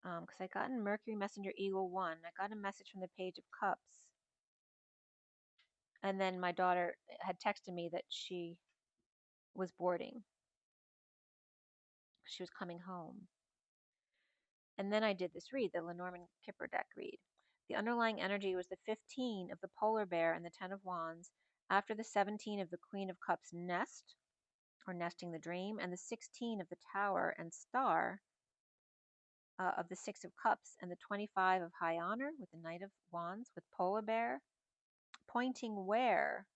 because I got in Mercury Messenger Eagle 1, I got a message from the Page of Cups. And then my daughter had texted me that she was boarding. She was coming home. And then I did this read, the Lenormand Kipper deck read. The underlying energy was the 15 of the Polar Bear and the 10 of Wands, after the 17 of the Queen of Cups nest, or nesting the dream, and the 16 of the Tower and Star of the 6 of Cups, and the 25 of High Honor with the Knight of Wands, with Polar Bear pointing where,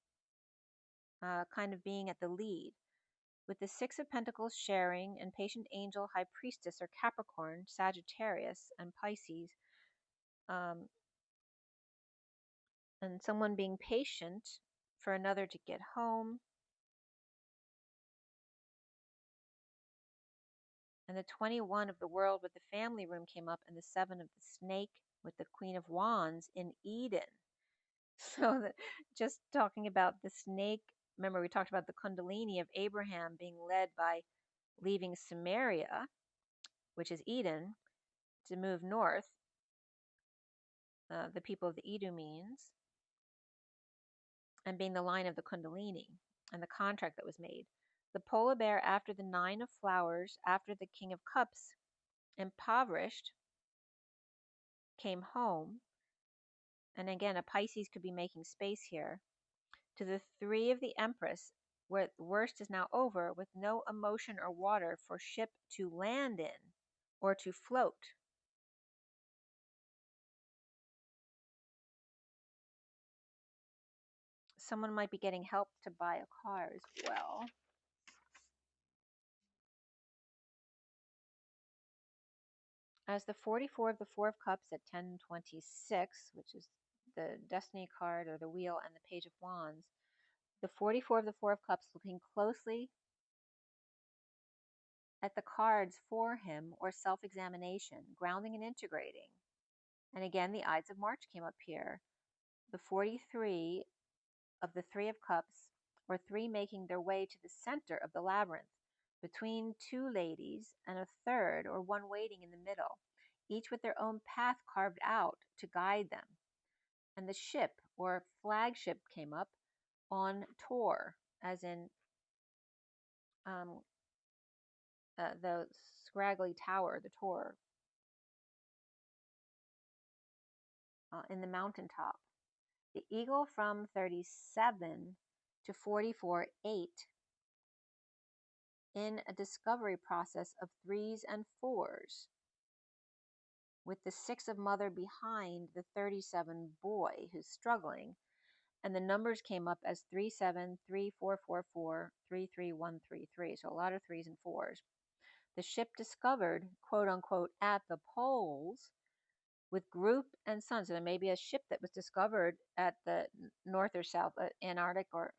kind of being at the lead, with the 6 of Pentacles sharing, and Patient Angel, High Priestess, or Capricorn, Sagittarius, and Pisces, and someone being patient for another to get home. And the 21 of the World with the family room came up, and the 7 of the Snake with the Queen of Wands in Eden. So just talking about the snake, remember we talked about the Kundalini of Abraham being led by leaving Samaria, which is Eden, to move north, the people of the Edomeans, and being the line of the Kundalini and the contract that was made. The Polar Bear after the 9 of Flowers, after the King of Cups, impoverished, came home. And again, a Pisces could be making space here. To the 3 of the Empress, where the worst is now over, with no emotion or water for ship to land in or to float. Someone might be getting help to buy a car as well. As the 44 of the 4 of Cups at 1026, which is the Destiny card or the Wheel, and the Page of Wands, the 44 of the 4 of Cups looking closely at the cards for him, or self-examination, grounding and integrating. And again, the Ides of March came up here. The 43 of the 3 of Cups, or 3 making their way to the center of the labyrinth, between 2 ladies and a third, or 1 waiting in the middle, each with their own path carved out to guide them. And the ship, or flagship, came up on tour, as in the scraggly tower, the tour, in the mountaintop. The eagle from 37 to 44/8 in a discovery process of 3s and 4s, with the 6 of Mother behind the 37 boy who's struggling. And the numbers came up as 37, 3444, 33133. So a lot of 3s and 4s. The ship discovered, quote unquote, at the poles, with group and sun. So there may be a ship that was discovered at the north or south, Antarctic, or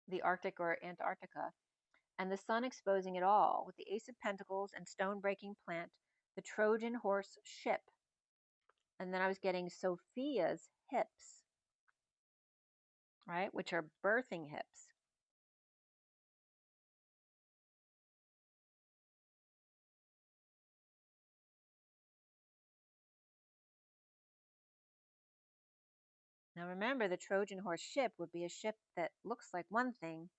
the Arctic or Antarctica, and the sun exposing it all, with the Ace of Pentacles and stone-breaking plant, the Trojan horse ship. And then I was getting Sophia's hips. right, which are birthing hips. Now remember, the Trojan horse ship would be a ship that looks like one thing,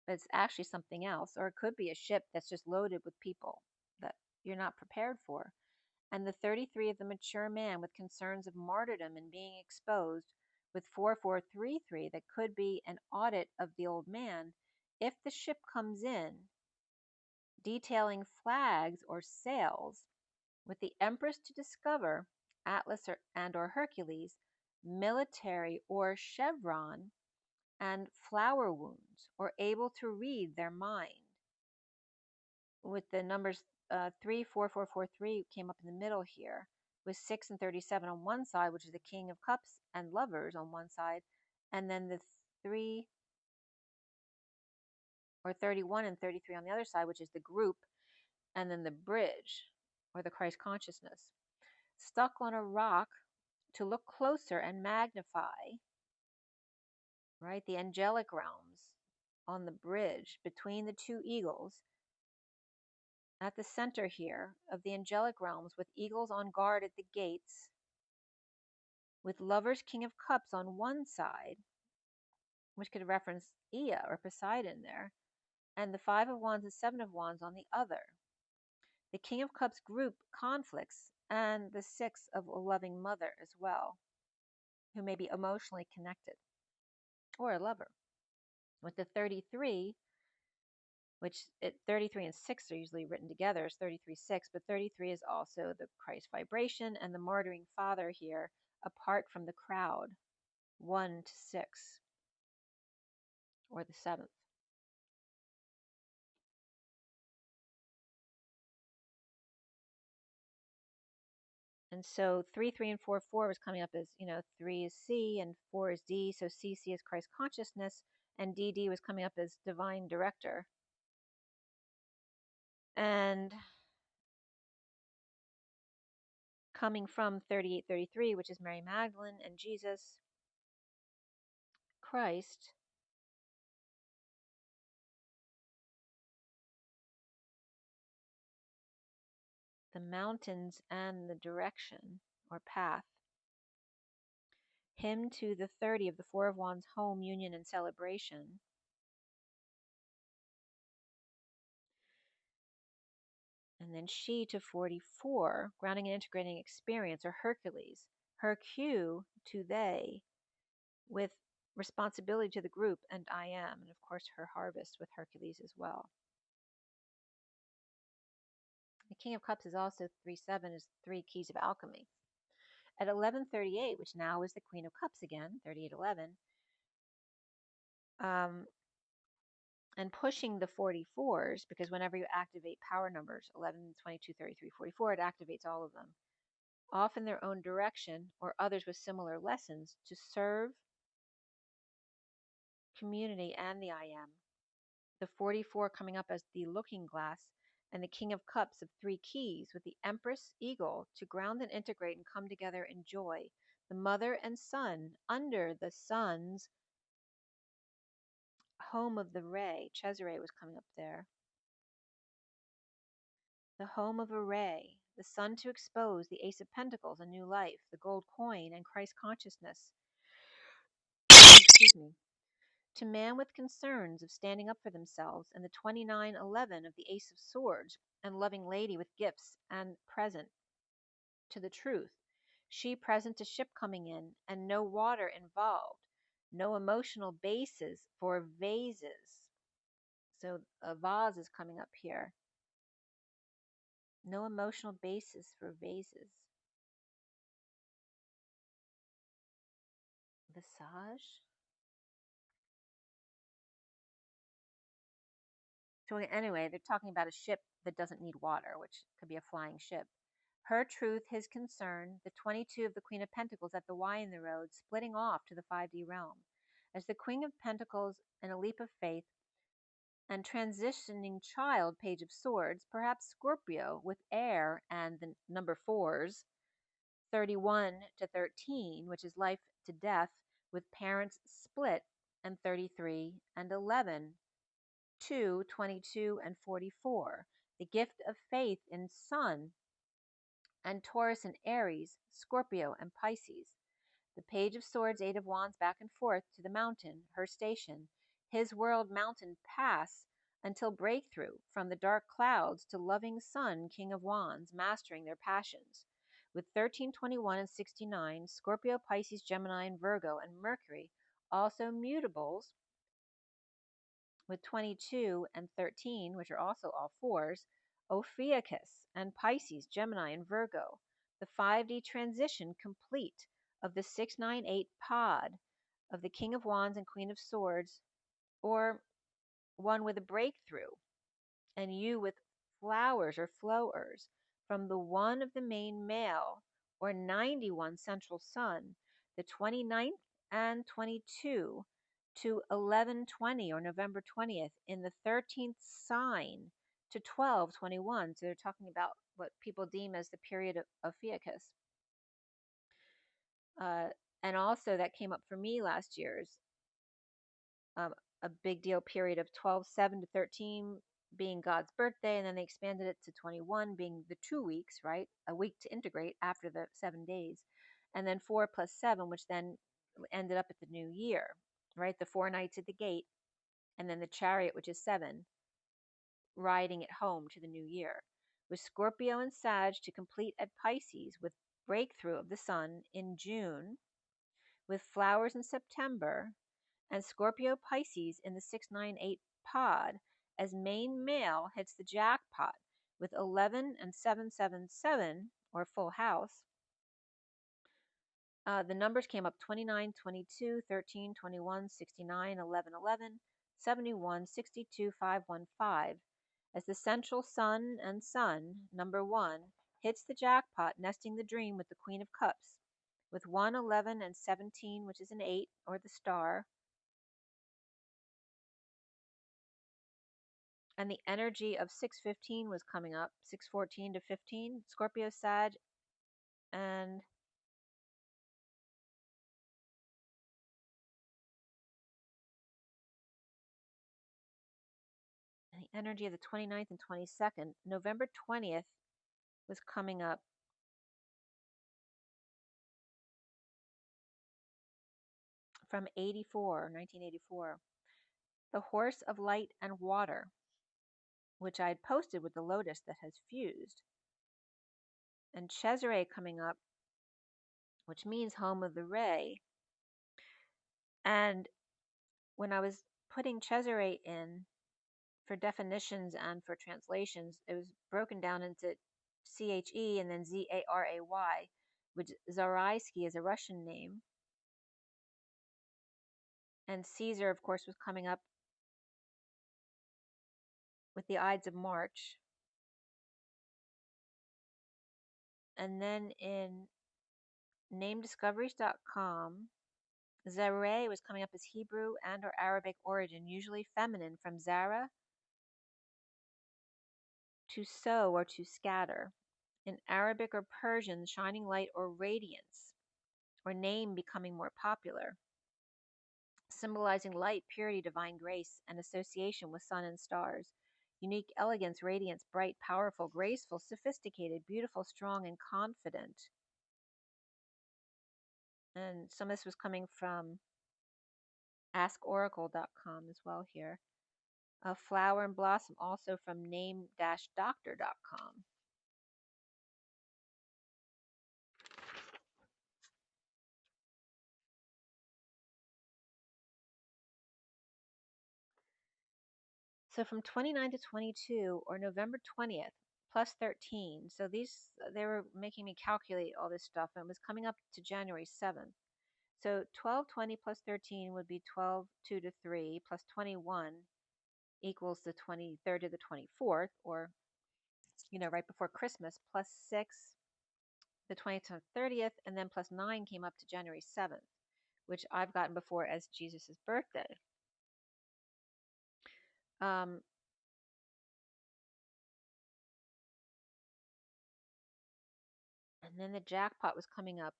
but it's actually something else. Or it could be a ship that's just loaded with people that you're not prepared for. And the 33 of the mature man with concerns of martyrdom and being exposed, with 4433 that could be an audit of the old man if the ship comes in detailing flags or sails with the empress to discover Atlas or Hercules, military or chevron, and flower wounds, or able to read their mind. With the numbers 34443 came up in the middle here, with 6 and 37 on one side, which is the King of Cups and Lovers on one side, and then the 3 or 31 and 33 on the other side, which is the group, and then the bridge or the Christ consciousness. Stuck on a rock to look closer and magnify, right, the angelic realms on the bridge between the two eagles at the center here of the angelic realms, with eagles on guard at the gates, with lovers King of Cups on one side, which could reference Ea or Poseidon there, and the Five of Wands and Seven of Wands on the other. The King of Cups group conflicts, and the Six of a loving mother as well, who may be emotionally connected, or a lover. With the 33, which 33 and 6 are usually written together as 33-6, but 33 is also the Christ vibration and the martyring father here, apart from the crowd, 1 to 6, or the 7th. And so 3, 3, and 4, 4 was coming up as, 3 is C and 4 is D, so CC is Christ consciousness, and DD was coming up as divine director. And coming from 38-33, which is Mary Magdalene and Jesus Christ, the mountains and the direction or path. Him to the 30 of the Four of Wands, home, union, and celebration. And then she to 44, grounding and integrating experience, or Hercules. Her Q to they, with responsibility to the group, and I am. And of course, her harvest with Hercules as well. The King of Cups is also 3-7, is 3 keys of alchemy. At 11:38, which now is the Queen of Cups again, 38:11, and pushing the 44s, because whenever you activate power numbers, 11, 22, 33, 44, it activates all of them, off in their own direction or others with similar lessons to serve community and the I am. The 44 coming up as the looking glass, and the King of Cups of 3 keys with the Empress Eagle to ground and integrate and come together in joy. The mother and son under the sun's home of the ray. Cesare was coming up there. The home of a ray, the sun to expose, the Ace of Pentacles, a new life, the gold coin, and Christ consciousness. Excuse me. To man with concerns of standing up for themselves, and the 29:11 of the Ace of Swords, and loving lady with gifts and present to the truth. She present to ship coming in, and no water involved, no emotional bases for vases. So a vase is coming up here. No emotional basis for vases. Visage? So anyway, they're talking about a ship that doesn't need water, which could be a flying ship. Her truth, his concern, the 22 of the Queen of Pentacles at the Y in the road, splitting off to the 5D realm. As the Queen of Pentacles and a leap of faith, and transitioning child, Page of Swords, perhaps Scorpio with air and the number 4s, 31 to 13, which is life to death, with parents split and 33 and 11, 2, 22 and 44. The gift of faith in Sun, and Taurus and Aries, Scorpio and Pisces. The Page of Swords, Eight of Wands, back and forth to the mountain, her station. His world mountain pass until breakthrough from the dark clouds to loving Sun, King of Wands, mastering their passions. With 13, 21, and 69, Scorpio, Pisces, Gemini, and Virgo, and Mercury, also mutables, with 22 and 13, which are also all fours, Ophiuchus and Pisces, Gemini, and Virgo. The 5D transition complete of the 698 pod of the King of Wands and Queen of Swords, or one with a breakthrough, and you with flowers or flowers from the one of the main male, or 91 central sun, the 29th and 22 to 11/20 or November 20th in the 13th sign to 12/21. So they're talking about what people deem as the period of Ophiuchus. And also that came up for me last year's um, a big deal period of 12/7 to 13 being God's birthday, and then they expanded it to 21 being the 2 weeks, right? A week to integrate after the 7 days. And then 4 plus 7, which then ended up at the new year, right? The 4 nights at the gate, and then the chariot, which is 7, riding it home to the new year. With Scorpio and Sag to complete at Pisces, with breakthrough of the sun in June, with flowers in September, and Scorpio Pisces in the 698 pod as main male hits the jackpot with 11 and 777, or full house. The numbers came up 29, 22, 13, 21, 69, 11, 11, 71, 62, 515. As the central sun and sun, number 1, hits the jackpot, nesting the dream with the Queen of Cups, with 1, 11, and 17, which is an 8, or the star. And the energy of 615 was coming up, 614 to 15, Scorpio, Sag, and the energy of the 29th and 22nd. November 20th was coming up from 1984. The Horse of Light and Water, which I had posted with the lotus that has fused. And Cesare coming up, which means home of the ray. And when I was putting Cesare in for definitions and for translations, it was broken down into CHE and then ZARAY, which Zaraysky is a Russian name. And Caesar, of course, was coming up with the Ides of March. And then in namediscoveries.com, Zaray was coming up as Hebrew and or Arabic origin, usually feminine, from Zara, to sow or to scatter. In Arabic or Persian, shining light or radiance, or name becoming more popular, symbolizing light, purity, divine grace, and association with sun and stars. Unique elegance, radiance, bright, powerful, graceful, sophisticated, beautiful, strong, and confident. And some of this was coming from AskOracle.com as well here. Flower and Blossom, also from name-doctor.com. So from 29 to 22, or November 20th, plus 13. So they were making me calculate all this stuff, and it was coming up to January 7th. So 12/20 plus 13 would be 12/2 to 3, plus 21 equals the 23rd to the 24th, or, right before Christmas, plus 6, the 20th to 30th, and then plus 9 came up to January 7th, which I've gotten before as Jesus' birthday. And then the jackpot was coming up.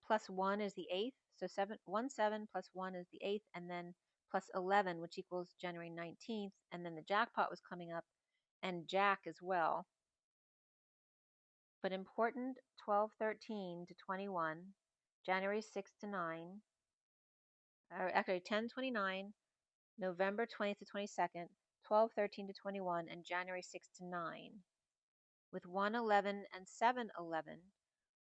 Plus 1 is the 8th, So 7 plus 1 is the 8th, and then plus 11, which equals January 19th, and then the jackpot was coming up, and Jack as well. But important 12/13 to 21, January 6th to 9, or actually 10/29, November 20th to 22nd, 12/13 to 21, and January 6th to 9, with 1/11 and 7/11,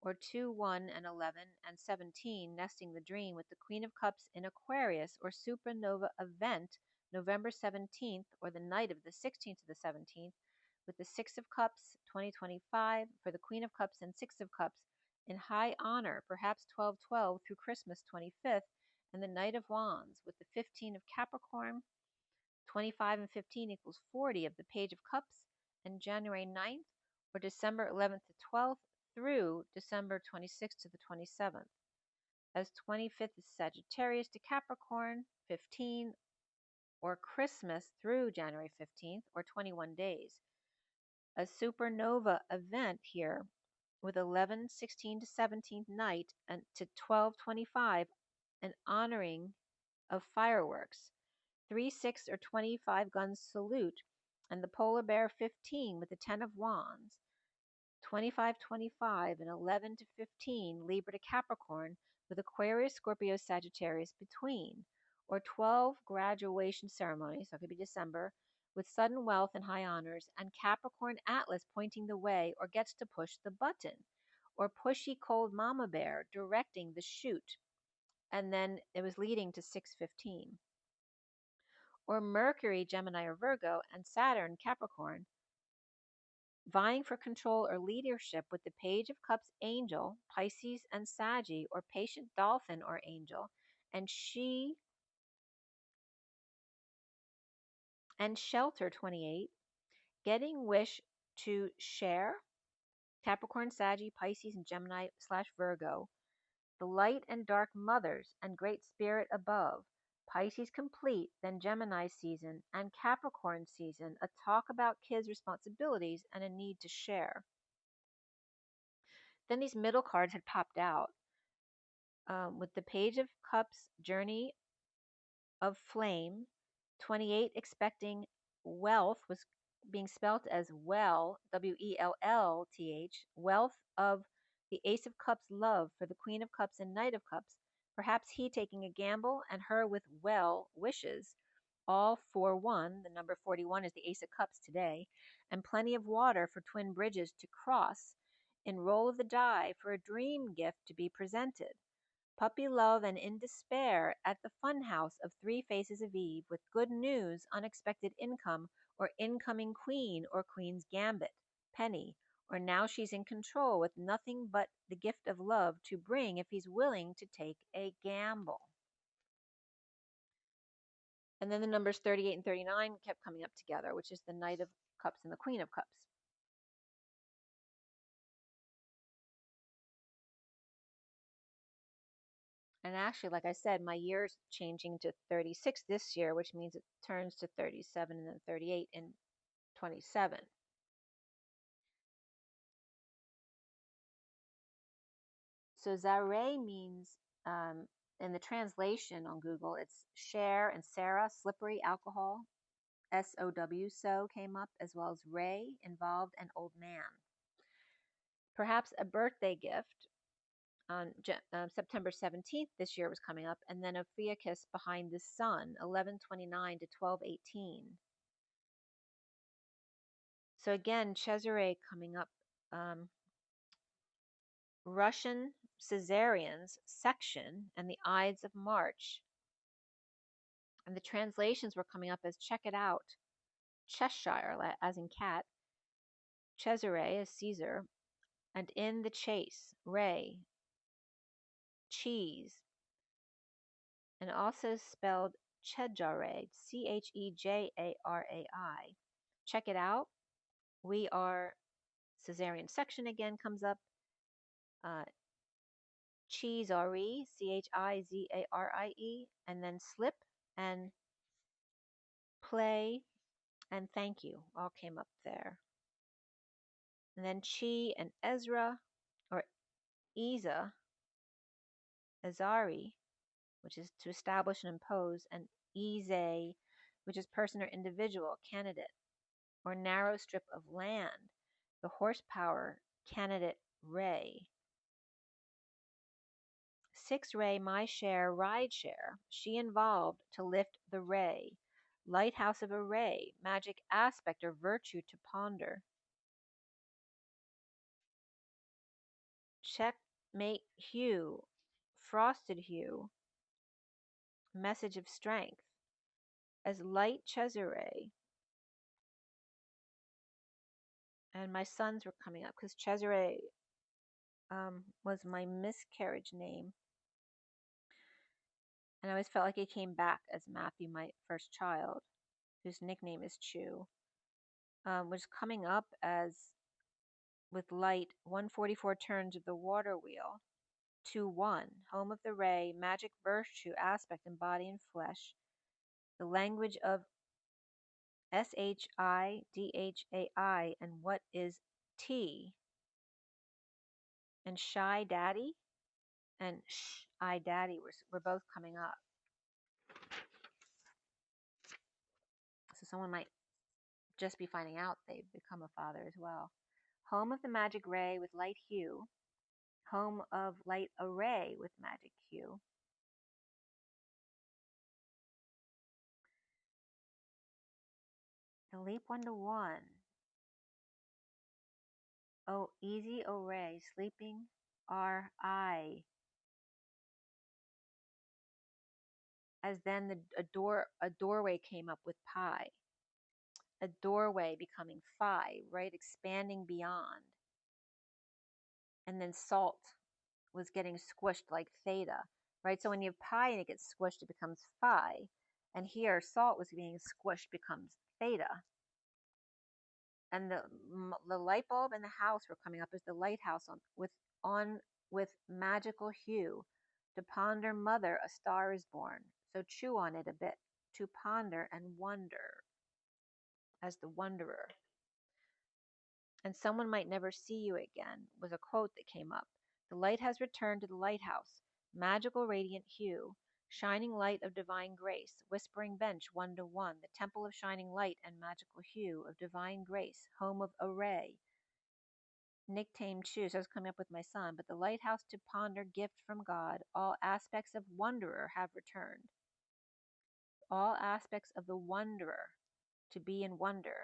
or 2/1 and 11 and 17 nesting the dream, with the Queen of Cups in Aquarius or supernova event November 17th or the night of the 16th to the 17th, with the Six of Cups 2025 for the Queen of Cups and Six of Cups in high honor, perhaps 12/12 through Christmas 25th, and the Knight of Wands with the 15 of Capricorn, 25 and 15 equals 40 of the Page of Cups, and January 9th or December 11th to 12th through December 26th to the 27th, as 25th is Sagittarius to Capricorn, 15, or Christmas through January 15th, or 21 days. A supernova event here with 11/16 to 17th night and to 12/25, an honoring of fireworks. 3, 6, or 25 guns salute, and the polar bear 15 with the 10 of wands. 25/25 and 11 to 15 Libra to Capricorn with Aquarius, Scorpio, Sagittarius between, or 12 graduation ceremonies, so it could be December, with sudden wealth and high honors, and Capricorn Atlas pointing the way or gets to push the button, or pushy cold mama bear directing the shoot, and then it was leading to 6/15. Or Mercury, Gemini or Virgo, and Saturn, Capricorn, vying for control or leadership with the Page of Cups angel, Pisces and Saggy, or patient dolphin or angel, and Shelter 28, getting wish to share, Capricorn, Saggy, Pisces, and Gemini / Virgo, the light and dark mothers and great spirit above, Pisces complete, then Gemini season and Capricorn season, a talk about kids' responsibilities and a need to share. Then these middle cards had popped out with the Page of Cups, Journey of Flame, 28 expecting wealth was being spelt as well, Wellth, wealth of the Ace of Cups love for the Queen of Cups and Knight of Cups, perhaps he taking a gamble and her with well wishes, all for one, the number 41 is the Ace of Cups today, and plenty of water for twin bridges to cross, in roll of the die for a dream gift to be presented. Puppy love and in despair at the fun house of 3 Faces of Eve, with good news, unexpected income, or incoming queen or queen's gambit, penny, or now she's in control with nothing but the gift of love to bring if he's willing to take a gamble. And then the numbers 38 and 39 kept coming up together, which is the Knight of Cups and the Queen of Cups. And actually, like I said, my year's changing to 36 this year, which means it turns to 37 and then 38 in 27. So Zareh means, in the translation on Google, it's share, and Sarah, slippery, alcohol. SOW, so came up, as well as Ray, involved, and old man. Perhaps a birthday gift on September 17th this year was coming up, and then Ophiuchus behind the sun, 11/29 to 12/18. So again, Cesare coming up, Russian Caesareans section, and the Ides of March. And the translations were coming up as check it out, Cheshire, as in cat, Cesare as Caesar, and in the chase, Ray, cheese, and also spelled Chejarai, Chejarai. Check it out. We are Caesarean section again comes up. Cheesearie, Chizarie, and then slip and play and thank you all came up there. And then Chi and Ezra, or Isa, Azari, which is to establish and impose, and ease, which is person or individual, candidate, or narrow strip of land, the horsepower, candidate, ray. 6 ray, my share, ride share, she involved to lift the ray, lighthouse of a ray, magic aspect or virtue to ponder. Checkmate hue, frosted hue, message of strength, as light Cesare. And my sons were coming up because Cesare was my miscarriage name. And I always felt like it came back as Matthew, my first child, whose nickname is Chew, was coming up as with light 144 turns of the water wheel, 2-1, home of the ray, magic virtue aspect in body and flesh, the language of SHIDHAI, and what is T, and Shy Daddy and I Daddy were both coming up. So someone might just be finding out they've become a father as well. Home of the magic ray with light hue, home of light array with magic hue. The leap 1-1. Oh, easy array, sleeping R-I. As then a doorway came up with pi. A doorway becoming phi, right? Expanding beyond. And then salt was getting squished like theta, right? So when you have pi and it gets squished, it becomes phi. And here, salt was being squished, becomes theta. And the light bulb in the house were coming up as the lighthouse with magical hue. To ponder mother, a star is born. So chew on it a bit. To ponder and wonder as the wanderer. And someone might never see you again was a quote that came up. The light has returned to the lighthouse. Magical radiant hue. Shining light of divine grace. Whispering bench 1-1. The temple of shining light and magical hue of divine grace. Home of array. Nickname Chew. So I was coming up with my son. But the lighthouse to ponder gift from God. All aspects of wanderer have returned. All aspects of the wanderer. To be in wonder.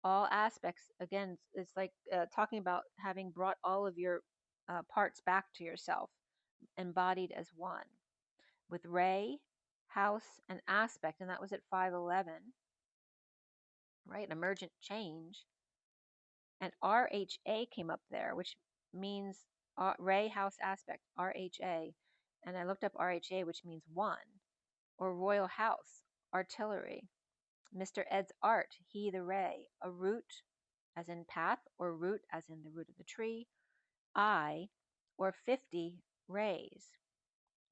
All aspects, again, it's like talking about having brought all of your parts back to yourself, embodied as one, with ray, house, and aspect, and that was at 511, right? Emergent change. And RHA came up there, which means ray, house, aspect, RHA. And I looked up RHA, which means one, or royal house, artillery. Mr. Ed's art, he the ray, a root, as in path, or root as in the root of the tree, I, or 50 rays.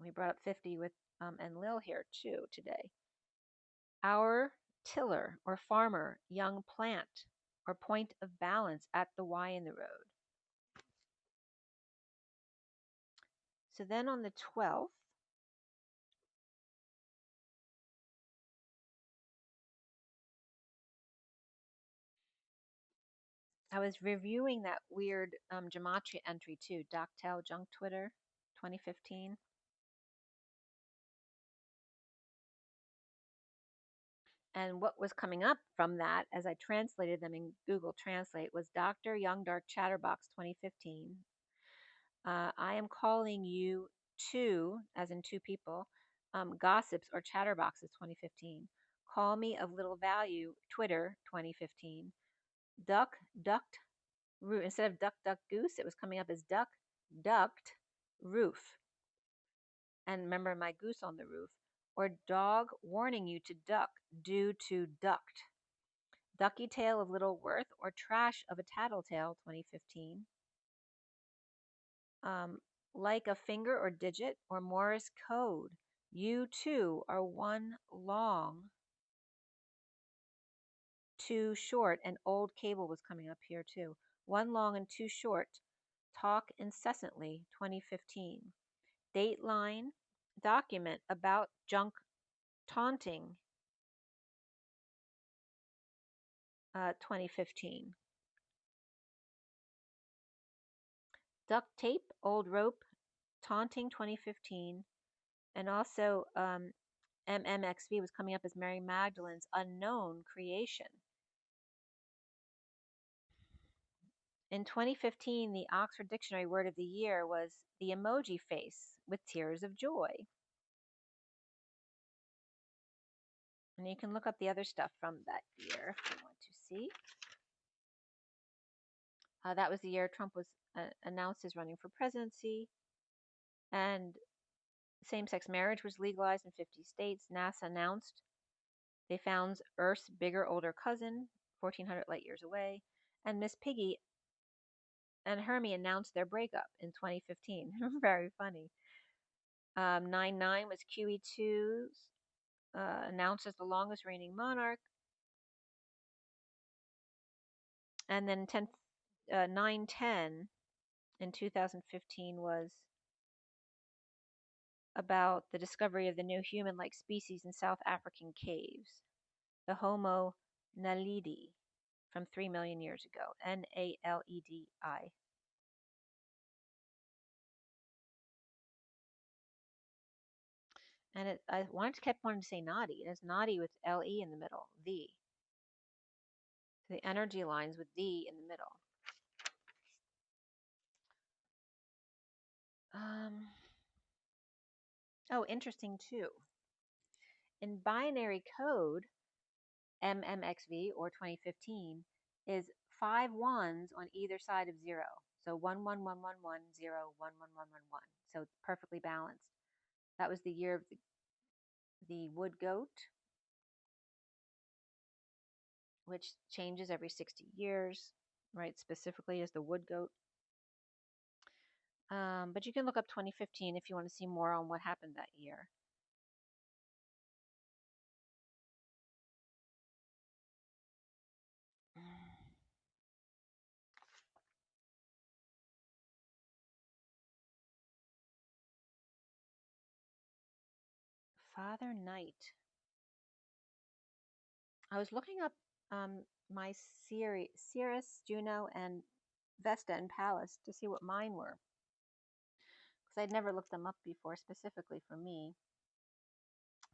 We brought up 50 with and Lil here too today. Our tiller, or farmer, young plant, or point of balance at the Y in the road. So then on the 12th, I was reviewing that weird gematria entry too, Doctel Junk Twitter 2015. And what was coming up from that, as I translated them in Google Translate, was Dr. Young Dark Chatterbox 2015. I am calling you two, as in two people, gossips or chatterboxes 2015. Call me of little value, Twitter 2015. Duck, ducked, roof. Instead of duck, duck, goose, it was coming up as duck, ducked, roof. And remember my goose on the roof. Or dog warning you to duck due to ducked. Ducky tale of little worth or trash of a tattletale 2015. Like a finger or digit or Morse code. You too are one long, too short, and old cable was coming up here too. One long and too short. Talk incessantly 2015. Dateline document about junk taunting, 2015. Duct tape, old rope, taunting, 2015. And also MMXV was coming up as Mary Magdalene's unknown creation. In 2015, the Oxford Dictionary word of the year was the emoji face with tears of joy. And you can look up the other stuff from that year if you want to see. That was the year Trump was announced as running for presidency. And same-sex marriage was legalized in 50 states. NASA announced they found Earth's bigger, older cousin, 1,400 light years away. And Miss Piggy and Hermie announced their breakup in 2015. Very funny. 9-9 was QE2's announced as the longest reigning monarch. And then 9-10 in 2015 was about the discovery of the new human-like species in South African caves, the Homo naledi, from 3 million years ago, Naledi. And I kept wanting to say Nadi. It is Nadi with LE in the middle, the. So the energy lines with the in the middle. Oh, interesting too. In binary code, MMXV or 2015 is 5 ones on either side of 0. So 1 1 1 1 1 0 1 1 1 1 1. So it's perfectly balanced. That was the year of the wood goat, which changes every 60 years, right? Specifically as the wood goat. But you can look up 2015 if you want to see more on what happened that year. Father Knight. I was looking up my Sirius, Juno, and Vesta and Pallas to see what mine were, because I'd never looked them up before specifically for me.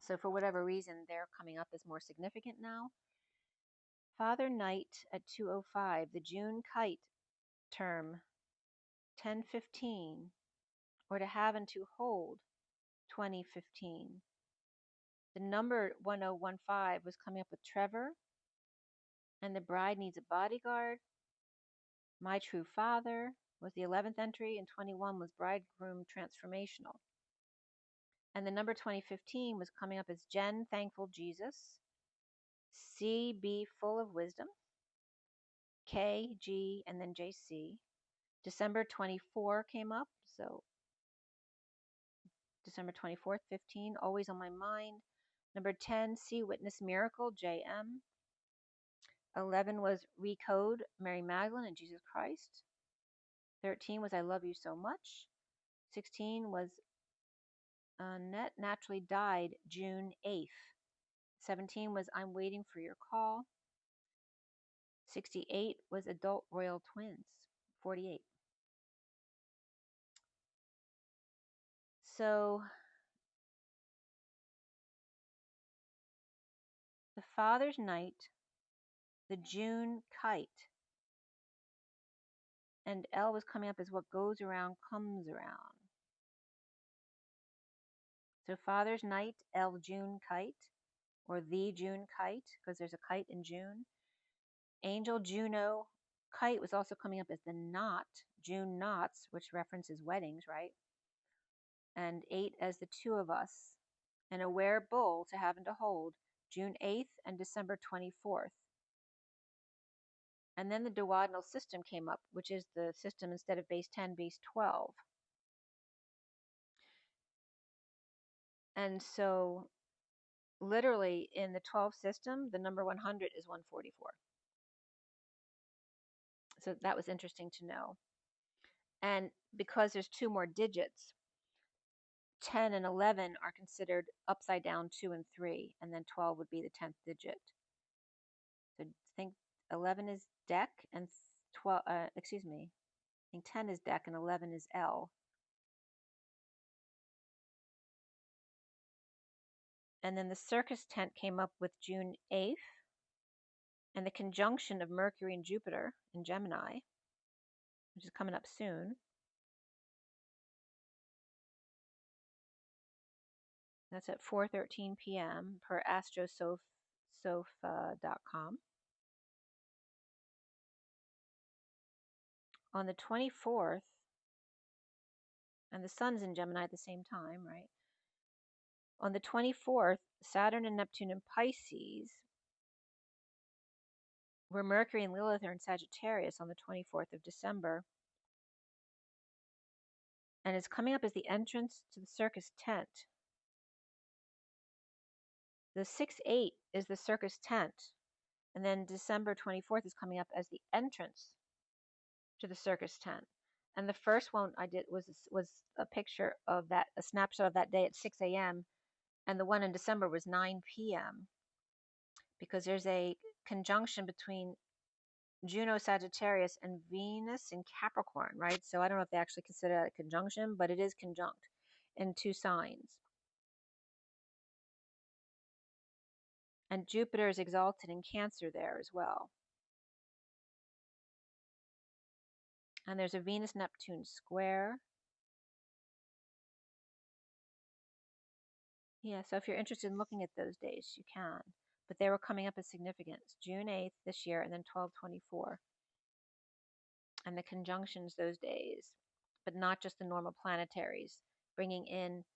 So for whatever reason, they're coming up as more significant now. Father Knight at 205, the June kite term 1015, or to have and to hold 2015. The number 1015 was coming up with Trevor, and the bride needs a bodyguard. My True Father was the 11th entry, and 21 was bridegroom transformational. And the number 2015 was coming up as Jen, thankful Jesus, C, B, full of wisdom, K, G, and then JC. December 24 came up, so December 24th, 15, always on my mind. Number 10, C, witness miracle, JM. 11 was recode, Mary Magdalene and Jesus Christ. 13 was I love you so much. 16 was Annette naturally died June 8th. 17 was I'm waiting for your call. 68 was adult royal twins. 48. So the Father's Night, the June kite, and L was coming up as what goes around comes around. So Father's Night, L June kite, or the June kite, because there's a kite in June. Angel Juno kite was also coming up as the knot, June knots, which references weddings, right? And 8 as the two of us. And aware bull to have and to hold, June 8th and December 24th. And then the duodenal system came up, which is the system instead of base 10, base 12. And so literally in the 12 system, the number 100 is 144. So that was interesting to know. And because there's 2 more digits, 10 and 11 are considered upside down 2 and 3, and then 12 would be the 10th digit. So think 11 is deck and 12, excuse me, I think 10 is deck and 11 is L. And then the circus tent came up with June 8th, and the conjunction of Mercury and Jupiter in Gemini, which is coming up soon. That's at 4:13 p.m. per astrosofa.com. On the 24th, and the sun's in Gemini at the same time, right? On the 24th, Saturn and Neptune in Pisces, where Mercury and Lilith are in Sagittarius on the 24th of December. And it's coming up as the entrance to the circus tent. The 6-8 is the circus tent. And then December 24th is coming up as the entrance to the circus tent. And the first one I did was a picture of that, a snapshot of that day at 6 a.m. And the one in December was 9 p.m. because there's a conjunction between Juno Sagittarius and Venus in Capricorn, right? So I don't know if they actually consider that a conjunction, but it is conjunct in 2 signs. And Jupiter is exalted in Cancer there as well. And there's a Venus-Neptune square. Yeah, so if you're interested in looking at those days, you can. But they were coming up as significance. June 8th this year, and then 12/24. And the conjunctions those days, but not just the normal planetaries, bringing in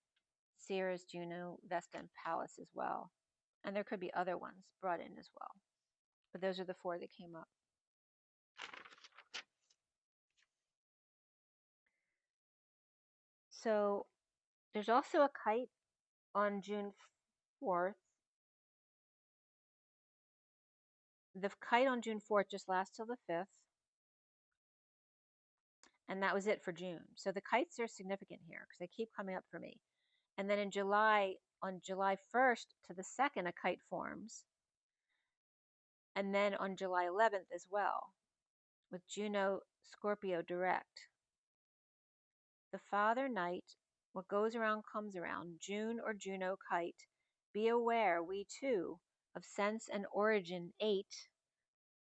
Ceres, Juno, Vesta, and Pallas as well. And there could be other ones brought in as well. But those are the 4 that came up. So there's also a kite on June 4th. The kite on June 4th just lasts till the 5th. And that was it for June. So the kites are significant here because they keep coming up for me. And then in July, on July 1st to the 2nd, a kite forms. And then on July 11th as well, with Juno Scorpio direct. The Father Night, what goes around comes around, June or Juno kite. Be aware, we too, of sense and origin 8,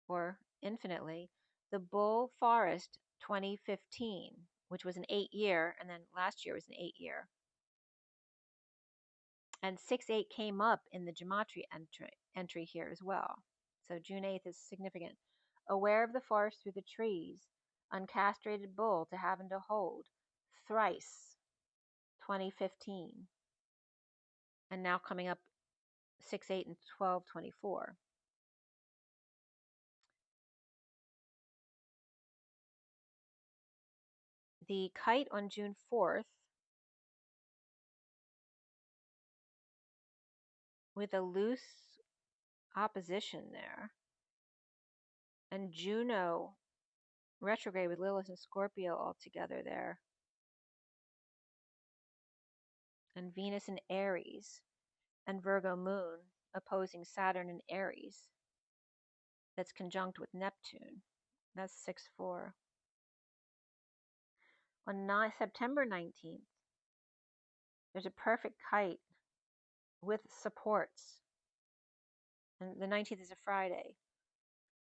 or infinitely, the Bull Forest 2015, which was an 8-year, and then last year was an 8-year. And 6-8 came up in the gematria entry here as well. So June 8th is significant. Aware of the forest through the trees, uncastrated bull to have and to hold, thrice, 2015. And now coming up 6-8 and 12/24. The kite on June 4th with a loose opposition there. And Juno retrograde with Lilith and Scorpio all together there. And Venus in Aries and Virgo moon opposing Saturn in Aries. That's conjunct with Neptune. That's 6-4. On September 19th, there's a perfect kite with supports. And the 19th is a Friday.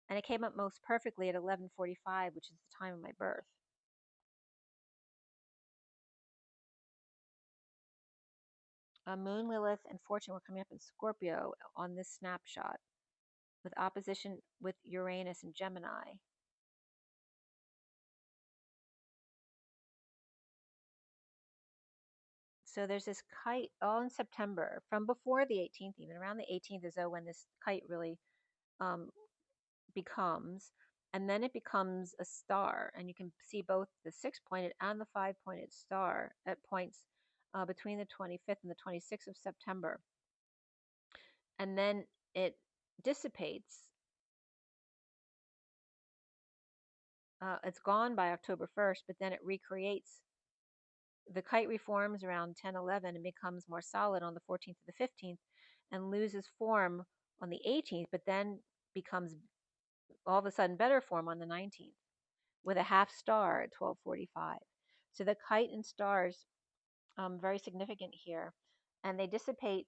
And it came up most perfectly at 11:45, which is the time of my birth. Moon, Lilith, and Fortune were coming up in Scorpio on this snapshot, with opposition with Uranus and Gemini. So there's this kite all in September, from before the 18th, even around the 18th is when this kite really becomes, and then it becomes a star, and you can see both the 6-pointed and the 5-pointed star at points between the 25th and the 26th of September. And then it dissipates. It's gone by October 1st, but then it recreates The kite reforms around 10:11 and becomes more solid on the 14th to the 15th and loses form on the 18th, but then becomes all of a sudden better form on the 19th with a half star at 12:45. So the kite and stars, very significant here, and they dissipate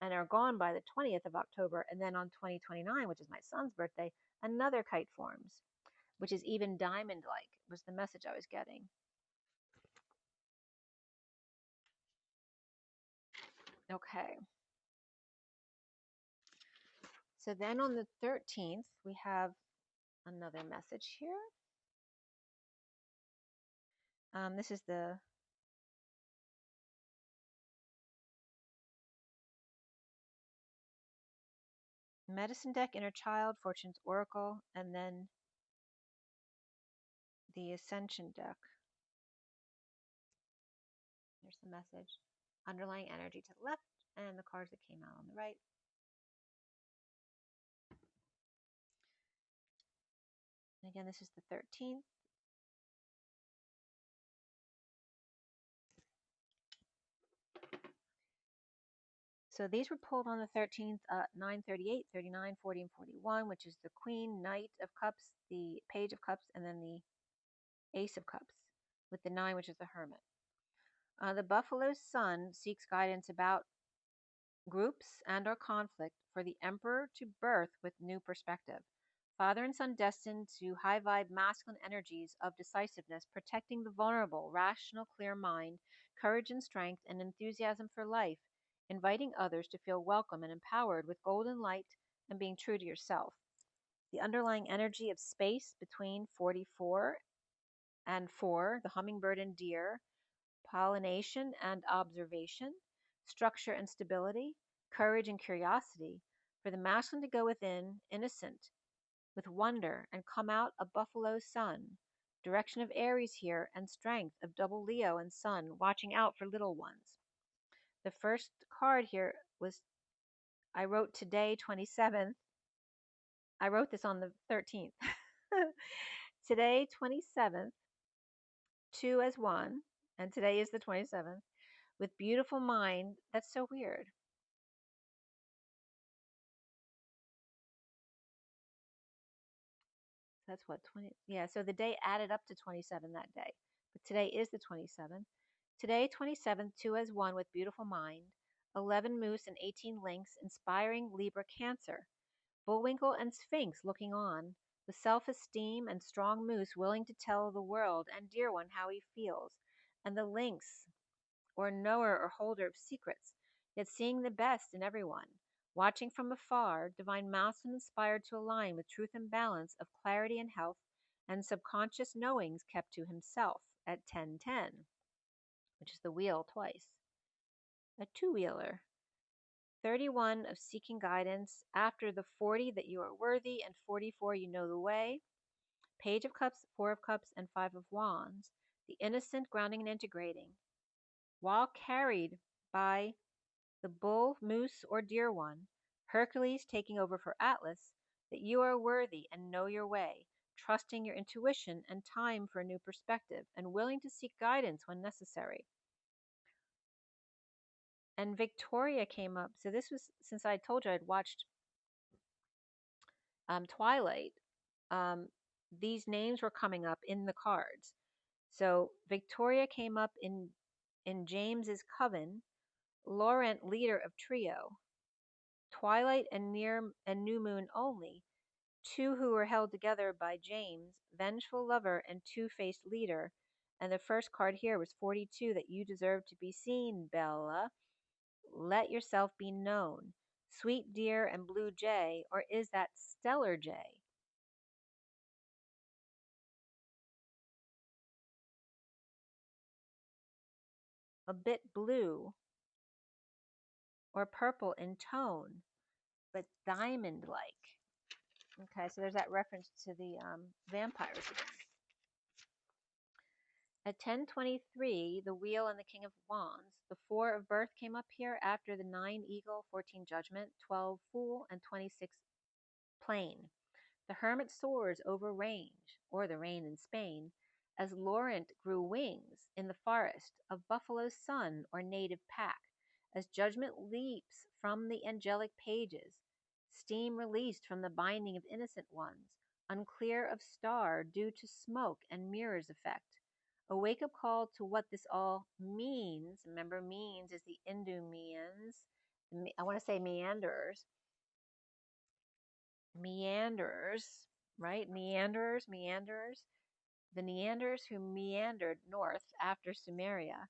and are gone by the 20th of October, and then on 2029, which is my son's birthday, another kite forms, which is even diamond-like, was the message I was getting. Okay. So then on the 13th, we have another message here. This is the Medicine deck, Inner Child, Fortune's Oracle, and then the Ascension deck. There's the message. Underlying energy to the left, and the cards that came out on the right. And again, this is the 13th. So these were pulled on the 13th, 9, 38, 39, 40, and 41, which is the Queen, Knight of Cups, the Page of Cups, and then the Ace of Cups, with the 9, which is the Hermit. The Buffalo Sun seeks guidance about groups and or conflict for the Emperor to birth with new perspective. Father and son destined to high vibe masculine energies of decisiveness, protecting the vulnerable, rational, clear mind, courage and strength, and enthusiasm for life, inviting others to feel welcome and empowered with golden light and being true to yourself. The underlying energy of space between 44 and 4, the hummingbird and deer, pollination and observation, structure and stability, courage and curiosity, for the masculine to go within, innocent, with wonder, and come out a buffalo sun, direction of Aries here, and strength of double Leo and sun, watching out for little ones. The first card here was, I wrote today, 27th. I wrote this on the 13th. Today, 27th, 2 as 1, and today is the 27th, with beautiful mind. That's so weird. That's what, 20? Yeah, so the day added up to 27 that day. But today is the 27th. Today, 27th, 2 as 1 with beautiful mind, 11 moose and 18 lynx, inspiring Libra Cancer, Bullwinkle and Sphinx looking on, with self-esteem and strong moose willing to tell the world and dear one how he feels, and the lynx, or knower or holder of secrets, yet seeing the best in everyone, watching from afar, divine masculine inspired to align with truth and balance of clarity and health, and subconscious knowings kept to himself at 10:10, which is the wheel twice. A two-wheeler. 31 of seeking guidance, after the 40 that you are worthy, and 44 you know the way. Page of Cups, 4 of Cups, and 5 of Wands. The innocent grounding and integrating. While carried by the bull, moose, or deer one, Hercules taking over for Atlas, that you are worthy and know your way, trusting your intuition and time for a new perspective, and willing to seek guidance when necessary. And Victoria came up. So this was, since I told you I'd watched Twilight, these names were coming up in the cards. So Victoria came up in James's coven, Laurent, leader of trio, Twilight and New Moon only, two who were held together by James, vengeful lover and two-faced leader. And the first card here was 42, that you deserve to be seen, Bella. Let yourself be known. Sweet deer and blue jay, or is that stellar jay? A bit blue or purple in tone, but diamond-like. Okay, so there's that reference to the vampires again. At 10:23, the wheel and the King of Wands. The 4 of birth came up here after the 9 eagle, 14 judgment, 12 fool, and 26 plain. The hermit soars over range, or the rain in Spain, as Laurent grew wings in the forest of Buffalo's Son or native pack, as judgment leaps from the angelic pages, steam released from the binding of innocent ones, unclear of star due to smoke and mirrors effect. A wake-up call to what this all means. Remember, means is the Indo-means. I want to say meanderers. Meanderers, right? Meanderers. The Neanders who meandered north after Sumeria.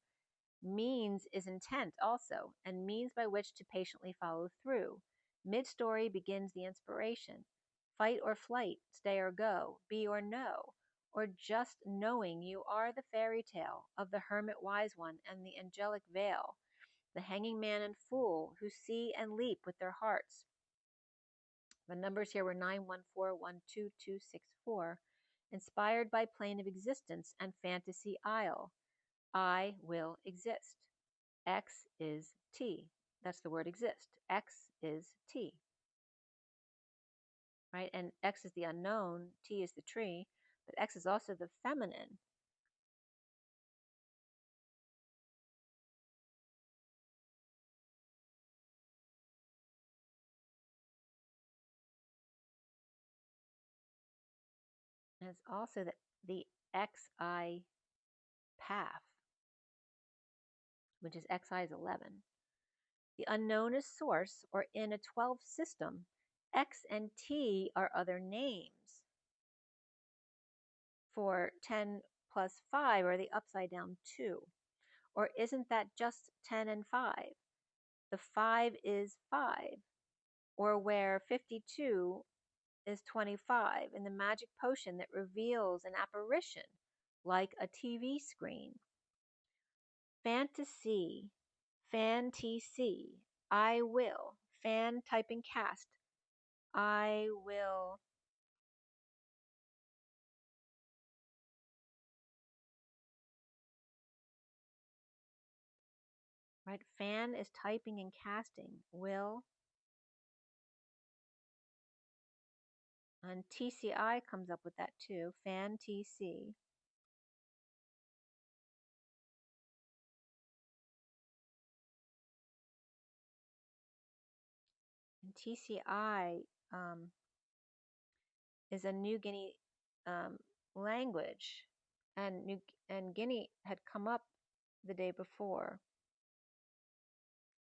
Means is intent also, and means by which to patiently follow through. Mid-story begins the inspiration. Fight or flight, stay or go, be or no, or just knowing you are the fairy tale of the hermit wise one and the angelic veil, the hanging man and fool who see and leap with their hearts. The numbers here were 914122264, inspired by plane of existence and fantasy isle. I will exist. X is T. That's the word exist. X is T. Right? And X is the unknown, T is the tree, but X is also the feminine. And it's also the XI path, which is XI is 11. The unknown is source, or in a 12 system, X and T are other names for 10 plus 5, or the upside down 2. Or isn't that just 10 and 5? The 5 is 5, or where 52 is 25 in the magic potion that reveals an apparition like a TV screen. Fantasy, fan-TC, I will, fan typing cast, I will. Right, fan is typing and casting, will. And TCI comes up with that too, fan TC. And TCI is a New Guinea language, and Guinea had come up the day before.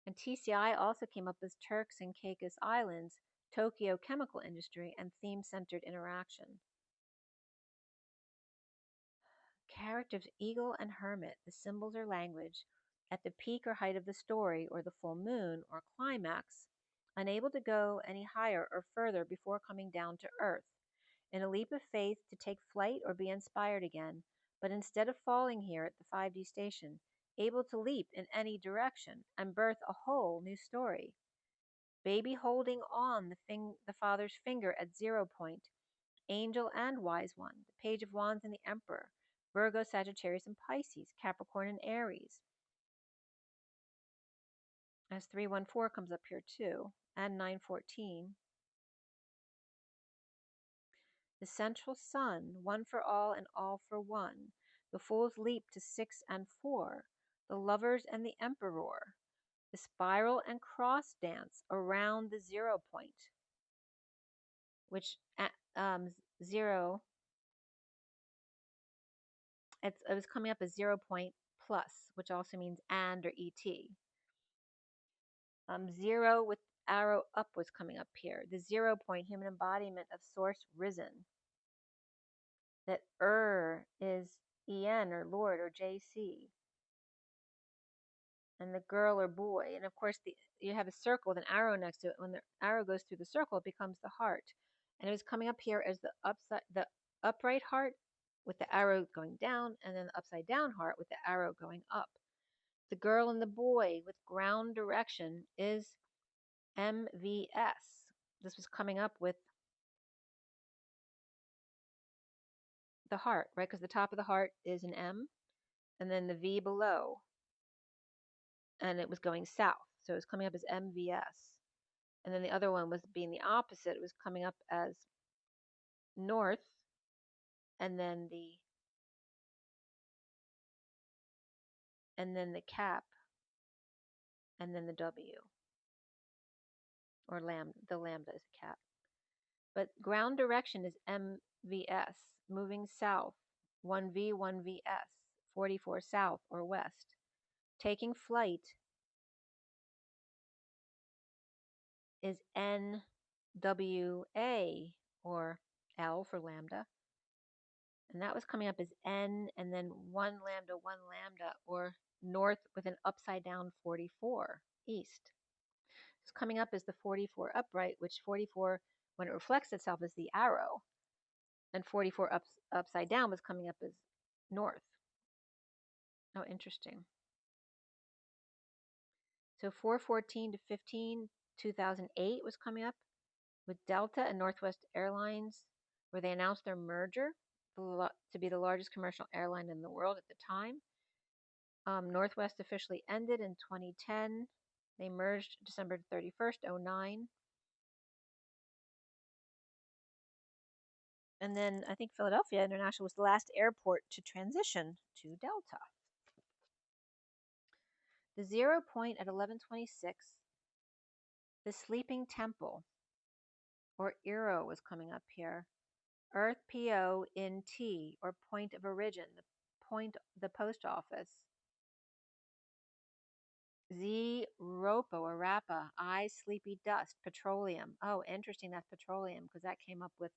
And TCI also came up as Turks and Caicos Islands, Tokyo chemical industry, and theme-centered interaction. Characters eagle and hermit, the symbols are language. At the peak or height of the story, or the full moon, or climax, unable to go any higher or further before coming down to earth, in a leap of faith to take flight or be inspired again, but instead of falling here at the 5D station, able to leap in any direction and birth a whole new story. Baby holding on the father's finger at 0 point, angel and wise one, the page of wands and the emperor, Virgo, Sagittarius, and Pisces, Capricorn, and Aries. As 314 comes up here too, and 914. The central sun, one for all and all for one. The fool's leap to 6 and 4. The lovers and the emperor. The spiral and cross dance around the 0 point, which 0, it was coming up as 0 point plus, which also means and or et. 0 with arrow up was coming up here. The 0 point, human embodiment of source risen. That is en or Lord or JC. And the girl or boy. And of course, you have a circle with an arrow next to it. When the arrow goes through the circle, it becomes the heart. And it was coming up here as the upright heart with the arrow going down, and then the upside down heart with the arrow going up. The girl and the boy with ground direction is MVS. This was coming up with the heart, right? Because the top of the heart is an M, and then the V below, and it was going south. So it was coming up as MVS. And then the other one was being the opposite. It was coming up as north, and then the and then the cap, and then the W, or lambda. The lambda is a cap. But ground direction is MVS, moving south, 1V, 1VS, 44 south or west. Taking flight is NWA, or L for lambda. And that was coming up as N and then 1 lambda, or north with an upside down 44, east. It's coming up as the 44 upright, which 44, when it reflects itself, is the arrow. And 44 upside down was coming up as north. Oh, interesting. So 4/14 to 15, 2008 was coming up with Delta and Northwest Airlines, where they announced their merger to be the largest commercial airline in the world at the time. Northwest officially ended in 2010. They merged December 31st, 2009. And then I think Philadelphia International was the last airport to transition to Delta. The 0 point at 11:26, the Sleeping Temple, or Eero, was coming up here. Earth PO in T, or point of origin, the post office. Z Ropo, or Rappa, I sleepy dust, petroleum. Oh, interesting, that's petroleum, because that came up with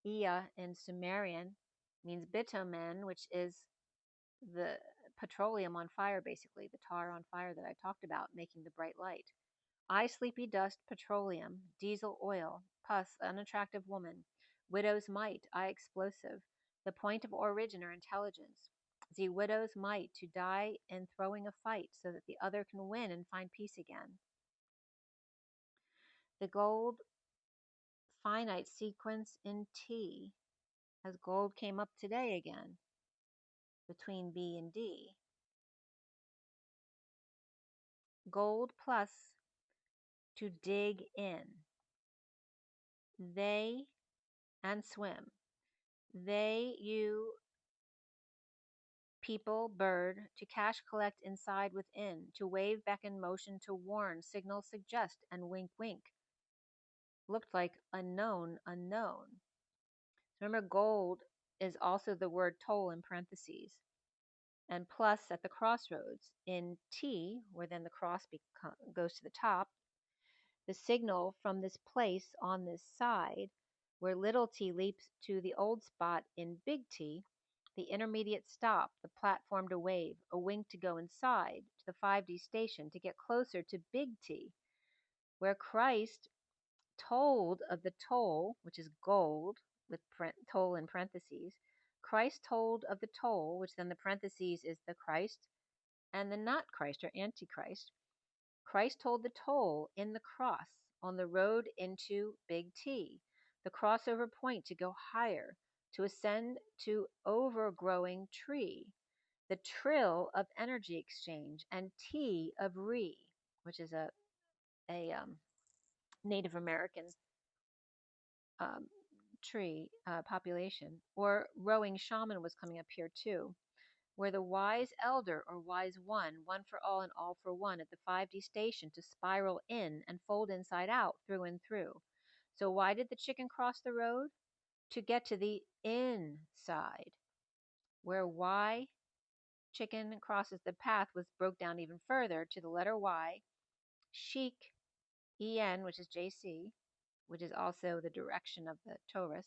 Ea in Sumerian, means bitumen, which is the petroleum on fire, basically, the tar on fire that I talked about, making the bright light. I sleepy dust, petroleum, diesel oil, pus, unattractive woman, widow's mite, I explosive, the point of origin or intelligence. The widow's might, to die in throwing a fight so that the other can win and find peace again. The gold finite sequence in T, as gold came up today again, between B and D. Gold plus, to dig in. They, and swim. They, you, people, bird, to cash, collect, inside, within, to wave, beckon, motion, to warn, signal, suggest, and wink, wink. Looked like unknown, unknown. Remember, gold is also the word toll in parentheses. And plus at the crossroads. In T, where then the cross goes to the top, the signal from this place on this side, where little t leaps to the old spot in big T, the intermediate stop, the platform to wave, a wink to go inside, to the 5D station, to get closer to big T, where Christ told of the toll, which is gold, with toll in parentheses. Christ told of the toll, which then the parentheses is the Christ and the not Christ, or Antichrist. Christ told the toll in the cross on the road into Big T, the crossover point to go higher, to ascend to overgrowing tree, the trill of energy exchange, and T of Re, which is a Native American tree population. Or rowing shaman was coming up here too, where the wise elder, or wise one for all and all for one, at the 5D station, to spiral in and fold inside out, through and through. So why did the chicken cross the road? To get to the inside, where Y, chicken, crosses the path, was broke down even further to the letter Y. Chic, EN, which is JC, which is also the direction of the torus.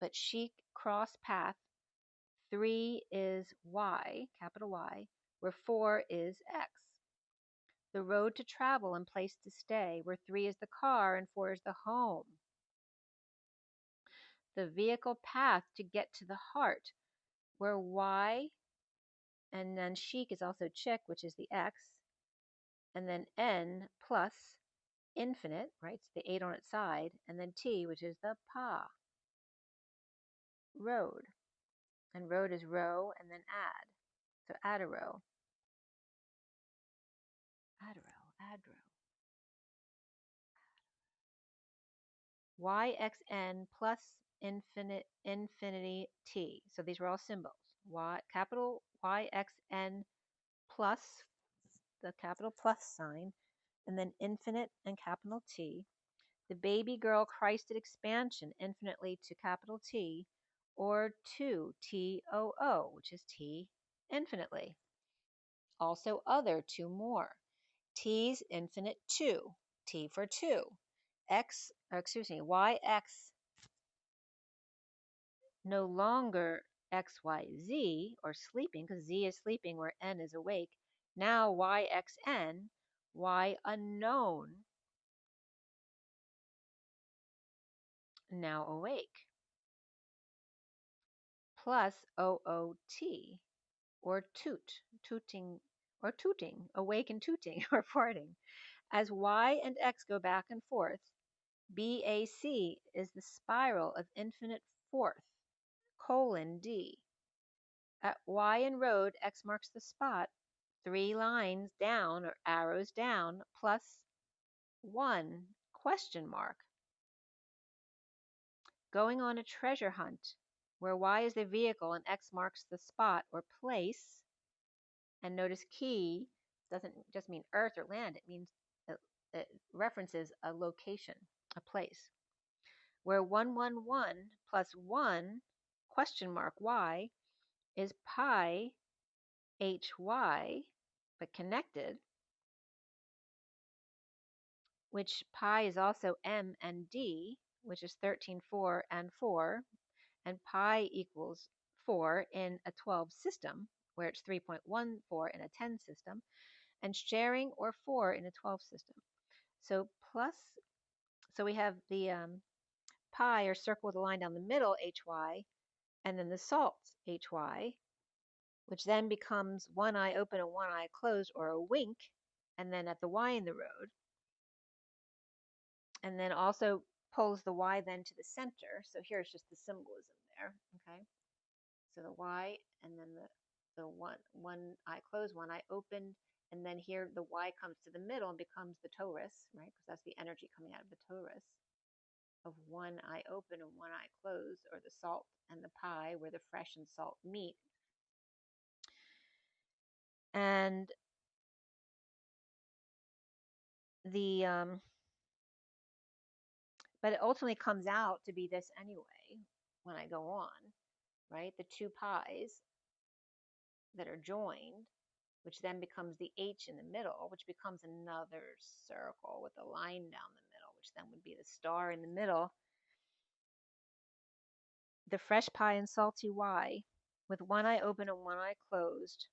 But chic, cross path, 3 is Y, capital Y, where 4 is X. The road to travel and place to stay, where 3 is the car and 4 is the home. The vehicle path to get to the heart, where Y, and then chic is also chick, which is the X, and then N plus infinite, right, it's the 8 on its side, and then T, which is the pa, road. And road is row and then add. So add a row. Add a row, add row. YXN plus infinity T. So these were all symbols. Y, capital YXN plus, the capital plus sign, and then infinite and capital T. The baby girl Christed expansion infinitely to capital T, or 2 TOO, which is T infinitely. Also other, 2 more. T's infinite 2, T for 2. YX no longer XYZ, or sleeping, because Z is sleeping where N is awake. Now YXN, Y unknown, now awake, plus OOT, or tooting, awake and tooting, or farting. As Y and X go back and forth, BAC is the spiral of infinite fourth, :D. At Y and road, X marks the spot, 3 lines down, or arrows down, plus 1, ? Going on a treasure hunt, where Y is the vehicle and X marks the spot or place. And notice key doesn't just mean earth or land, it means it references a location, a place. Where 111 plus 1, ? Y, is pi HY, but connected, which pi is also M and D, which is 13, 4, and 4, and pi equals 4 in a 12 system, where it's 3.14 in a 10 system, and sharing, or 4 in a 12 system. So we have the pi, or circle with a line down the middle, HY, and then the salt, HY, which then becomes one eye open and one eye closed, or a wink, and then at the Y in the road, and then also pulls the Y then to the center. So here's just the symbolism there, okay? So the Y, and then the one eye closed, one eye opened, and then here the Y comes to the middle and becomes the torus, right? Because that's the energy coming out of the torus of one eye open and one eye closed, or the salt and the pi, where the fresh and salt meet. And the but it ultimately comes out to be this anyway when I go on, right? The 2 pi's that are joined, which then becomes the H in the middle, which becomes another circle with a line down the middle, which then would be the star in the middle. The fresh pi and salty Y, with one eye open and one eye closed.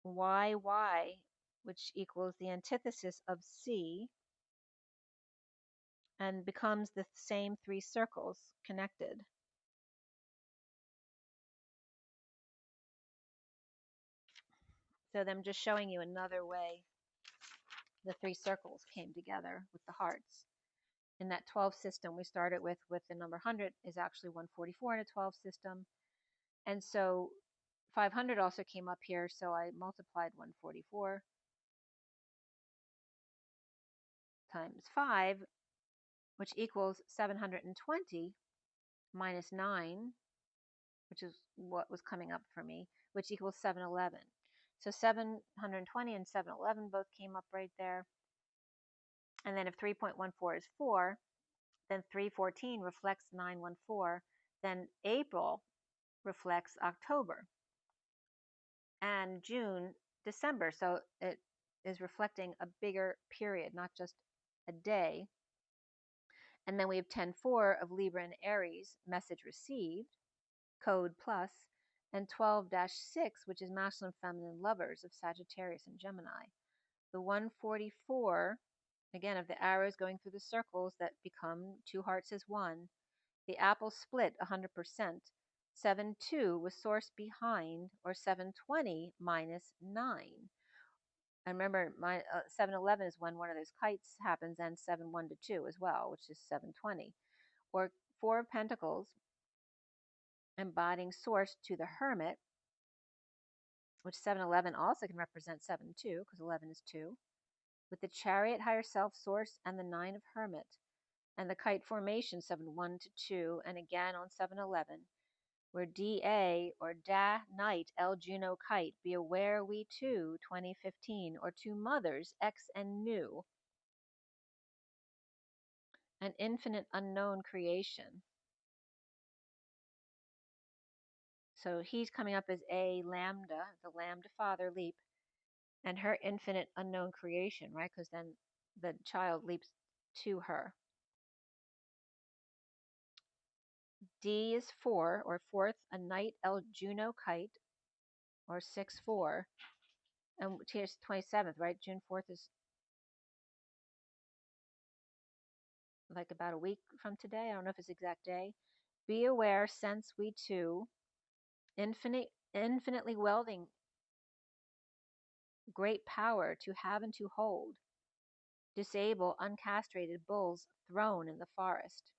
YY, which equals the antithesis of C, and becomes the same 3 circles connected. So I'm just showing you another way the 3 circles came together with the hearts. In that 12 system we started with the number 100 is actually 144 in a 12 system. And so 500 also came up here, so I multiplied 144 times 5, which equals 720 minus 9, which is what was coming up for me, which equals 711. So 720 and 711 both came up right there. And then if 3.14 is 4, then 314 reflects 914. Then April reflects October, and June, December. So it is reflecting a bigger period, not just a day. And then we have 10-4 of Libra and Aries, message received, code plus, and 12-6, which is masculine feminine lovers of Sagittarius and Gemini. The 144, again, of the arrows going through the circles that become 2 hearts as 1. The apple split 100%. 7-2 was source behind, or 720 minus 9. And remember, 711 is when one of those kites happens, and 7-1 to 2 as well, which is 720. Or 4 of Pentacles, embodying source to the Hermit, which 711 also can represent 7-2, because 11 is 2. With the Chariot, higher self, source, and the 9 of Hermit. and the kite formation 7-1 to 2, and again on 7-11, where DA or Da Night El Juno Kite, Be Aware We Too 2015, or Two Mothers X and Nu, an infinite unknown creation. So he's coming up as A Lambda, the Lambda Father leap, and her infinite unknown creation, right? Because then the child leaps to her. D is 4, or fourth, a Night El Juno Kite, or 6-4. And here's 27th, right? June 4th is like about a week from today. I don't know if it's exact day. Be aware, sense we too, infinitely welding great power to have and to hold, disable uncastrated bulls thrown in the forest.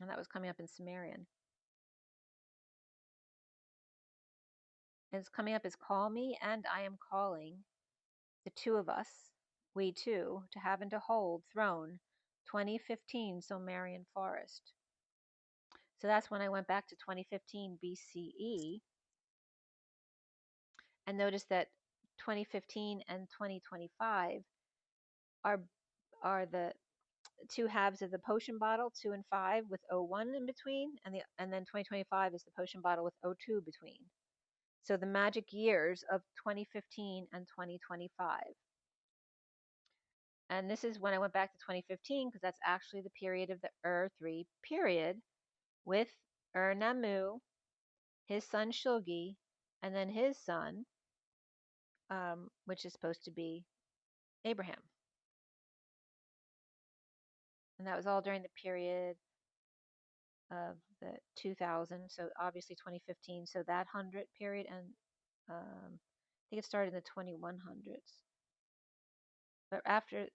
And that was coming up in Sumerian. It's coming up as call me and I am calling, the two of us, we two, to have and to hold, throne, 2015 Sumerian forest. So that's when I went back to 2015 BCE and noticed that 2015 and 2025 are the two halves of the potion bottle, 2 and 5 with 01 in between, and then 2025 is the potion bottle with 02 between. So the magic years of 2015 and 2025. And this is when I went back to 2015 because that's actually the period of the 3 period with Namu, his son Shulgi, and then his son, which is supposed to be Abraham. And that was all during the period of the 2000, so obviously 2015. So that 100 period, and I think it started in the 2100s. But after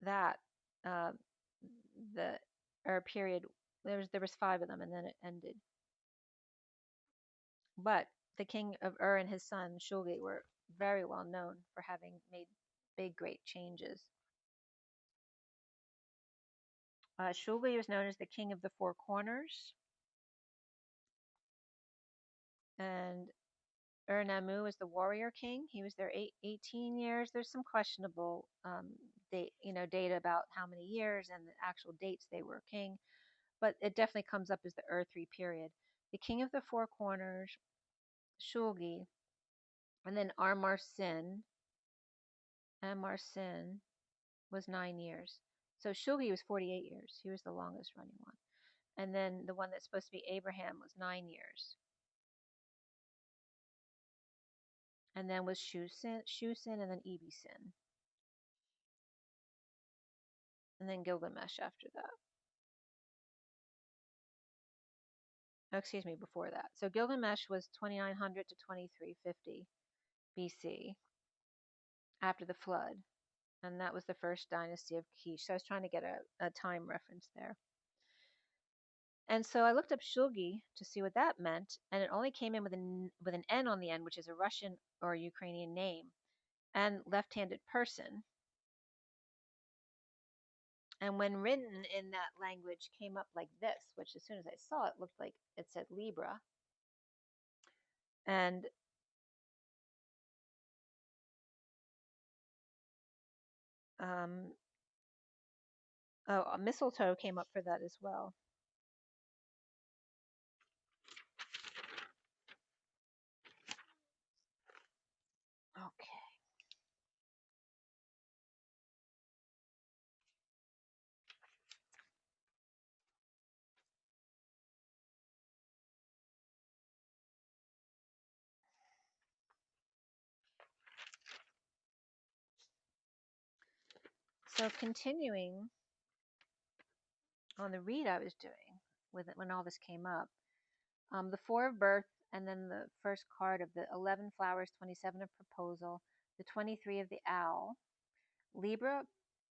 that, the period, there was 5 of them, and then it ended. But the king of and his son Shulgi were very well known for having made big, great changes. Shulgi was known as the king of the 4 corners, and Namu was the warrior king. He was there 18 years. There's some questionable data about how many years and the actual dates they were king, but it definitely comes up as the 3 period. The king of the 4 corners, Shulgi, and then Amarsin was 9 years. So Shulgi was 48 years. He was the longest running one. And then the one that's supposed to be Abraham was 9 years. And then was Shusin, and then Ibisin. And then Gilgamesh after that. Oh, excuse me, before that. So Gilgamesh was 2900 to 2350 BC after the flood. And that was the first dynasty of Kish. So I was trying to get a time reference there. And so I looked up Shulgi to see what that meant, and it only came in with an N on the end, which is a Russian or Ukrainian name, and left-handed person. And when written in that language came up like this, which as soon as I saw it looked like it said Libra. And mistletoe came up for that as well. Okay. So continuing on the read I was doing with it when all this came up, the 4 of birth, and then the first card of the 11 flowers, 27 of proposal, the 23 of the owl, Libra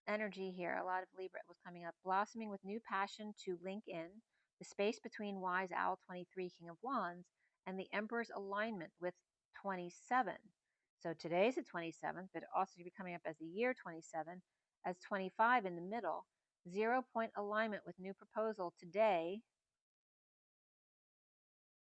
energy here. A lot of Libra was coming up, blossoming with new passion to link in the space between wise owl 23, king of wands, and the emperor's alignment with 27. So today's the 27th, but also be coming up as the year 27, as 25 in the middle, 0-point alignment with new proposal today,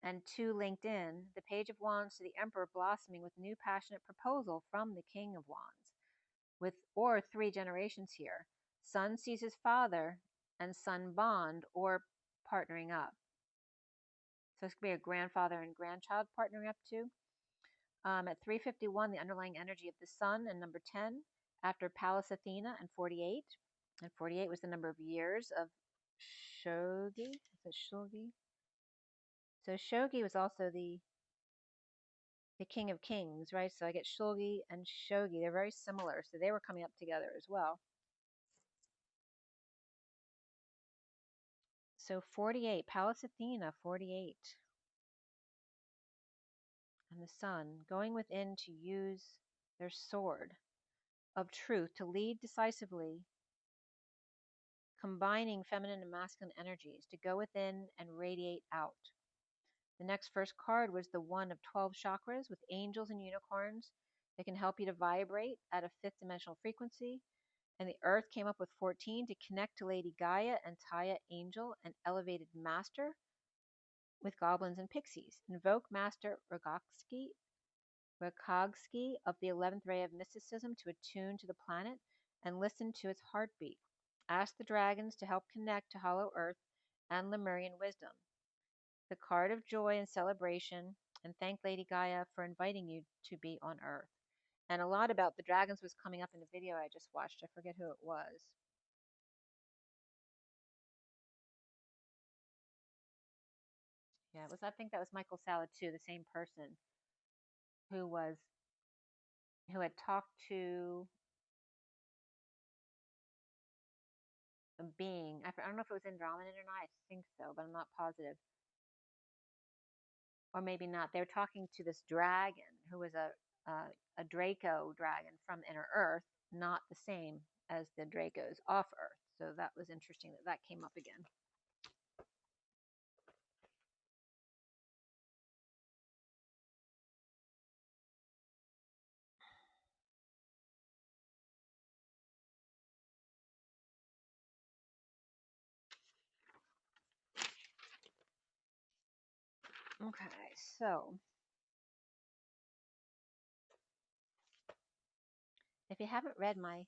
and 2 linked in, the Page of Wands to the Emperor blossoming with new passionate proposal from the King of Wands, or 3 generations here. Son sees his father, and son bond or partnering up. So this could be a grandfather and grandchild partnering up too. At 351, the underlying energy of the sun, and number 10, after Pallas Athena, and 48. And 48 was the number of years of Shogi. Is it Shogi? So Shogi was also the King of Kings, right? So I get Shogi and Shogi. They're very similar, so they were coming up together as well. So 48, Pallas Athena, 48. And the sun, going within to use their sword of truth to lead decisively, combining feminine and masculine energies to go within and radiate out. The next first card was the one of 12 chakras with angels and unicorns that can help you to vibrate at a 5th dimensional frequency. And the earth came up with 14 to connect to Lady Gaia and Taya Angel and Elevated Master with goblins and pixies. Invoke Master Rogowski of the 11th ray of mysticism to attune to the planet and listen to its heartbeat. Ask the dragons to help connect to Hollow Earth and Lemurian wisdom. The card of joy and celebration, and thank Lady Gaia for inviting you to be on Earth. And a lot about the dragons was coming up in a video I just watched. I forget who it was. Yeah, it was. I think that was Michael Salad too, the same person who had talked to a being. I don't know if it was Andromeda or not. I think so, but I'm not positive. Or maybe not. They were talking to this dragon who was a Draco dragon from Inner Earth, not the same as the Dracos off Earth. So that was interesting that came up again. Okay, so if you haven't read my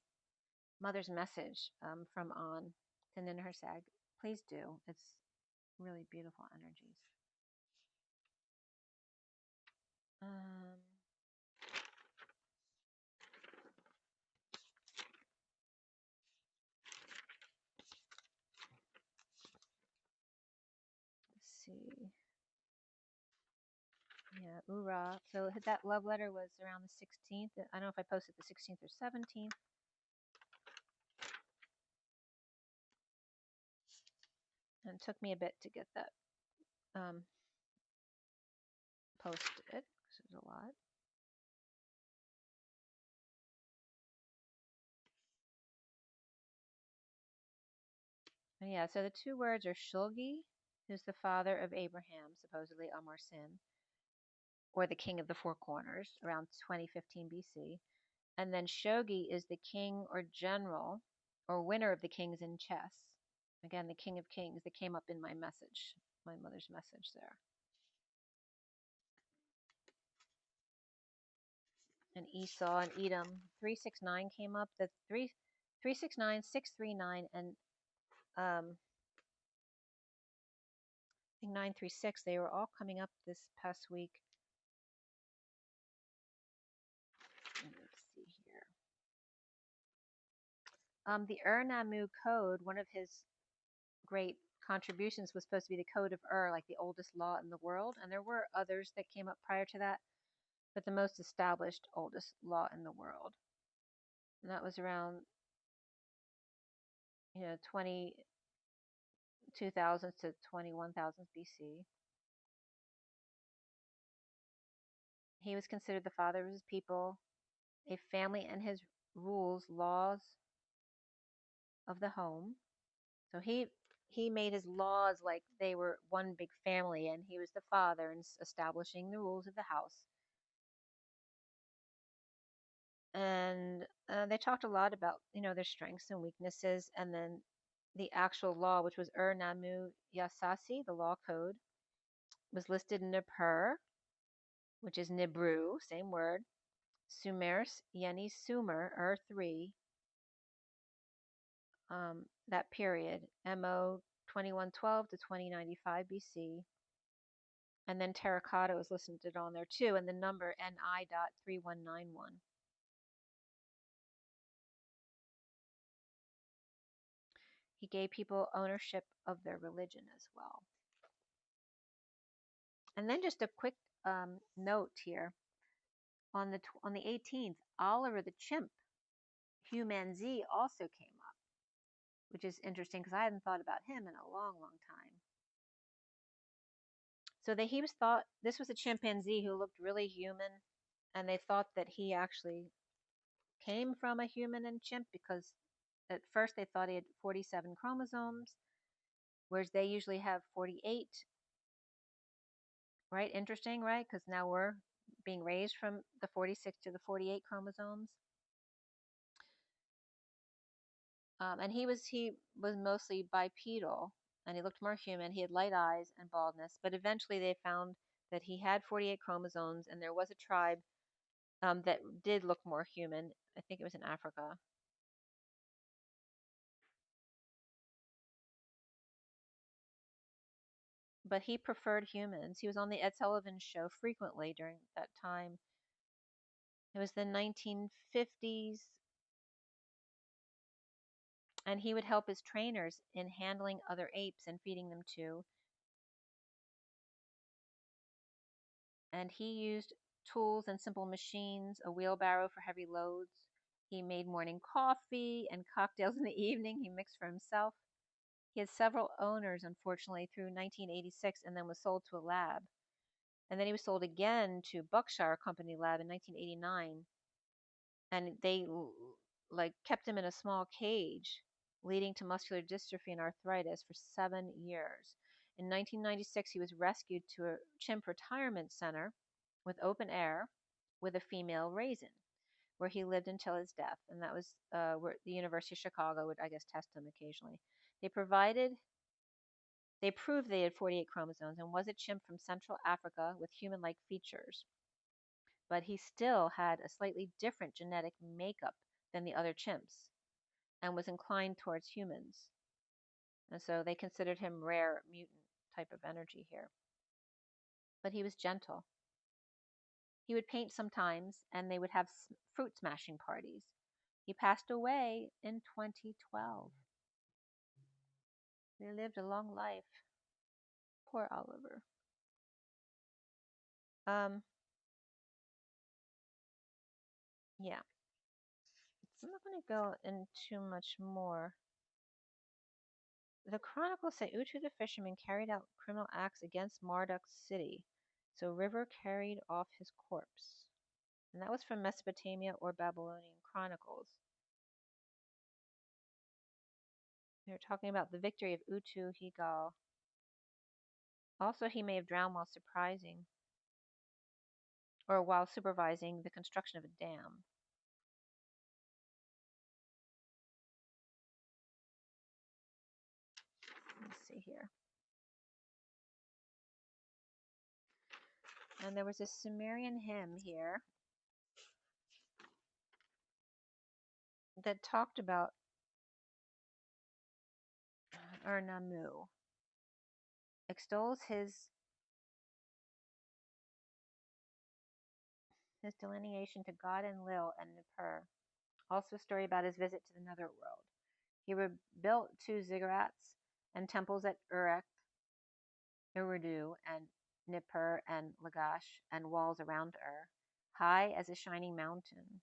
mother's message from On to Nina Hersag, please do. It's really beautiful energies. Let's see. Yeah, Ura. So that love letter was around the 16th. I don't know if I posted the 16th or 17th. And it took me a bit to get that posted because there's a lot. And yeah, so the 2 words are Shulgi, who's the father of Abraham, supposedly Amor Sin, or the king of the 4 corners, around 2015 BC. And then Shogi is the king or general or winner of the kings in chess. Again, the king of kings that came up in my message, my mother's message there. And Esau and Edom. 369 came up. The 369, 639, and I think 936. They were all coming up this past week. Let's see here. The Ur-Nammu code, one of his great contributions was supposed to be the Code of Ur, like the oldest law in the world. And there were others that came up prior to that, but the most established oldest law in the world. And that was around, 22,000 to 21,000 BC. He was considered the father of his people, a family and his rules, laws of the home. So he made his laws like they were one big family, and he was the father and establishing the rules of the house. And they talked a lot about their strengths and weaknesses, and then the actual law, which was Namu Yasasi, the law code, was listed in Nippur, which is Nibru, same word. Sumers, Yeni Sumer, 3, that period, MO 2112 to 2095 BC. And then terracotta was listed on there too, and the number NI.3191. He gave people ownership of their religion as well. And then just a quick note here. On the 18th, Oliver the chimp, Human Z, also came up, which is interesting because I hadn't thought about him in a long, long time. So he was thought this was a chimpanzee who looked really human, and they thought that he actually came from a human and chimp because at first they thought he had 47 chromosomes, whereas they usually have 48. Right? Interesting, right? Because now we're being raised from the 46 to the 48 chromosomes. And he was mostly bipedal, and he looked more human. He had light eyes and baldness, but eventually they found that he had 48 chromosomes, and there was a tribe that did look more human. I think it was in Africa. But he preferred humans. He was on the Ed Sullivan Show frequently during that time. It was the 1950s, and he would help his trainers in handling other apes and feeding them too. And he used tools and simple machines, a wheelbarrow for heavy loads. He made morning coffee and cocktails in the evening. He mixed for himself. He had several owners, unfortunately, through 1986, and then was sold to a lab. And then he was sold again to Buckshire Company Lab in 1989. And they kept him in a small cage, leading to muscular dystrophy and arthritis for 7 years. In 1996, he was rescued to a chimp retirement center with open air with a female raisin, where he lived until his death. And that was where the University of Chicago would, I guess, test him occasionally. They proved they had 48 chromosomes and was a chimp from Central Africa with human-like features. But he still had a slightly different genetic makeup than the other chimps and was inclined towards humans. And so they considered him rare mutant type of energy here. But he was gentle. He would paint sometimes, and they would have fruit smashing parties. He passed away in 2012. They lived a long life. Poor Oliver. Yeah. So I'm not going to go into much more. The chronicles say Utu the fisherman carried out criminal acts against Marduk city, so River carried off his corpse. And that was from Mesopotamia or Babylonian chronicles. They're talking about the victory of Utu Higal. Also, he may have drowned while while supervising the construction of a dam. Let's see here. And there was a Sumerian hymn here that talked about Namu, extols his delineation to God and Lil and Nippur. Also a story about his visit to the netherworld. He rebuilt 2 ziggurats and temples at Uruk, Eridu, and Nippur and Lagash, and walls around Ur, high as a shining mountain.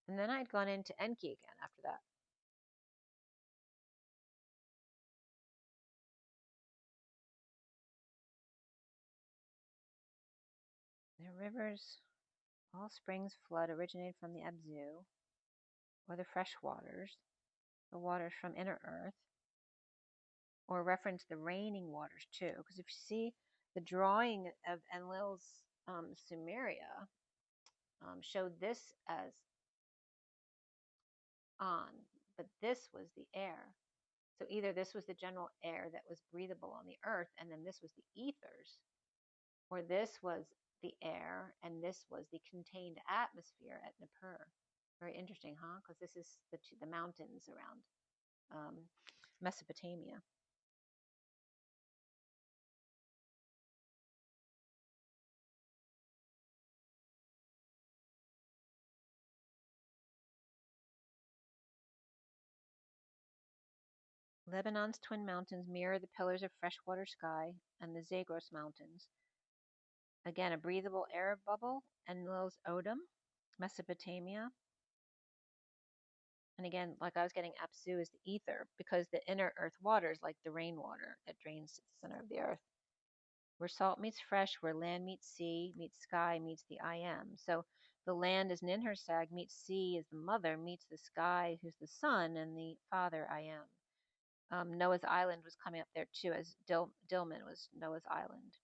And then I'd gone into Enki again after that. The rivers, all springs flood originate from the Abzu, or the fresh waters, the waters from inner earth, or reference the raining waters too. Because if you see the drawing of Enlil's Sumeria, showed this as on, but this was the air. So either this was the general air that was breathable on the earth, and then this was the ethers, or this was the air, and this was the contained atmosphere at Nippur. Very interesting, huh? Because this is the mountains around Mesopotamia. Lebanon's twin mountains mirror the pillars of freshwater sky and the Zagros Mountains. Again, a breathable air bubble, Enlil's Odom, Mesopotamia. And again, like I was getting, Apsu is the ether, because the inner earth water is like the rainwater that drains to the center of the earth. Where salt meets fresh, where land meets sea, meets sky, meets the I am. So the land is Ninhursag, meets sea is the mother, meets the sky, who's the son, and the father, I am. Noah's Island was coming up there too, as Dilmun was Noah's Island.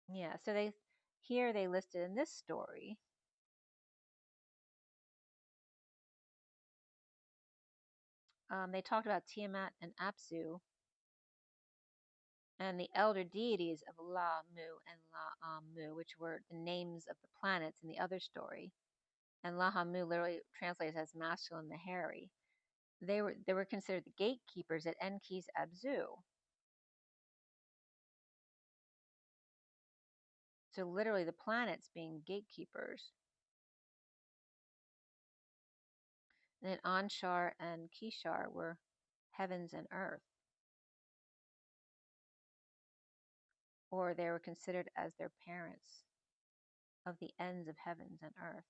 Yeah, so they listed in this story, they talked about Tiamat and Apsu and the elder deities of La Mu and La Amu, which were the names of the planets in the other story. And La Hamu literally translates as masculine, the hairy. They were considered the gatekeepers at Enki's Abzu. So literally the planets being gatekeepers. And then Anshar and Kishar were heavens and earth. Or they were considered as their parents of the ends of heavens and earth.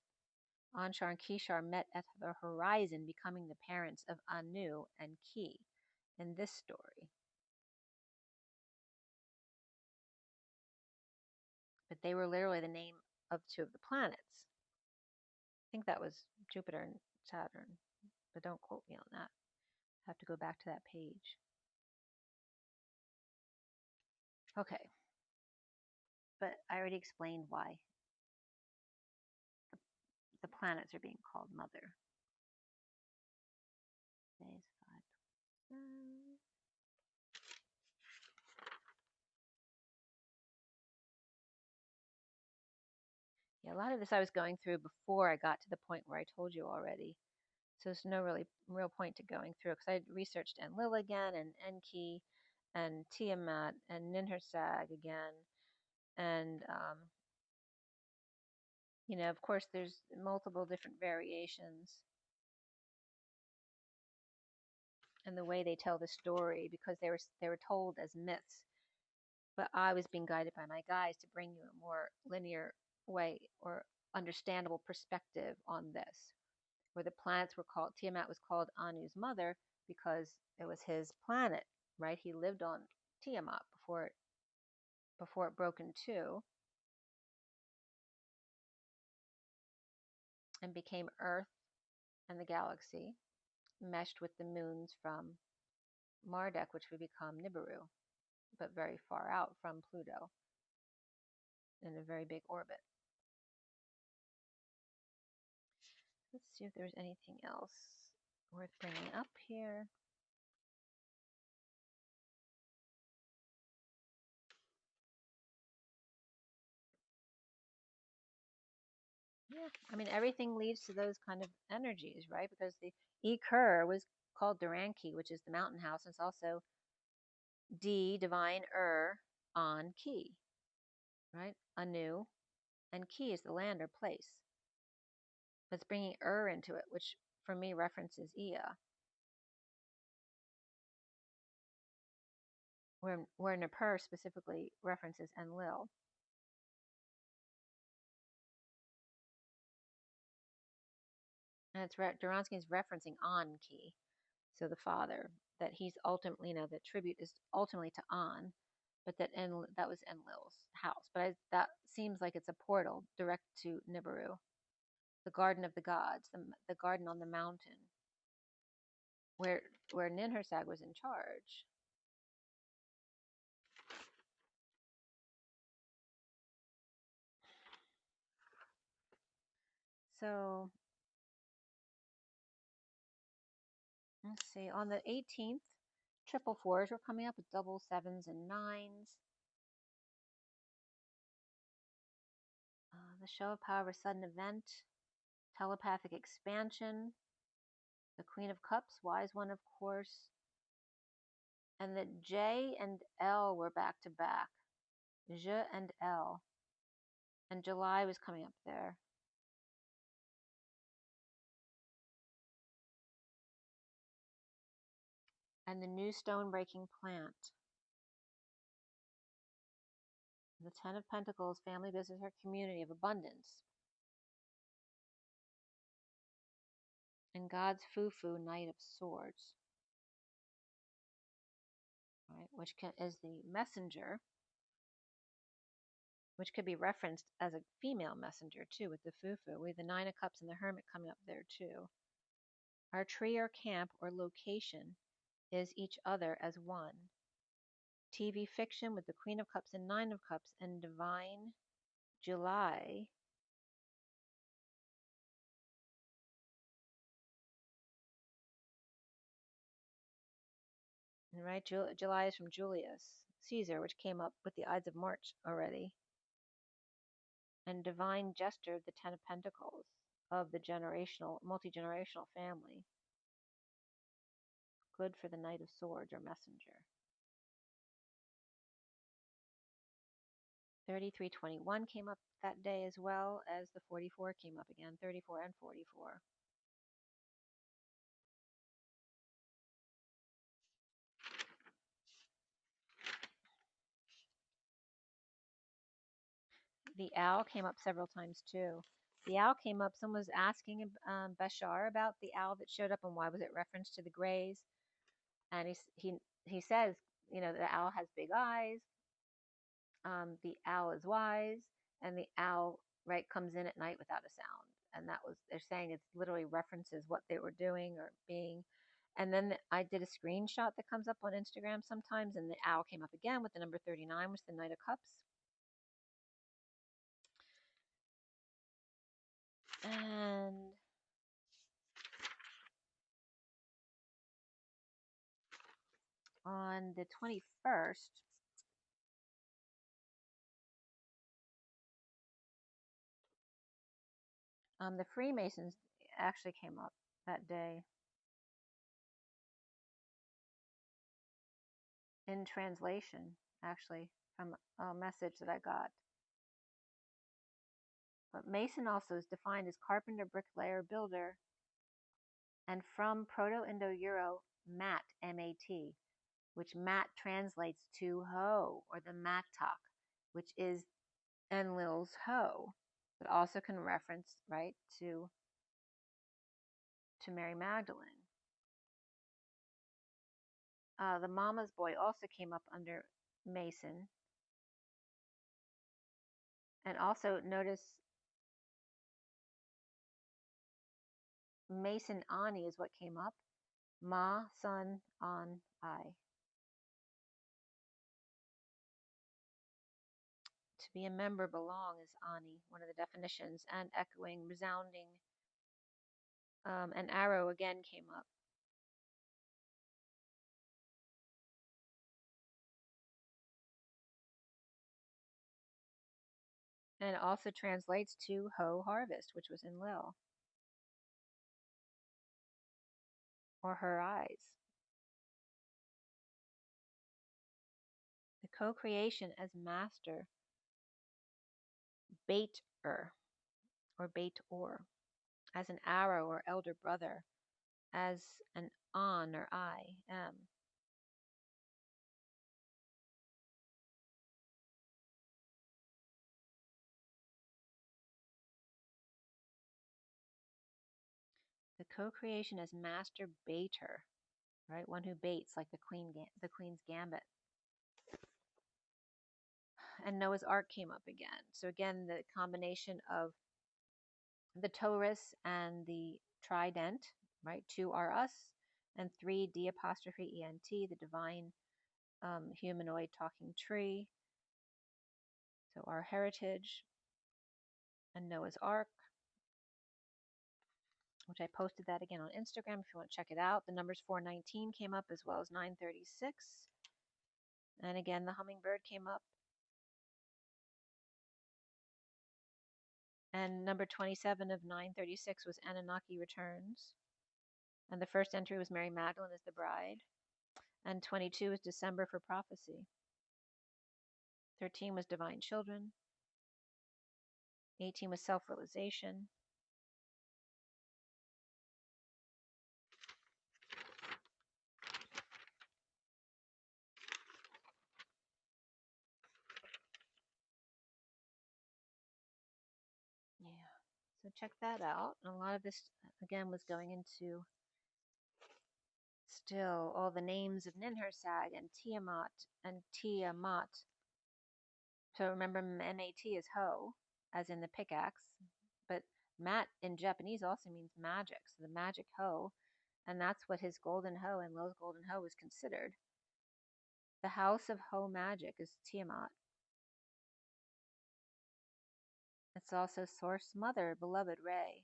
Anshar and Kishar met at the horizon, becoming the parents of Anu and Ki in this story. But they were literally the name of two of the planets. I think that was Jupiter and Saturn, but don't quote me on that. I have to go back to that page. Okay. But I already explained why the planets are being called mother. Yeah, a lot of this I was going through before I got to the point where I told you already. So there's no real point to going through, because I researched Enlil again, and Enki, and Tiamat, and Ninhursag again, and of course, there's multiple different variations in the way they tell the story, because they were told as myths. But I was being guided by my guides to bring you a more linear way or understandable perspective on this, where the planets were called, Tiamat was called Anu's mother because it was his planet, right? He lived on Tiamat before it broke in two and became Earth and the galaxy, meshed with the moons from Marduk, which would become Nibiru, but very far out from Pluto in a very big orbit. Let's see if there's anything else worth bringing up here. Yeah, I mean, everything leads to those kind of energies, right? Because the Ekur was called Duranki, which is the mountain house. And it's also D, divine, on, Ki, right? Anu, and Ki is the land or place. But it's bringing into it, which for me references Ea, where Nippur specifically references Enlil. And it's Duransky is referencing An Ki, so the father, that he's ultimately, the tribute is ultimately to An, but that was Enlil's house. But that seems like it's a portal direct to Nibiru, the Garden of the Gods, the garden on the mountain, where Ninhursag was in charge. So let's see. On the 18th, triple fours were coming up with double sevens and nines. The show of power of a sudden event, telepathic expansion, the Queen of Cups, wise one, of course, and the J and L were back to back. Je and L. And July was coming up there. And the new stone breaking plant. The Ten of Pentacles, family, business, or community of abundance. And God's Fufu, Knight of Swords. Right, which is the messenger, which could be referenced as a female messenger too, with the Fufu. We have the Nine of Cups and the Hermit coming up there too. Our tree or camp or location is each other as one. TV fiction with the Queen of Cups and Nine of Cups and divine July. Right, July is from Julius Caesar, which came up with the Ides of March already. And divine jester, the Ten of Pentacles of the multi-generational family. Good for the Knight of Swords or messenger. 3321 came up that day, as well as the 44 came up again, 34 and 44. The owl came up several times too. The owl came up, someone was asking Bashar about the owl that showed up and why was it referenced to the Greys. And he says, you know, the owl has big eyes, the owl is wise, and the owl, right, comes in at night without a sound. And that was, they're saying it's literally references what they were doing or being. And then I did a screenshot that comes up on Instagram sometimes, and the owl came up again with the number 39, which is the Knight of Cups. And on the 21st, the Freemasons actually came up that day in translation, actually, from a message that I got. But Mason also is defined as carpenter, bricklayer, builder, and from Proto-Indo-Euro, mat, M-A-T, which mat translates to hoe, or the mattock, which is Enlil's hoe, but also can reference, right, to Mary Magdalene. The Mama's Boy also came up under Mason. And also notice Mason Ani is what came up. Ma, Sun, An, I. To be a member, belong is Ani, one of the definitions, and echoing, resounding. An arrow again came up. And it also translates to hoe harvest, which was in Lil. Or her eyes. The co-creation as master, baiter, or bait-or, as an arrow or elder brother, as an on or I am. The co-creation as master baiter, right? One who baits, like the Queen's Gambit. And Noah's Ark came up again. So again, the combination of the Taurus and the trident, right? 2 are us, and 3 D apostrophe ENT, the divine humanoid talking tree. So our heritage and Noah's Ark, which I posted that again on Instagram if you want to check it out. The numbers 419 came up as well as 936. And again, the hummingbird came up. And number 27 of 936 was Anunnaki Returns. And the first entry was Mary Magdalene as the bride. And 22 is December for prophecy. 13 was divine children. 18 was self-realization. Yeah. So check that out. And a lot of this, again, was going into still all the names of Ninhursag and Tiamat and Tiamat. So remember, M-A-T is hoe, as in the pickaxe. But mat in Japanese also means magic. So the magic hoe. And that's what his golden hoe and Lo's golden hoe was considered. The house of hoe magic is Tiamat. It's also source mother, beloved Ray.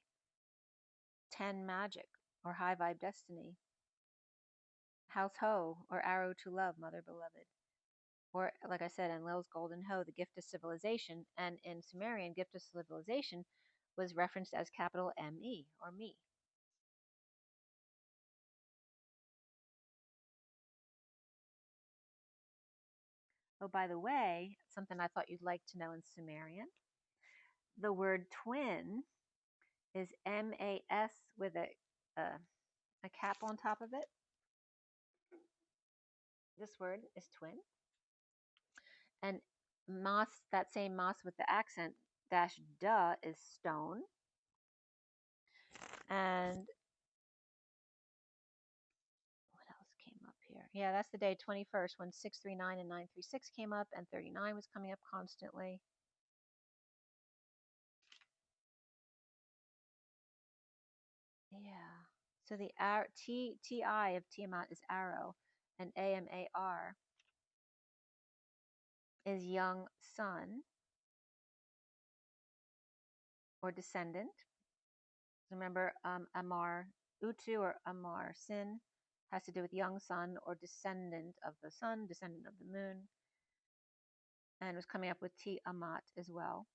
10 magic, or high vibe destiny. House hoe, or arrow to love, mother beloved. Or, like I said, in Lil's golden hoe, the gift of civilization. And in Sumerian, gift of civilization was referenced as capital M-E, or me. Oh, by the way, something I thought you'd like to know in Sumerian. The word twin is M-A-S with a cap on top of it. This word is twin. And mas, that same mas with the accent dash duh is stone. And what else came up here? Yeah, that's the day 21st when 639 and 936 came up, and 39 was coming up constantly. Yeah. So the T-I of Tiamat is arrow, and A-M-A-R is young son or descendant. Remember, Amar Utu or Amar Sin has to do with young son or descendant of the sun, descendant of the moon, and was coming up with Tiamat as well.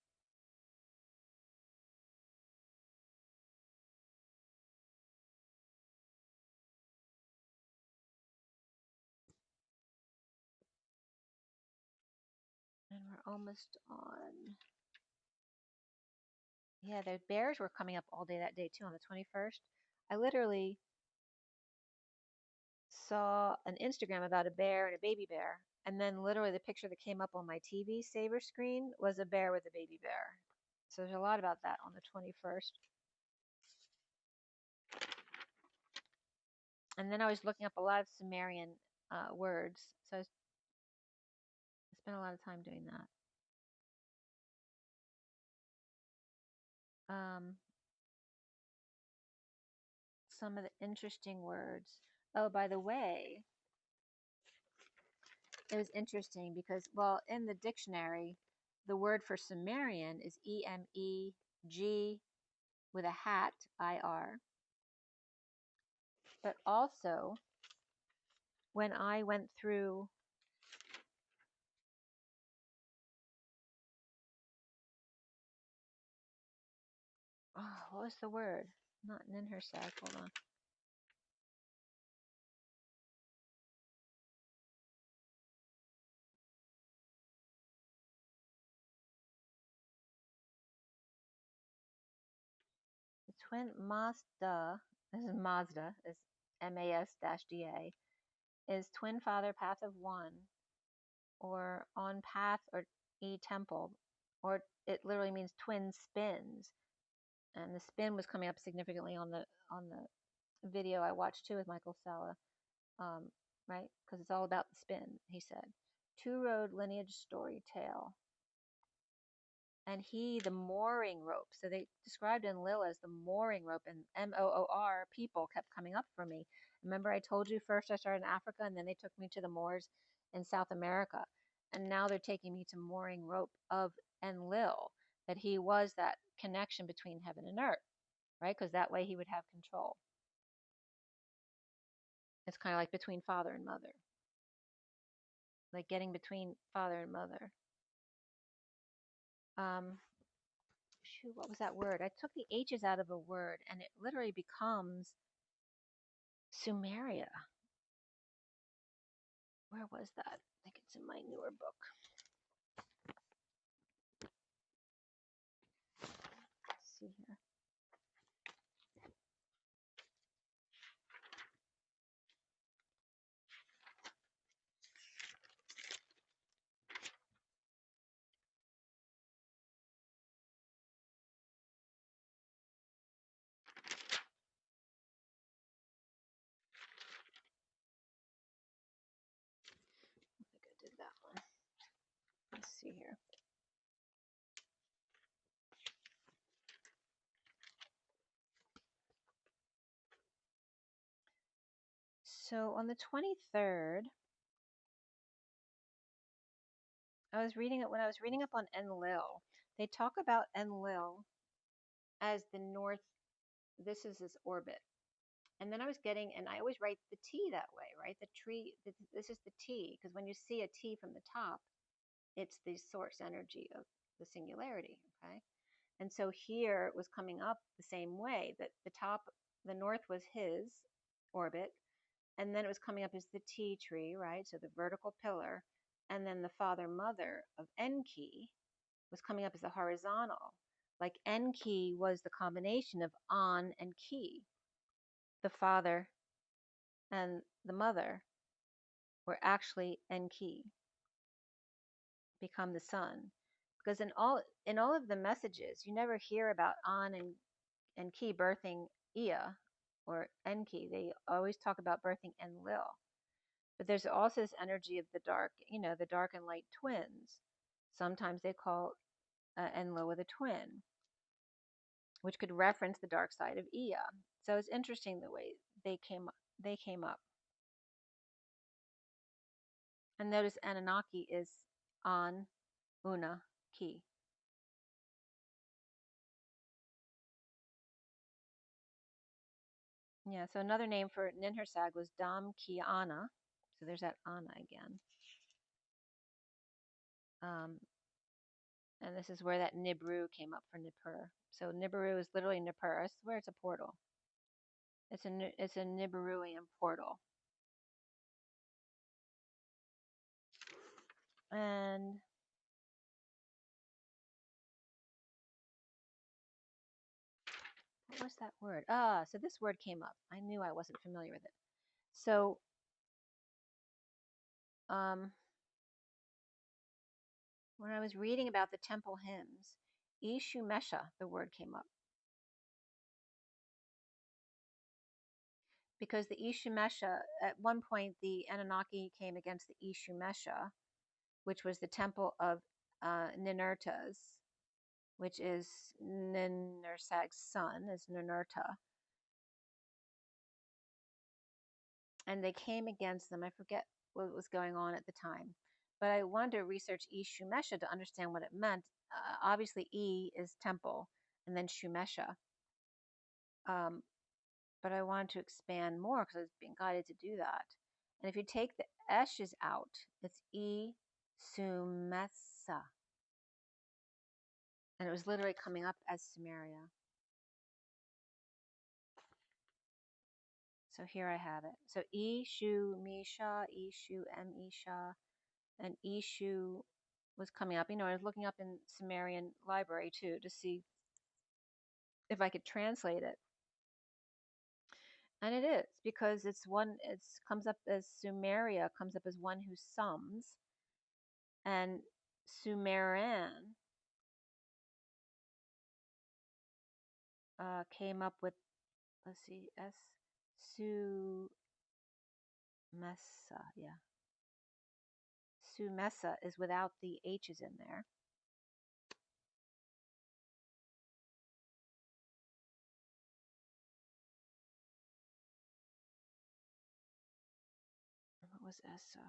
And we're almost on. Yeah, the bears were coming up all day that day too on the 21st. I literally saw an Instagram about a bear and a baby bear, and then literally the picture that came up on my TV saver screen was a bear with a baby bear. So there's a lot about that on the 21st. And then I was looking up a lot of Sumerian words, so I spent a lot of time doing that. Some of the interesting words. Oh, by the way, it was interesting because, well, in the dictionary, the word for Sumerian is E-M-E-G with a hat, I-R. But also, when I went through what was the word? Not Ninhursag, hold on. The twin Mazda, this is Mazda, is M-A-S-D-A, is twin father path of one, or on path, or e-temple, or it literally means twin spins. And the spin was coming up significantly on the video I watched too with Michael Sala, right? Because it's all about the spin, he said. Two-road lineage story tale. and he, the mooring rope. So they described Enlil as the mooring rope, and M-O-O-R, people, kept coming up for me. Remember I told you first I started in Africa, and then they took me to the moors in South America. And now they're taking me to mooring rope of Enlil, that he was that connection between heaven and earth, right? Because that way he would have control. It's kind of like between father and mother, like getting between father and mother. Shoot, what was that word? I took the H's out of a word, and it literally becomes Sumeria. Where was that? I think it's in my newer book. Let's see here. I think I did that one. Let's see here. So on the 23rd, I was reading it when I was reading up on Enlil. They talk about Enlil as the north. This is his orbit. And then I was getting, and I always write the T that way, right? The tree, this is the T, because when you see a T from the top, it's the source energy of the singularity, okay? And so here it was coming up the same way, that the top, the north was his orbit, and then it was coming up as the T tree, right? So the vertical pillar, and then the father mother of Enki was coming up as the horizontal. Like Enki was the combination of An and Ki. The father and the mother were actually Enki, become the sun. Because in all of the messages, you never hear about An and Ki birthing Ea or Enki. They always talk about birthing Enlil. But there's also this energy of the dark, the dark and light twins. Sometimes they call Enlil with a twin, which could reference the dark side of Ea. So it's interesting the way they came up. And notice Anunnaki is An, Una, Ki. Yeah, so another name for Ninhursag was Dam Ki Ana. So there's that Ana again. And this is where that Nibiru came up for Nippur. So Nibiru is literally Nippur. I swear it's a portal. It's a Nibiruian portal. And what was that word? So this word came up. I knew I wasn't familiar with it. So when I was reading about the temple hymns, Ishumesha, the word came up. Because the Ishumesha, at one point, the Anunnaki came against the Ishumesha, which was the temple of Ninurta's, which is Ninursag's son, is Ninurta. And they came against them. I forget what was going on at the time. But I wanted to research Shumesha to understand what it meant. Obviously, E is temple, and then Shumesha. But I wanted to expand more because I was being guided to do that. And if you take the Eshes out, it's E Sumesa. And it was literally coming up as Sumeria. So here I have it. So Ishu Misha, Ishu Misha, and Ishu was coming up. I was looking up in Sumerian library too to see if I could translate it. And it is, because it comes up as Sumeria, comes up as one who sums. And Sumerian came up with, let's see, Sumesa, yeah. Sumesa is without the H's in there. was Essa?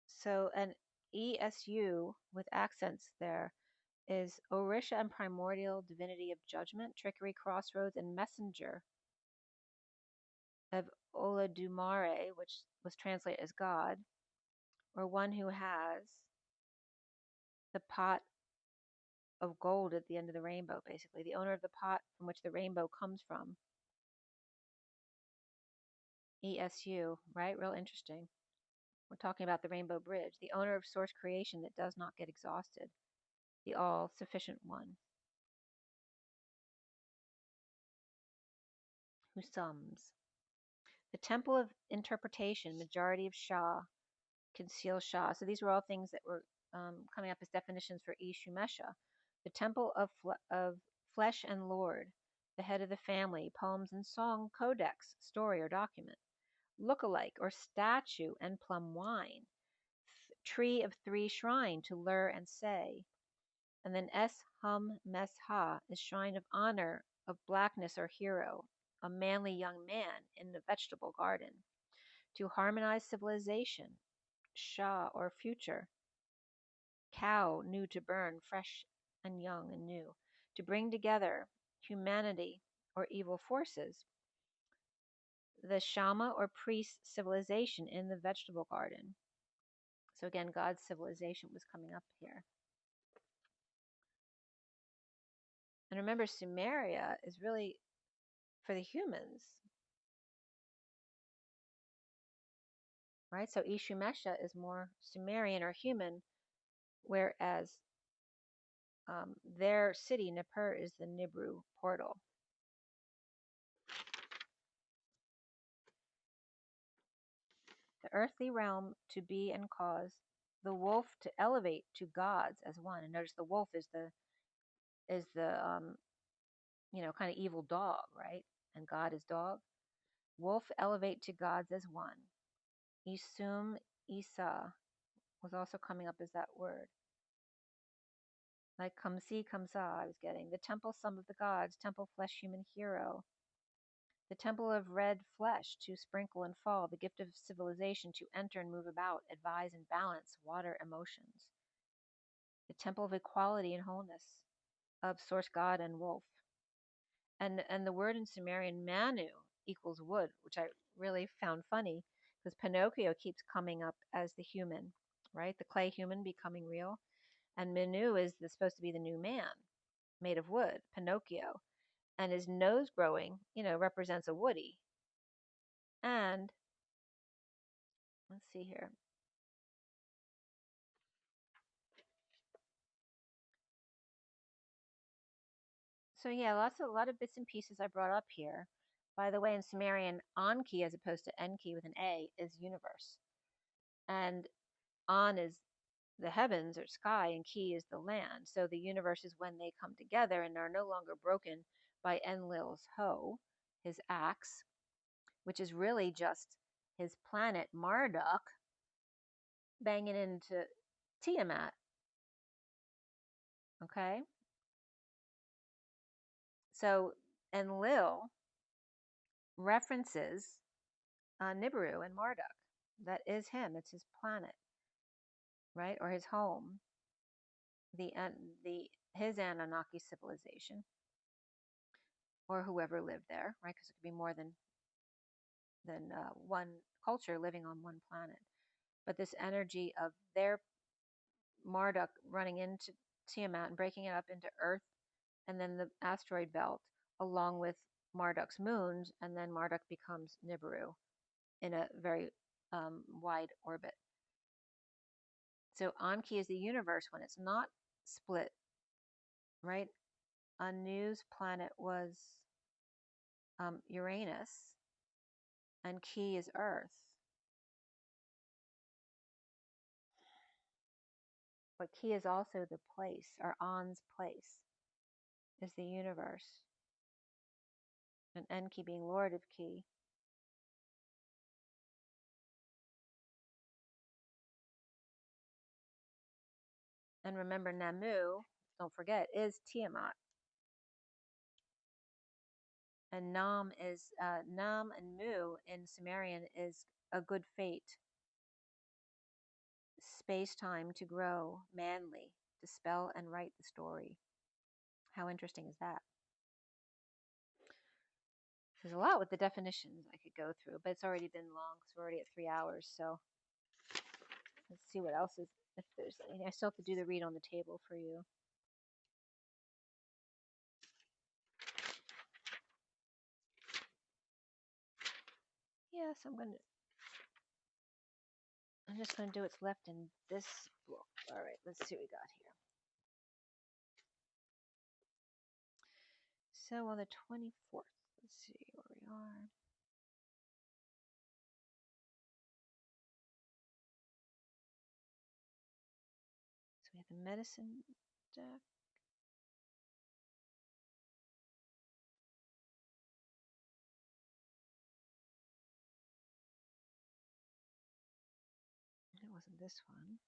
So an ESU with accents there is Orisha and primordial divinity of judgment, trickery, crossroads, and messenger of Olodumare, which was translated as God, or one who has the pot of gold at the end of the rainbow, basically, the owner of the pot from which the rainbow comes from. ESU, right? Real interesting. We're talking about the Rainbow Bridge, the owner of source creation that does not get exhausted, the all-sufficient one who sums. The temple of interpretation, majority of Shah, conceal Shah. So these were all things that were coming up as definitions for Ishumesha. The temple of flesh and lord, the head of the family, poems and song, codex, story or document. Look-alike or statue and plum wine. Tree of three shrine to lure and say. And then Es-hum-mes-ha is shrine of honor, of blackness or hero, a manly young man in the vegetable garden. To harmonize civilization, Shah or future. Cow new to burn, fresh and young and new. To bring together humanity or evil forces. The Shama or priest civilization in the vegetable garden. So again, God's civilization was coming up here. And remember, Sumeria is really for the humans, right? So Ishumesha is more Sumerian or human, whereas their city, Nippur, is the Nibru portal. The earthly realm to be and cause, the wolf to elevate to gods as one. And notice the wolf is the kind of evil dog, right? And God is dog. Wolf elevate to gods as one. Isum Isa was also coming up as that word. Like Kamsi Kamsa, I was getting. The temple sum of the gods, temple flesh human hero. The temple of red flesh to sprinkle and fall, the gift of civilization to enter and move about, advise and balance, water emotions. The temple of equality and wholeness of source god and wolf. And the word in Sumerian Manu equals wood, which I really found funny because Pinocchio keeps coming up as the human, right? The clay human becoming real. And Manu is supposed to be the new man made of wood, Pinocchio. And his nose growing, represents a woody. And let's see here. So yeah, a lot of bits and pieces I brought up here. By the way, in Sumerian, Anki as opposed to Enki with an A is universe. And An is the heavens or sky, and Ki is the land. So the universe is when they come together and are no longer broken by Enlil's hoe, his axe, which is really just his planet Marduk banging into Tiamat. Okay? So Enlil references Nibiru and Marduk. That is him. It's his planet, right? Or his home. His Anunnaki civilization, or whoever lived there, right? Because it could be more than one culture living on one planet. But this energy of their Marduk running into Tiamat and breaking it up into Earth and then the asteroid belt, along with Marduk's moons, and then Marduk becomes Nibiru in a very wide orbit. So Anki is the universe when it's not split, right? Anu's planet was Uranus, and Ki is Earth. But Ki is also the place, or An's place, is the universe. And Enki being Lord of Ki. And remember, Namu, don't forget, is Tiamat. And Nam is Nam and Mu in Sumerian is a good fate, space time to grow, manly, to spell and write the story. How interesting is that? There's a lot with the definitions I could go through, but it's already been long because we're already at 3 hours. So let's see what else is. If there's anything, I still have to do the read on the table for you. Yes, I'm just gonna do what's left in this book. All right, let's see what we got here. So on the 24th, let's see where we are. So we have the medicine deck. It wasn't this one.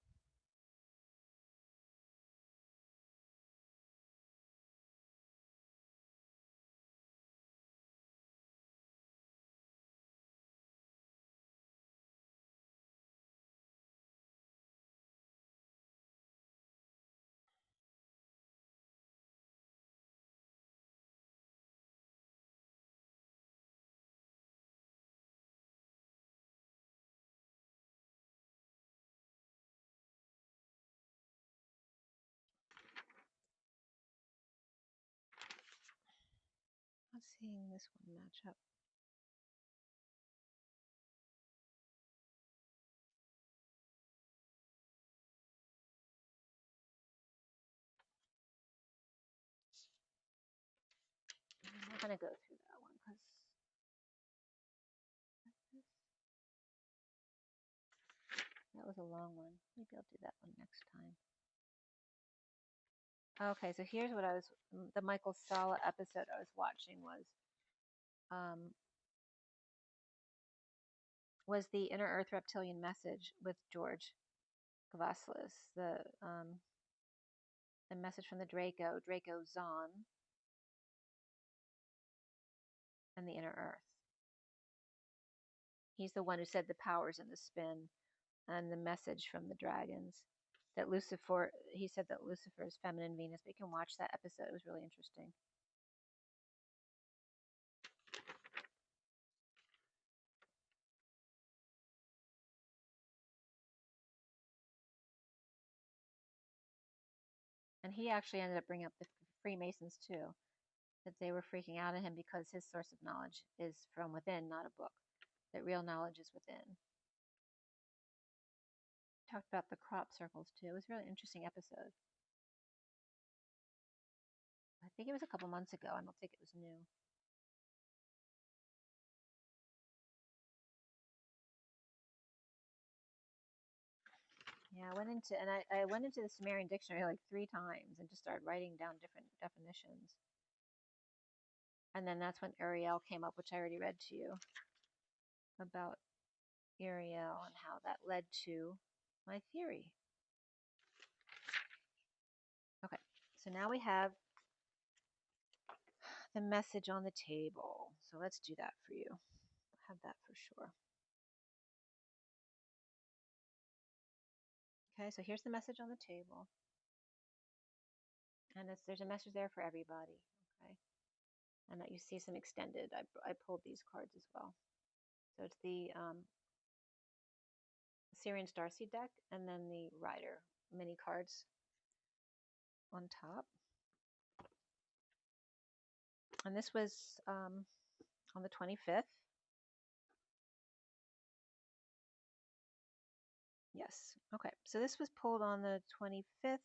Not seeing this one match up. I'm not gonna go through that one because that was a long one. Maybe I'll do that one next time. Okay, so here's what the Michael Sala episode I was watching was the Inner Earth Reptilian Message with George Kavaslis, the message from the Draco Zahn, and the Inner Earth. He's the one who said the powers in the spin, and the message from the dragons that Lucifer. He said that Lucifer is feminine Venus. But you can watch that episode. It was really interesting. And he actually ended up bringing up the Freemasons too, that they were freaking out at him because his source of knowledge is from within, not a book. That real knowledge is within. Talked about the crop circles too. It was a really interesting episode. I think it was a couple months ago. I don't think it was new. Yeah, I went into the Sumerian dictionary like 3 times and just started writing down different definitions. And then that's when Ariel came up, which I already read to you about Ariel and how that led to my theory. Okay, so now we have the message on the table. So let's do that for you. Have that for sure. Okay, so here's the message on the table. And there's a message there for everybody. Okay, and that you see some extended. I pulled these cards as well. So it's the SIRIAN Starseed deck, and then the Rider mini cards on top. And this was on the 25th. Yes. Okay. So this was pulled on the 25th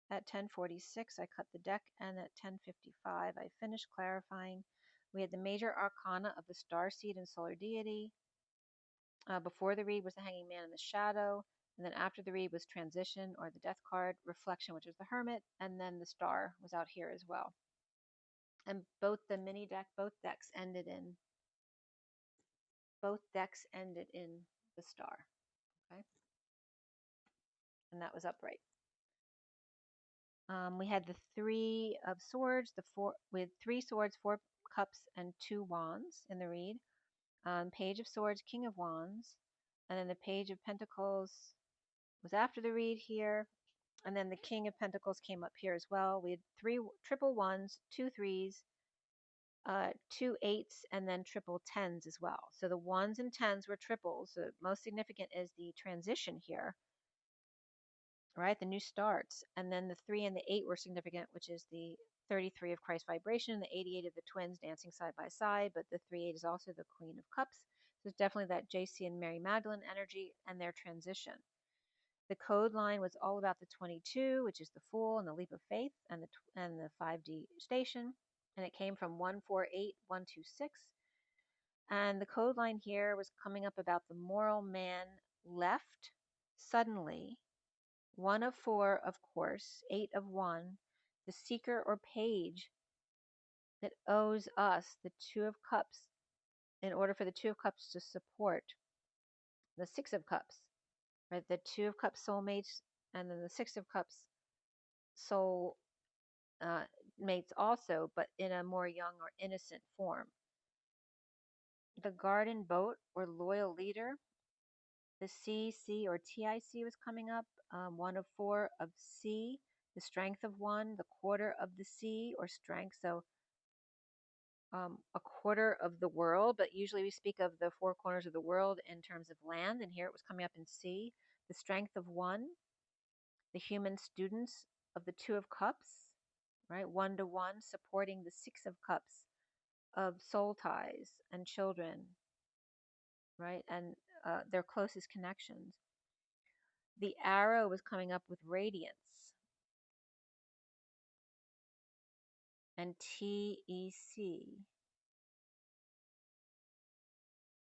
at 10:46. I cut the deck, and at 10:55 I finished clarifying. We had the major arcana of the Starseed and Solar Deity. Before the read was the Hanging Man and the Shadow, and then after the read was Transition, or the Death card, Reflection, which is the Hermit, and then the Star was out here as well. And both decks ended in the Star. Okay, and that was upright. We had the 3 of Swords, with 3 swords, 4 Cups and 2 Wands in the read. Page of Swords, King of Wands, and then the Page of Pentacles was after the read here, and then the King of Pentacles came up here as well. We had 3 triple ones, 2 threes, 2 eights, and then triple tens as well. So the ones and tens were triples. The most significant is the transition here, right? The new starts. And then the 3 and the 8 were significant, which is the 33 of Christ vibration, the 88 of the twins dancing side by side, but the 3-8 is also the Queen of Cups. So it's definitely that JC and Mary Magdalene energy and their transition. The code line was all about the 22, which is the Fool and the Leap of Faith, and the 5D station. And it came from 148126. And the code line here was coming up about the moral man left suddenly, 1 of 4, of course, 8 of 1, the seeker or page that owes us the 2 of Cups in order for the 2 of Cups to support the 6 of Cups, right? The 2 of Cups soulmates, and then the 6 of Cups soul mates also, but in a more young or innocent form. The garden boat or loyal leader, the CC or TIC was coming up, 1 of 4 of C, the strength of 1, the quarter of the C or strength, so a quarter of the world, but usually we speak of the 4 corners of the world in terms of land, and here it was coming up in C, the strength of 1, the human students of the 2 of Cups, right, 1-to-1, supporting the 6 of Cups of soul ties and children, right, and their closest connections. The arrow was coming up with radiance and TEC.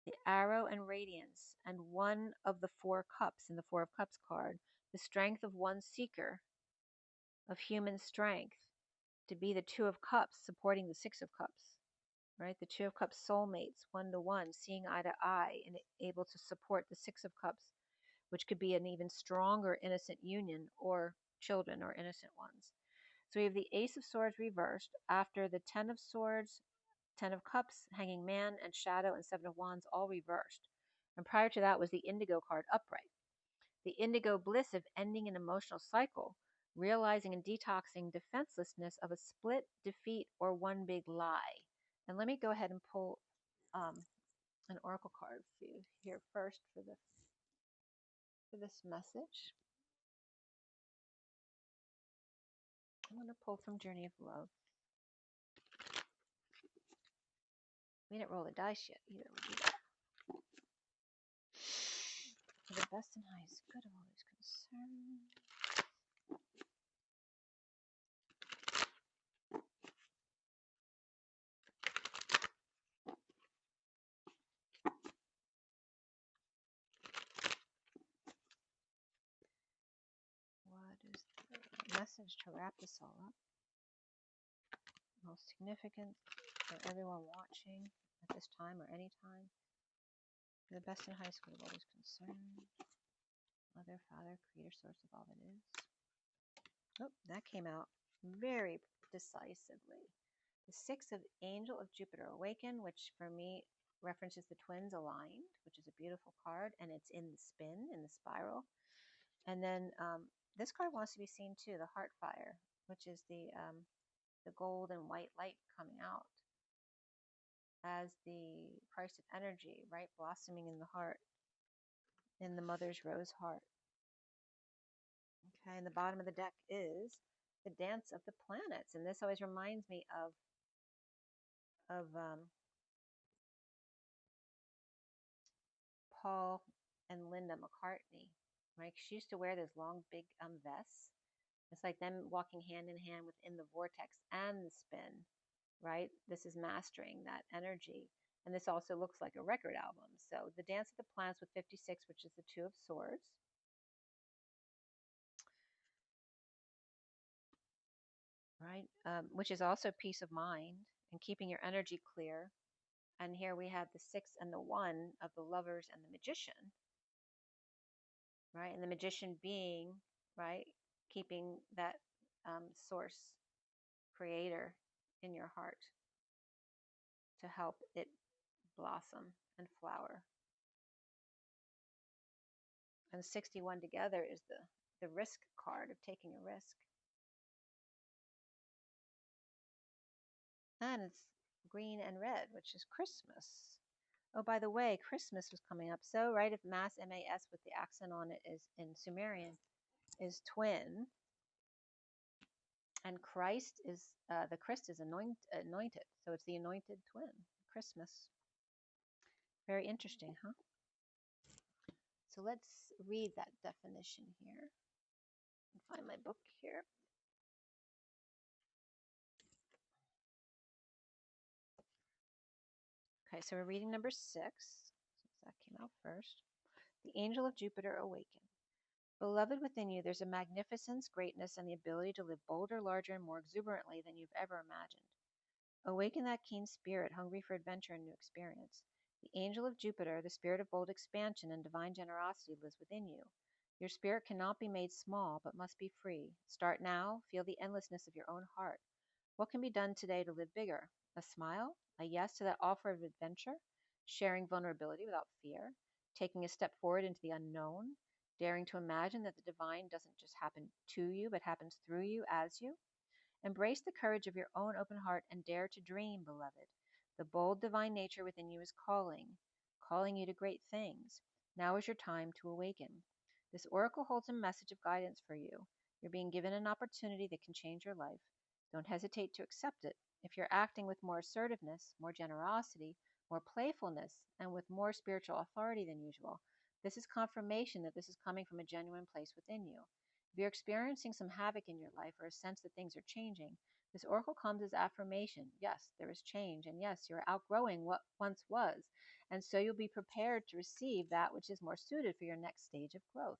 The arrow and radiance, and 1 of the 4 cups in the 4 of Cups card, the strength of 1 seeker of human strength to be the 2 of Cups supporting the 6 of Cups, right? The 2 of Cups soulmates, 1-to-1, seeing eye to eye and able to support the 6 of Cups, which could be an even stronger innocent union or children or innocent ones. So we have the Ace of Swords reversed after the 10 of Swords, 10 of Cups, Hanging Man, and Shadow, and 7 of Wands all reversed. And prior to that was the Indigo card upright. The Indigo bliss of ending an emotional cycle, realizing and detoxing defenselessness of a split, defeat, or one big lie. And let me go ahead and pull an oracle card for you here first for this message. I'm going to pull from Journey of Love. We didn't roll the dice yet either. We'll do that. For the best and highest good of all who's concerned. What is the message to wrap this all up? Most significant for everyone watching at this time or any time. For the best and highest good of all who's concerned. Mother, Father, Creator, Source of all that is. Oh, that came out very decisively. The 6 of Angel of Jupiter Awaken, which for me references the twins aligned, which is a beautiful card, and it's in the spin, in the spiral. And then this card wants to be seen too, the Heart Fire, which is the gold and white light coming out as the Christ of energy, right, blossoming in the heart, in the mother's rose heart. Okay, and the bottom of the deck is the Dance of the Planets, and this always reminds me of Paul and Linda McCartney, right? She used to wear those long, big vests. It's like them walking hand in hand within the vortex and the spin, right? This is mastering that energy. And this also looks like a record album. So the Dance of the Planets with 56, which is the 2 of Swords. Right? Which is also peace of mind and keeping your energy clear. And here we have the 6 and the 1 of the Lovers and the Magician. Right? And the Magician being, right, keeping that source creator in your heart. to help it blossom and flower. And 61 together is the risk card of taking a risk. And it's green and red, which is Christmas. Oh, by the way, Christmas was coming up. So, right, if Mass, M-A-S, with the accent on it is in Sumerian, is twin. And Christ is, the Christ is anointed. So it's the anointed twin, Christmas. Very interesting, huh? So let's read that definition here. Find my book here. Okay, so we're reading number 6, since that came out first. The angel of Jupiter awakened. Beloved, within you there's a magnificence, greatness, and the ability to live bolder, larger, and more exuberantly than you've ever imagined. Awaken that keen spirit, hungry for adventure and new experience. The angel of Jupiter, the spirit of bold expansion and divine generosity, lives within you. Your spirit cannot be made small, but must be free. Start now. Feel the endlessness of your own heart. What can be done today to live bigger? A smile? A yes to that offer of adventure? Sharing vulnerability without fear? Taking a step forward into the unknown? Daring to imagine that the divine doesn't just happen to you, but happens through you as you? Embrace the courage of your own open heart and dare to dream, beloved. The bold divine nature within you is calling you to great things. Now is your time to awaken. This oracle holds a message of guidance for you. You're being given an opportunity that can change your life. Don't hesitate to accept it. If you're acting with more assertiveness, more generosity, more playfulness, and with more spiritual authority than usual, this is confirmation that this is coming from a genuine place within you. If you're experiencing some havoc in your life or a sense that things are changing, this oracle comes as affirmation. Yes, there is change, and yes, you're outgrowing what once was, and so you'll be prepared to receive that which is more suited for your next stage of growth.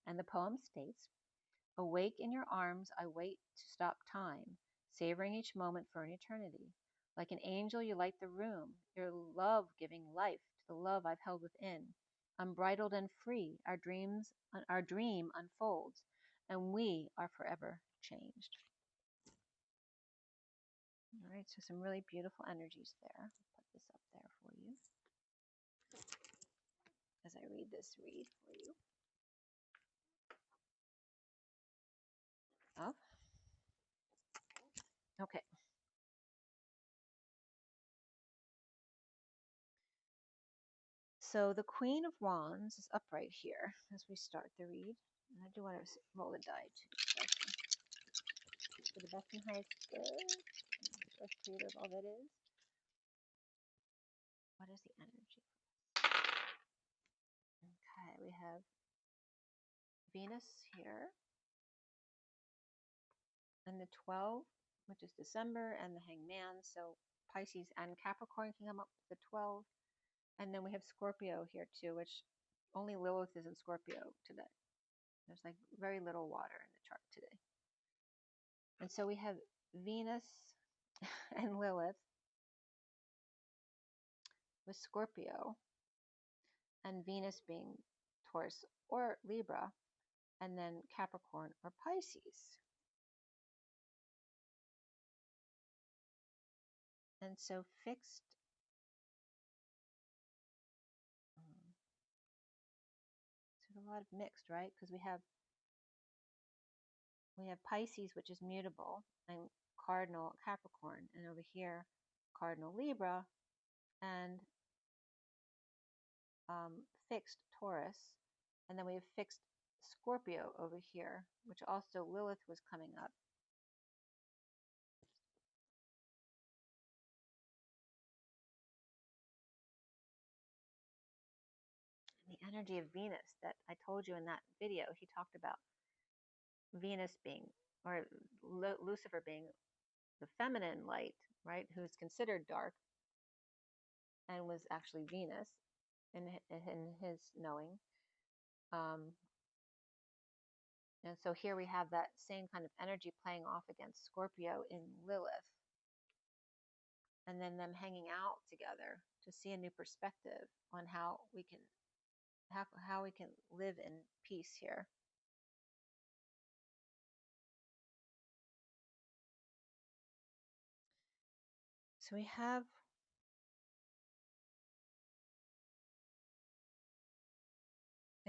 And the poem states, awake in your arms, I wait to stop time, savoring each moment for an eternity. Like an angel, you light the room, your love giving life to the love I've held within. Unbridled and free, our dream unfolds, and we are forever changed. All right, so some really beautiful energies there. I'll put this up there for you as I read this read for you. Oh, okay. So the Queen of Wands is upright here as we start the read. And I do want to roll the die too. For the best and highest good. First read of all that is. What is the energy? Okay, we have Venus here. And the 12, which is December, and the Hangman. So Pisces and Capricorn can come up with the 12. And then we have Scorpio here too, which only Lilith is in Scorpio today. There's like very little water in the chart today. And so we have Venus and Lilith with Scorpio, and Venus being Taurus or Libra, and then Capricorn or Pisces. And so fixed, so a lot of mixed, right? Because we have Pisces, which is mutable, and cardinal Capricorn, and over here cardinal Libra, and fixed Taurus, and then we have fixed Scorpio over here, which also Lilith was coming up. And the energy of Venus that I told you in that video, he talked about Venus being, or Lucifer being the feminine light, right, who's considered dark, and was actually Venus in his knowing. And so here we have that same kind of energy playing off against Scorpio in Lilith. And then them hanging out together to see a new perspective on how we can live in peace here. So we have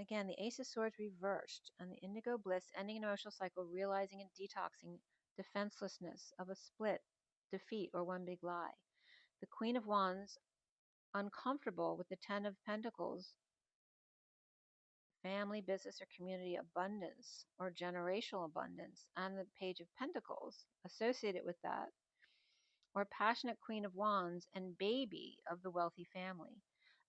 Again, the Ace of Swords reversed, and the Indigo Bliss, ending an emotional cycle, realizing and detoxing defenselessness of a split, defeat, or one big lie. The Queen of Wands, uncomfortable with the Ten of Pentacles, family, business, or community abundance, or generational abundance, and the Page of Pentacles associated with that, or passionate Queen of Wands and baby of the wealthy family.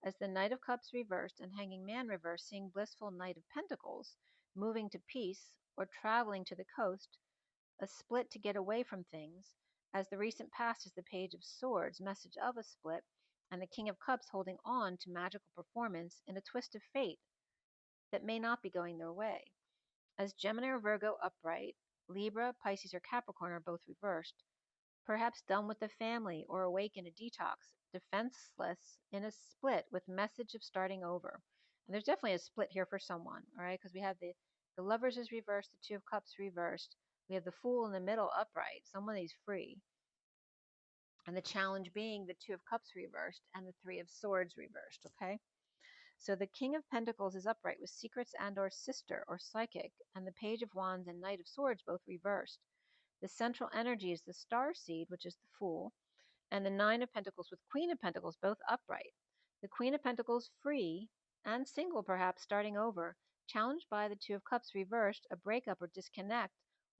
As the Knight of Cups reversed and Hanging Man reversed, seeing blissful Knight of Pentacles, moving to peace, or traveling to the coast, a split to get away from things, as the recent past is the Page of Swords, message of a split, and the King of Cups holding on to magical performance in a twist of fate that may not be going their way. As Gemini or Virgo upright, Libra, Pisces, or Capricorn are both reversed, perhaps done with the family or awake in a detox, defenseless in a split with message of starting over. And there's definitely a split here for someone, all right? Because we have the Lovers is reversed, the Two of Cups reversed. We have the Fool in the middle upright. Someone is free. And the challenge being the Two of Cups reversed and the Three of Swords reversed, okay? So the King of Pentacles is upright with secrets and or sister or psychic, and the Page of Wands and Knight of Swords both reversed. The central energy is the Starseed, which is the Fool, and the Nine of Pentacles with Queen of Pentacles both upright. The Queen of Pentacles free and single, perhaps starting over, challenged by the Two of Cups reversed, a breakup or disconnect,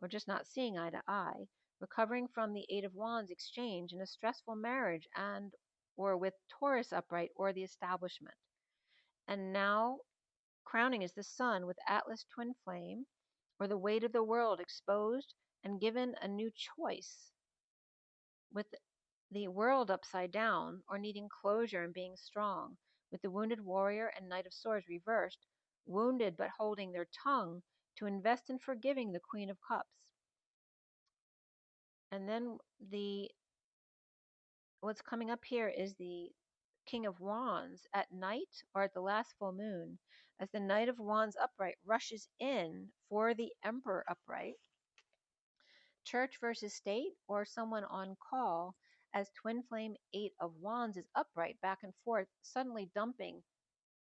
or just not seeing eye to eye, recovering from the Eight of Wands exchange in a stressful marriage and or with Taurus upright or the establishment. And now crowning is the Sun with Atlas twin flame, or the weight of the world exposed and given a new choice, with the world upside down, or needing closure and being strong, with the Wounded Warrior and Knight of Swords reversed, wounded but holding their tongue to invest in forgiving the Queen of Cups. And then what's coming up here is the King of Wands at night or at the last full moon, as the Knight of Wands upright rushes in for the Emperor upright. Church versus state, or someone on call, as twin flame Eight of Wands is upright back and forth, suddenly dumping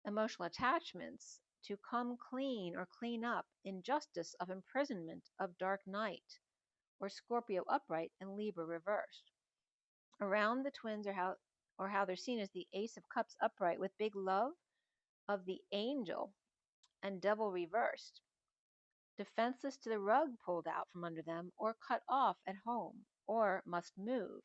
emotional attachments to come clean or clean up injustice of imprisonment of dark night, or Scorpio upright and Libra reversed. Around the twins or how they're seen as the Ace of Cups upright with big love of the angel and Devil reversed, defenseless to the rug pulled out from under them, or cut off at home, or must move.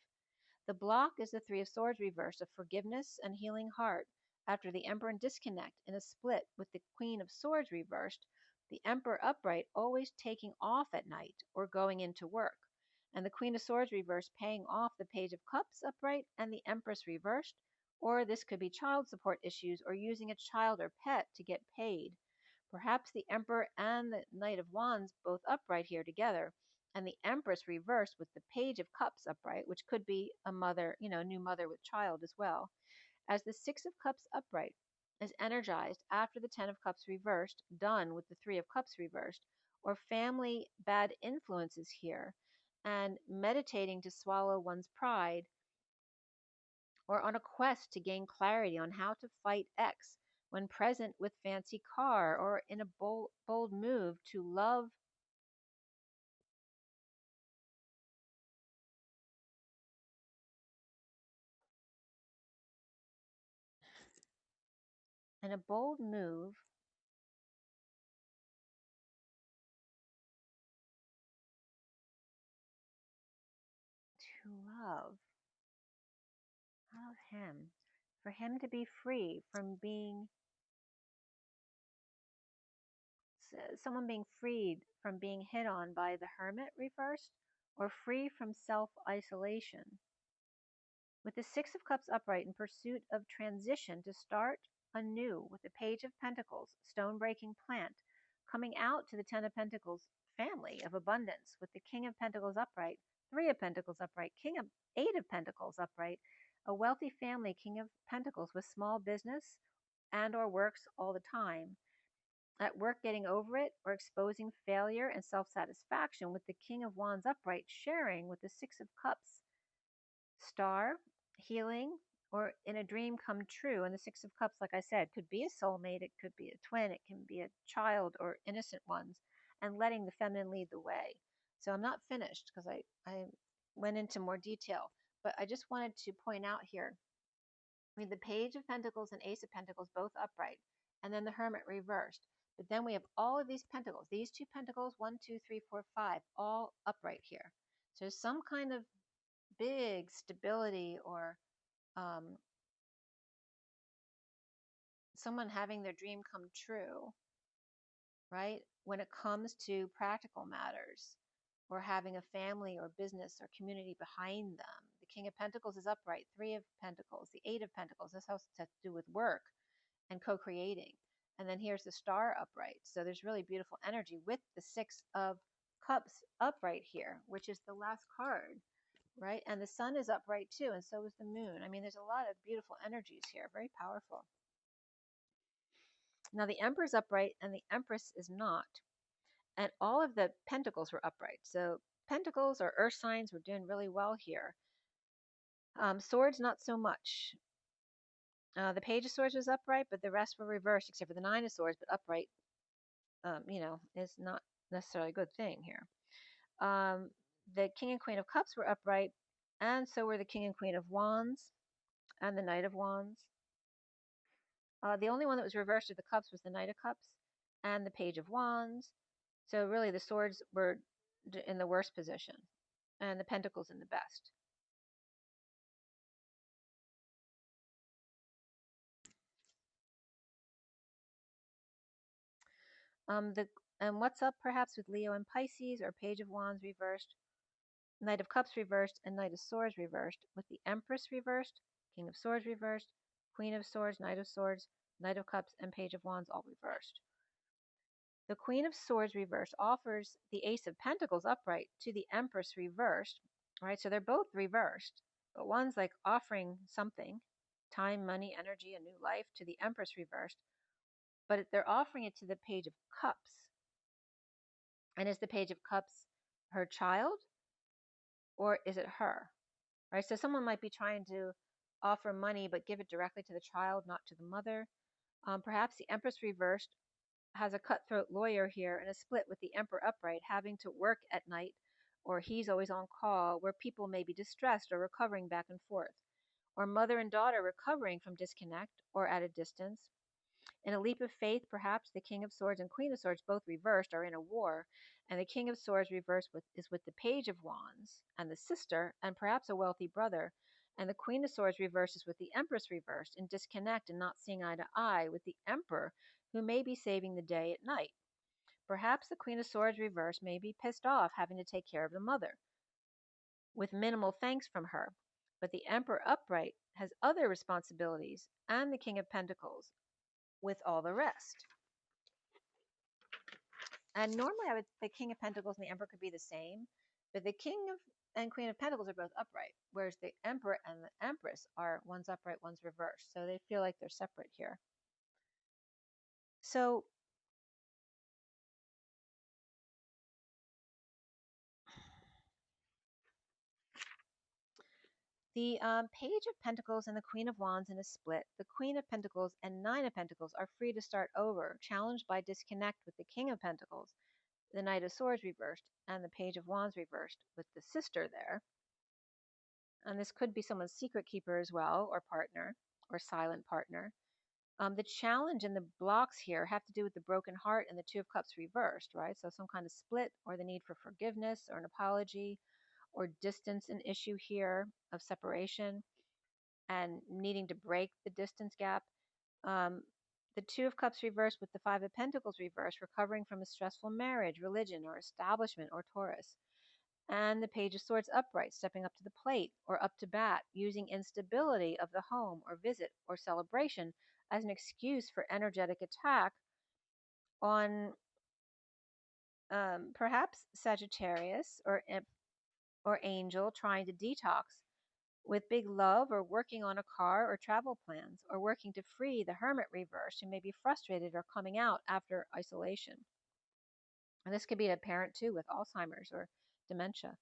The block is the Three of Swords reversed of forgiveness and healing heart after the Emperor in disconnect in a split with the Queen of Swords reversed, the Emperor upright always taking off at night or going into work, and the Queen of Swords reversed paying off the Page of Cups upright and the Empress reversed, or this could be child support issues or using a child or pet to get paid. Perhaps the Emperor and the Knight of Wands both upright here together, and the Empress reversed with the Page of Cups upright, which could be a mother, a new mother with child as well, as the Six of Cups upright is energized after the Ten of Cups reversed, done with the Three of Cups reversed, or family bad influences here, and meditating to swallow one's pride, or on a quest to gain clarity on how to fight X when present with fancy car, or in a bold move to love in a bold move to love him, for him to be free from being someone being freed from being hit on by the Hermit reversed, or free from self-isolation. With the Six of Cups upright in pursuit of transition to start anew, with the Page of Pentacles, stone-breaking plant, coming out to the Ten of Pentacles family of abundance, with the King of Pentacles upright, Three of Pentacles upright, Eight of Pentacles upright, a wealthy family, King of Pentacles with small business and or works all the time. At work, getting over it or exposing failure and self-satisfaction, with the King of Wands upright sharing with the Six of Cups star, healing, or in a dream come true. And the Six of Cups, like I said, could be a soulmate, it could be a twin, it can be a child or innocent ones, and letting the feminine lead the way. So I'm not finished because I went into more detail, but I just wanted to point out here. I mean, the Page of Pentacles and Ace of Pentacles both upright, and then the Hermit reversed. But then we have all of these pentacles, these two pentacles, 1, 2, 3, 4, 5, all upright here. So there's some kind of big stability or someone having their dream come true, right? When it comes to practical matters or having a family or business or community behind them. The King of Pentacles is upright, Three of Pentacles, the Eight of Pentacles. This has to do with work and co-creating. And then here's the Star upright. So there's really beautiful energy with the Six of Cups upright here, which is the last card, right? And the Sun is upright too, and so is the Moon. I mean, there's a lot of beautiful energies here, very powerful. Now the Emperor's upright and the Empress is not. And all of the Pentacles were upright. So Pentacles or Earth signs were doing really well here. Swords, not so much. The Page of Swords was upright, but the rest were reversed, except for the Nine of Swords, but upright, is not necessarily a good thing here. The King and Queen of Cups were upright, and so were the King and Queen of Wands and the Knight of Wands. The only one that was reversed of the Cups was the Knight of Cups and the Page of Wands. So really the swords were in the worst position and the pentacles in the best. And what's up perhaps with Leo and Pisces, or Page of Wands reversed, Knight of Cups reversed, and Knight of Swords reversed, with the Empress reversed, King of Swords reversed, Queen of Swords, Knight of Swords, Knight of Cups, and Page of Wands all reversed. The Queen of Swords reversed offers the Ace of Pentacles upright to the Empress reversed, right? So they're both reversed, but one's like offering something, time, money, energy, a new life, to the Empress reversed, but they're offering it to the Page of Cups. And is the Page of Cups her child, or is it her, right? So someone might be trying to offer money but give it directly to the child, not to the mother. Perhaps the Empress reversed has a cutthroat lawyer here and a split with the Emperor upright, having to work at night, or he's always on call, where people may be distressed or recovering back and forth, or mother and daughter recovering from disconnect or at a distance. In a leap of faith, perhaps the King of Swords and Queen of Swords, both reversed, are in a war, and the King of Swords reversed is with the Page of Wands and the sister, and perhaps a wealthy brother, and the Queen of Swords reversed is with the Empress reversed, in disconnect and not seeing eye to eye with the Emperor, who may be saving the day at night. Perhaps the Queen of Swords reversed may be pissed off having to take care of the mother, with minimal thanks from her, but the Emperor upright has other responsibilities, and the King of Pentacles with all the rest. And normally the King of Pentacles and the Emperor could be the same, but the King of and Queen of Pentacles are both upright, whereas the Emperor and the Empress are one's upright, one's reversed. So they feel like they're separate here. So the Page of Pentacles and the Queen of Wands in a split, the Queen of Pentacles and Nine of Pentacles are free to start over, challenged by disconnect with the King of Pentacles, the Knight of Swords reversed, and the Page of Wands reversed with the sister there. And this could be someone's secret keeper as well, or partner, or silent partner. The challenge and the blocks here have to do with the broken heart and the Two of Cups reversed, right? So some kind of split, or the need for forgiveness or an apology, or distance, an issue here of separation and needing to break the distance gap. The Two of Cups reversed with the Five of Pentacles reversed, recovering from a stressful marriage, religion, or establishment, or Taurus. And the Page of Swords upright, stepping up to the plate or up to bat, using instability of the home or visit or celebration as an excuse for energetic attack on perhaps Sagittarius or Angel, trying to detox with big love, or working on a car or travel plans, or working to free the Hermit reverse, who may be frustrated or coming out after isolation. And this could be a parent too with Alzheimer's or dementia.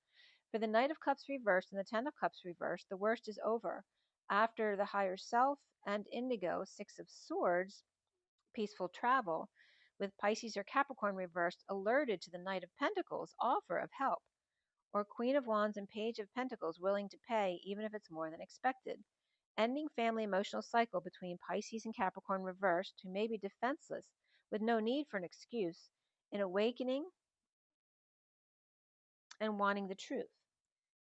For the Knight of Cups reversed and the Ten of Cups reversed, the worst is over. After the higher self and indigo, Six of Swords, peaceful travel, with Pisces or Capricorn reversed, alerted to the Knight of Pentacles offer of help, or Queen of Wands and Page of Pentacles willing to pay even if it's more than expected. Ending family emotional cycle between Pisces and Capricorn reversed, who may be defenseless with no need for an excuse, in awakening and wanting the truth.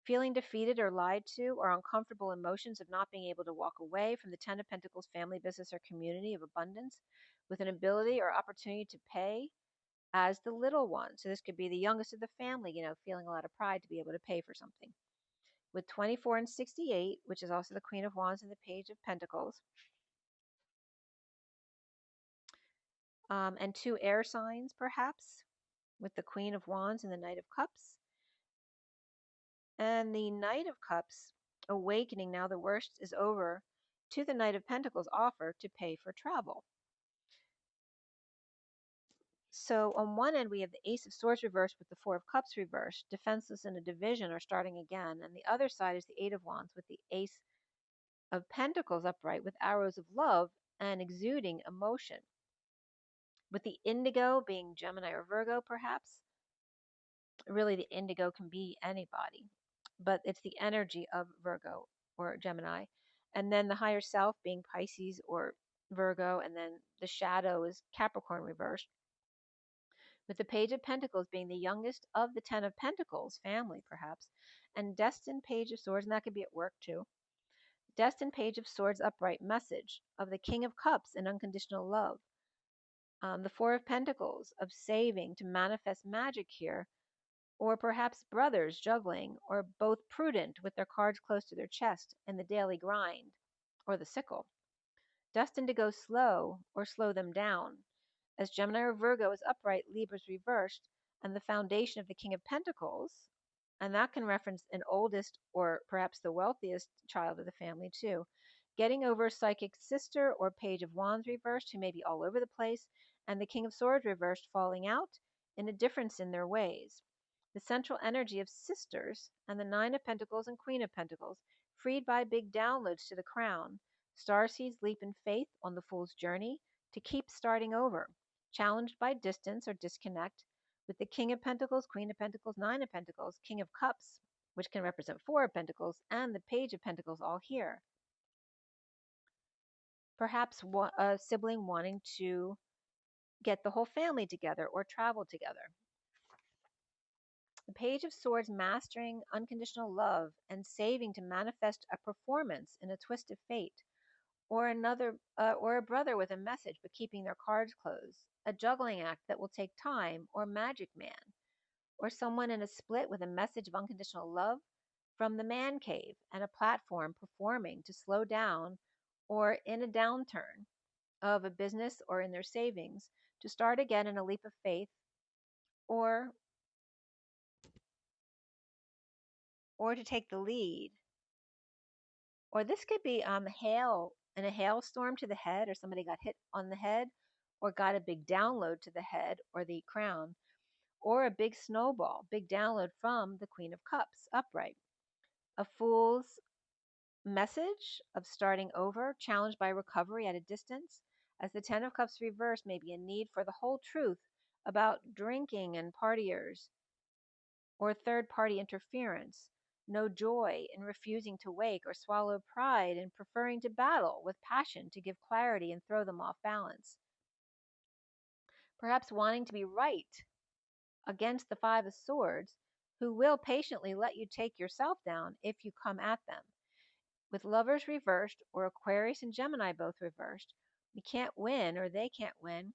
Feeling defeated or lied to, or uncomfortable emotions of not being able to walk away from the Ten of Pentacles family, business, or community of abundance with an ability or opportunity to pay as the little one. So this could be the youngest of the family, feeling a lot of pride to be able to pay for something. With 24 and 68, which is also the Queen of Wands and the Page of Pentacles, and two air signs perhaps, with the Queen of Wands and the Knight of Cups. And the Knight of Cups awakening, now the worst is over, to the Knight of Pentacles offer to pay for travel. So on one end we have the Ace of Swords reversed with the Four of Cups reversed, defenseless in a division or starting again. And the other side is the Eight of Wands with the Ace of Pentacles upright with arrows of love and exuding emotion. With the indigo being Gemini or Virgo perhaps. Really the indigo can be anybody, but it's the energy of Virgo or Gemini. And then the higher self being Pisces or Virgo, and then the shadow is Capricorn reversed. With the Page of Pentacles being the youngest of the Ten of Pentacles, family perhaps, and destined Page of Swords, and that could be at work too. Destined Page of Swords upright message of the King of Cups and unconditional love. The Four of Pentacles of saving to manifest magic here, or perhaps brothers juggling, or both prudent with their cards close to their chest in the daily grind, or the sickle. Destined to go slow or slow them down, as Gemini or Virgo is upright, Libra's reversed, and the foundation of the King of Pentacles, and that can reference an oldest or perhaps the wealthiest child of the family too, getting over psychic sister or Page of Wands reversed, who may be all over the place, and the King of Swords reversed, falling out in a difference in their ways. The central energy of sisters and the Nine of Pentacles and Queen of Pentacles, freed by big downloads to the crown. Starseeds leap in faith on the Fool's journey to keep starting over, challenged by distance or disconnect, with the King of Pentacles, Queen of Pentacles, Nine of Pentacles, King of Cups, which can represent Four of Pentacles, and the Page of Pentacles all here. Perhaps a sibling wanting to get the whole family together or travel together. The Page of Swords mastering unconditional love and saving to manifest a performance in a twist of fate, or or a brother with a message but keeping their cards closed, a juggling act that will take time, or magic man, or someone in a split with a message of unconditional love from the man cave and a platform performing to slow down, or in a downturn of a business or in their savings to start again in a leap of faith, or to take the lead. Or this could be hail in a hailstorm to the head, or somebody got hit on the head, or got a big download to the head or the crown, or a big snowball, big download from the Queen of Cups upright. A fool's message of starting over, challenged by recovery at a distance, as the Ten of Cups reversed may be a need for the whole truth about drinking and partiers, or third-party interference, no joy in refusing to wake, or swallow pride in preferring to battle with passion to give clarity and throw them off balance. Perhaps wanting to be right against the Five of Swords, who will patiently let you take yourself down if you come at them. With Lovers reversed, or Aquarius and Gemini both reversed, you can't win, or they can't win,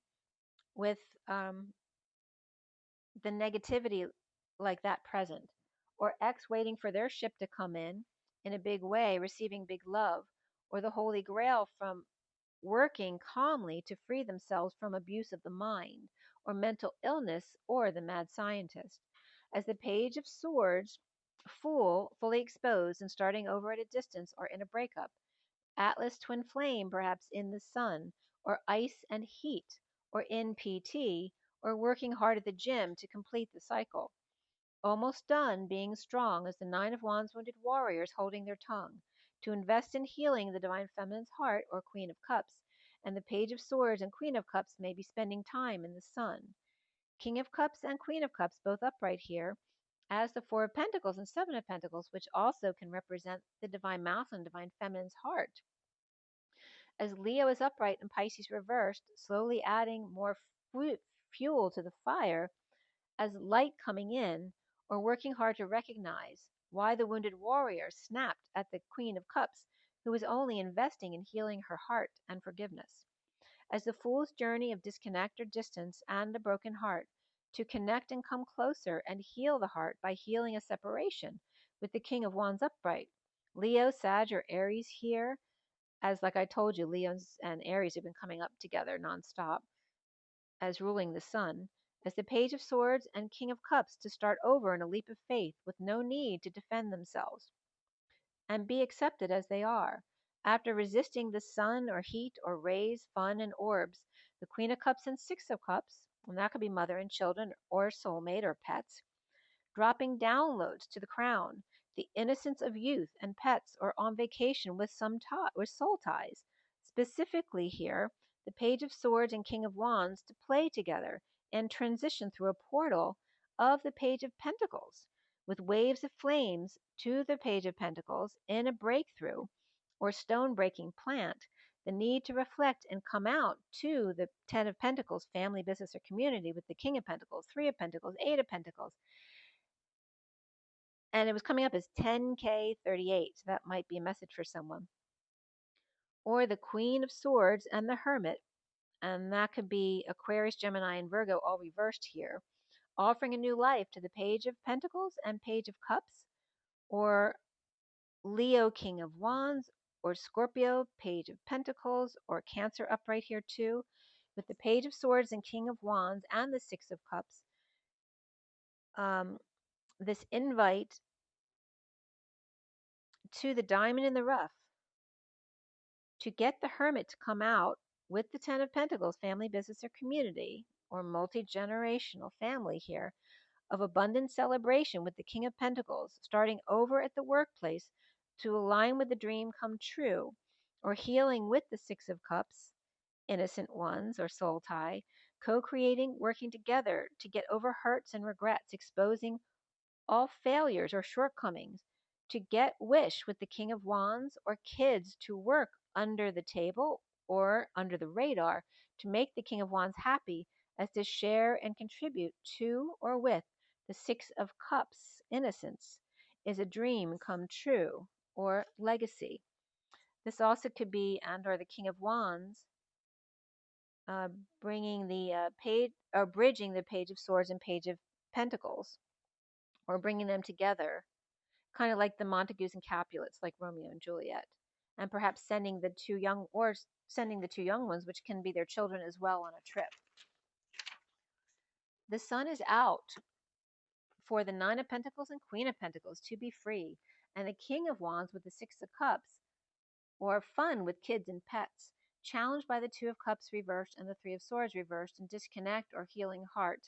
with the negativity like that present, or X waiting for their ship to come in a big way, receiving big love, or the Holy Grail from working calmly to free themselves from abuse of the mind, or mental illness, or the mad scientist. As the Page of Swords, Fool, fully exposed and starting over at a distance or in a breakup. Atlas twin flame, perhaps in the sun, or ice and heat, or in PT, or working hard at the gym to complete the cycle. Almost done being strong as the Nine of Wands wounded warriors holding their tongue, to invest in healing the Divine Feminine's heart, or Queen of Cups, and the Page of Swords and Queen of Cups may be spending time in the Sun. King of Cups and Queen of Cups both upright here, as the Four of Pentacles and Seven of Pentacles, which also can represent the Divine Masculine, Divine Feminine's heart. As Leo is upright and Pisces reversed, slowly adding more fuel to the fire, as light coming in, or working hard to recognize why the wounded warrior snapped at the Queen of Cups, who was only investing in healing her heart and forgiveness. As the Fool's journey of disconnect or distance and a broken heart, to connect and come closer and heal the heart by healing a separation, with the King of Wands upright. Leo, Sag, or Aries here, as like I told you, Leos and Aries have been coming up together nonstop, as ruling the Sun, as the Page of Swords and King of Cups to start over in a leap of faith with no need to defend themselves and be accepted as they are. After resisting the sun or heat or rays, fun, and orbs, the Queen of Cups and Six of Cups, and that could be mother and children or soulmate or pets, dropping downloads to the crown, the innocence of youth and pets, or on vacation with with soul ties. Specifically here, the Page of Swords and King of Wands to play together and transition through a portal of the Page of Pentacles, with waves of flames to the Page of Pentacles in a breakthrough or stone breaking plant, the need to reflect and come out to the Ten of Pentacles, family, business, or community, with the King of Pentacles, Three of Pentacles, Eight of Pentacles. And it was coming up as 10K38, so that might be a message for someone. Or the Queen of Swords and the Hermit, and that could be Aquarius, Gemini, and Virgo all reversed here, offering a new life to the Page of Pentacles and Page of Cups, or Leo, King of Wands, or Scorpio, Page of Pentacles, or Cancer upright here too, with the Page of Swords and King of Wands and the Six of Cups. This invite to the diamond in the rough to get the Hermit to come out with the Ten of Pentacles, family, business, or community, or multi-generational family here, of abundant celebration with the King of Pentacles, starting over at the workplace to align with the dream come true, or healing with the Six of Cups, innocent ones or soul tie, co-creating, working together to get over hurts and regrets, exposing all failures or shortcomings, to get wish with the King of Wands, or kids to work under the table or under the radar to make the King of Wands happy, as to share and contribute to or with the Six of Cups, innocence, is a dream come true, or legacy. This also could be, and or the King of Wands, bringing the page, or bridging the Page of Swords and Page of Pentacles, or bringing them together, kind of like the Montagues and Capulets, like Romeo and Juliet, and perhaps sending the two young ones, which can be their children as well, on a trip. The Sun is out for the Nine of Pentacles and Queen of Pentacles to be free, and the King of Wands with the Six of Cups, or fun with kids and pets, challenged by the Two of Cups reversed and the Three of Swords reversed, and disconnect or healing heart,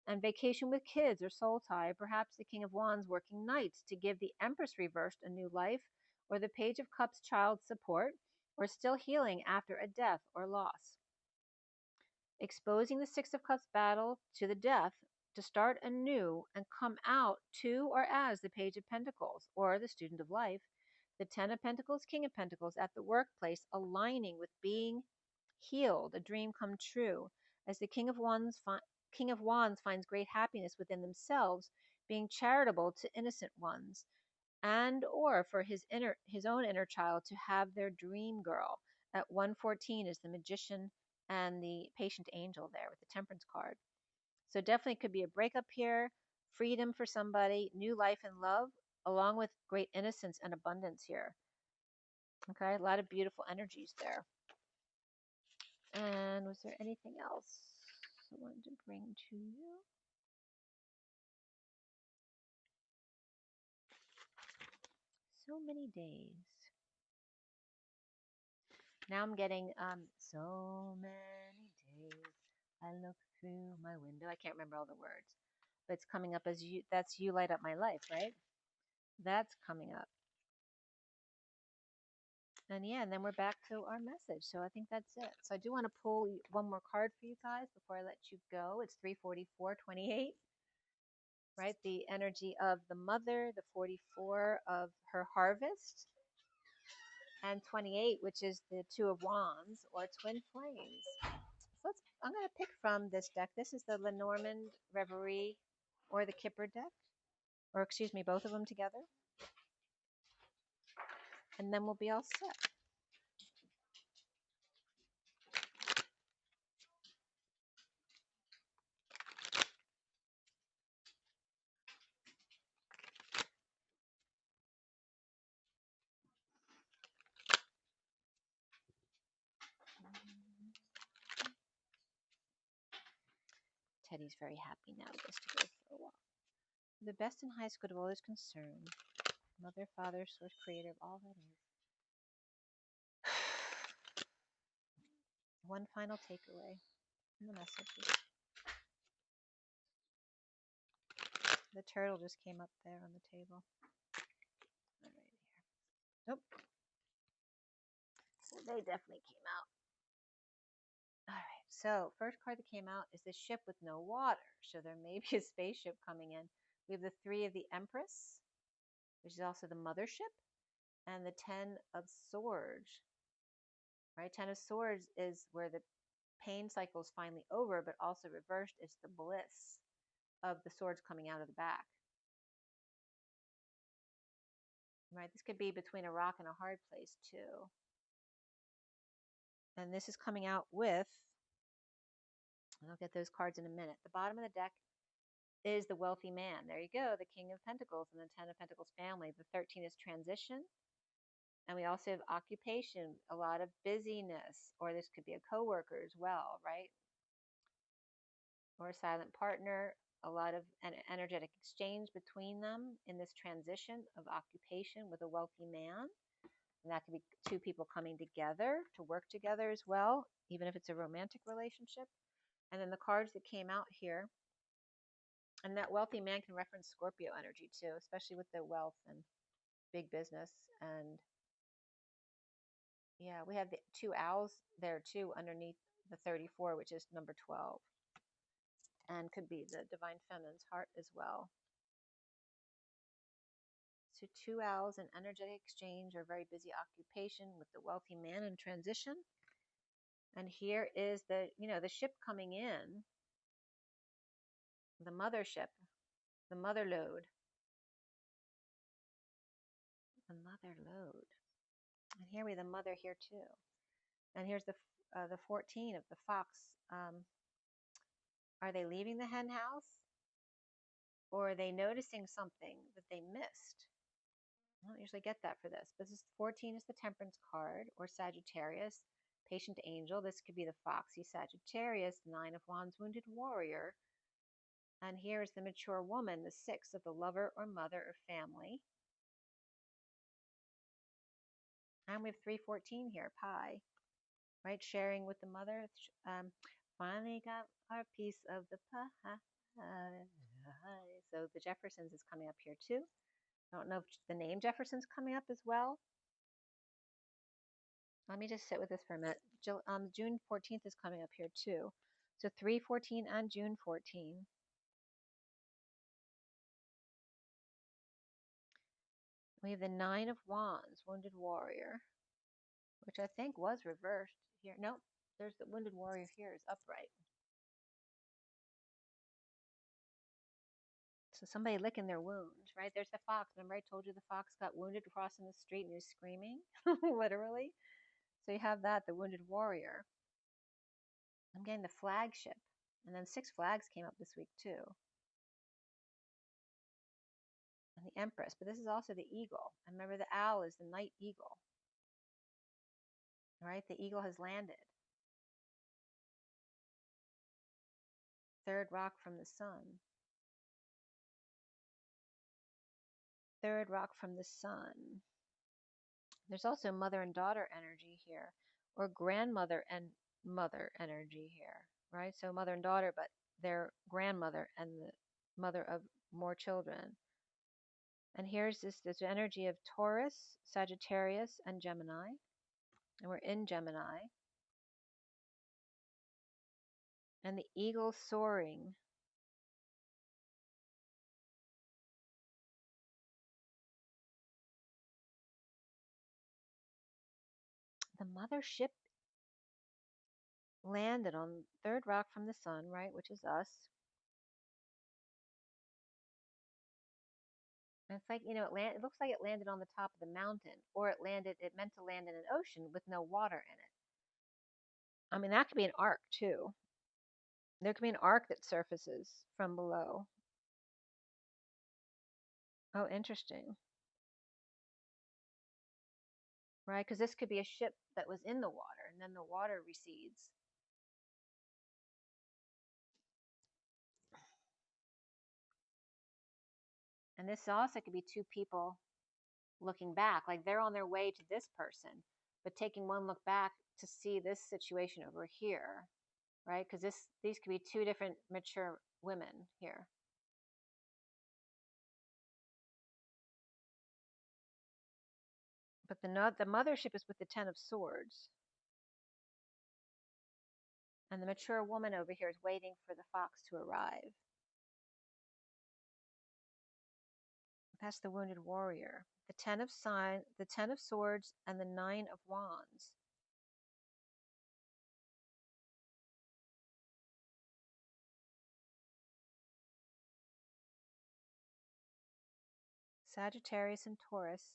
and vacation with kids or soul tie, perhaps the King of Wands working nights to give the Empress reversed a new life, or the Page of Cups child support, or still healing after a death or loss. Exposing the Six of Cups battle to the death to start anew and come out to or as the Page of Pentacles, or the Student of Life, the Ten of Pentacles, King of Pentacles at the workplace, aligning with being healed, a dream come true, as the King of Wands finds great happiness within themselves, being charitable to innocent ones, and or for his own inner child to have their dream girl. At 114 is the Magician and the Patient Angel there with the Temperance card. So definitely could be a breakup here, freedom for somebody, new life and love, along with great innocence and abundance here. Okay, a lot of beautiful energies there. And was there anything else I wanted to bring to you? So many days. Now I'm getting so many days. I look through my window. I can't remember all the words, but it's coming up as you. That's You Light Up My Life, right? That's coming up. And yeah, and then we're back to our message. So I think that's it. So I do want to pull one more card for you guys before I let you go. It's 34428, right? The energy of the mother, the 44 of her harvest, and 28, which is the Two of Wands or Twin Flames. So I'm going to pick from this deck. This is the Lenormand Reverie or the Kipper deck, or excuse me, both of them together. And then we'll be all set. Teddy's very happy now just to go for a walk. The best and highest good of all is concerned. Mother, Father, Source, Creator of all that is. One final takeaway in the messages. The turtle just came up there on the table. Right here. Nope. Well, they definitely came out. All right. So first card that came out is the ship with no water. So there may be a spaceship coming in. We have the Three of the Empress, which is also the mothership, and the Ten of Swords. Right? Ten of Swords is where the pain cycle is finally over, but also reversed is the bliss of the swords coming out of the back. Right? This could be between a rock and a hard place too. And this is coming out with, and I'll get those cards in a minute. The bottom of the deck is the wealthy man. There you go, the King of Pentacles and the Ten of Pentacles family. The 13 is transition. And we also have occupation, a lot of busyness, or this could be a coworker as well, right? Or a silent partner, a lot of an energetic exchange between them in this transition of occupation with a wealthy man. And that could be two people coming together to work together as well, even if it's a romantic relationship. And then the cards that came out here, and that wealthy man can reference Scorpio energy too, especially with the wealth and big business. And yeah, we have the two owls there too underneath the 34, which is number 12. And could be the divine feminine's heart as well. So two owls in energetic exchange or very busy occupation with the wealthy man in transition. And here is the, the ship coming in, the mothership, the mother lode. The mother lode. And here we have the mother here too. And here's the 14 of the fox. Are they leaving the hen house? Or are they noticing something that they missed? I don't usually get that for this. This is 14 is the Temperance card, or Sagittarius, patient angel. This could be the foxy Sagittarius, 9 of Wands, wounded warrior. And here is the mature woman, the 6 of the lover or mother or family. And we have 314 here, pie, right? Sharing with the mother. Finally got our piece of the pie. So the Jeffersons is coming up here too. I don't know if the name Jefferson's coming up as well. Let me just sit with this for a minute. June 14th is coming up here too. So 314 and June 14. We have the 9 of Wands, wounded warrior, which I think was reversed here. Nope, there's the wounded warrior here is upright. So somebody licking their wounds, right? There's the fox. Remember I told you the fox got wounded crossing the street and he was screaming, literally. So you have that, the wounded warrior. I'm getting the flagship. And then 6 flags came up this week too. And the Empress. But this is also the eagle. And remember the owl is the night eagle. All right, the eagle has landed. Third rock from the sun. Third rock from the sun. There's also mother and daughter energy here, or grandmother and mother energy here, right? So mother and daughter, but their grandmother and the mother of more children. And here's this energy of Taurus, Sagittarius, and Gemini. And we're in Gemini. And the eagle soaring. The mothership landed on third rock from the sun, right, which is us. And it's like, it looks like it landed on the top of the mountain, or it meant to land in an ocean with no water in it. I mean, that could be an arc too. There could be an arc that surfaces from below. Oh, interesting. Right, because this could be a ship that was in the water, and then the water recedes. And this also could be two people looking back, like they're on their way to this person, but taking one look back to see this situation over here, right? Because these could be two different mature women here. But the mothership is with the Ten of Swords. And the mature woman over here is waiting for the fox to arrive. That's the wounded warrior. The Ten of Swords, and the Nine of Wands. Sagittarius and Taurus,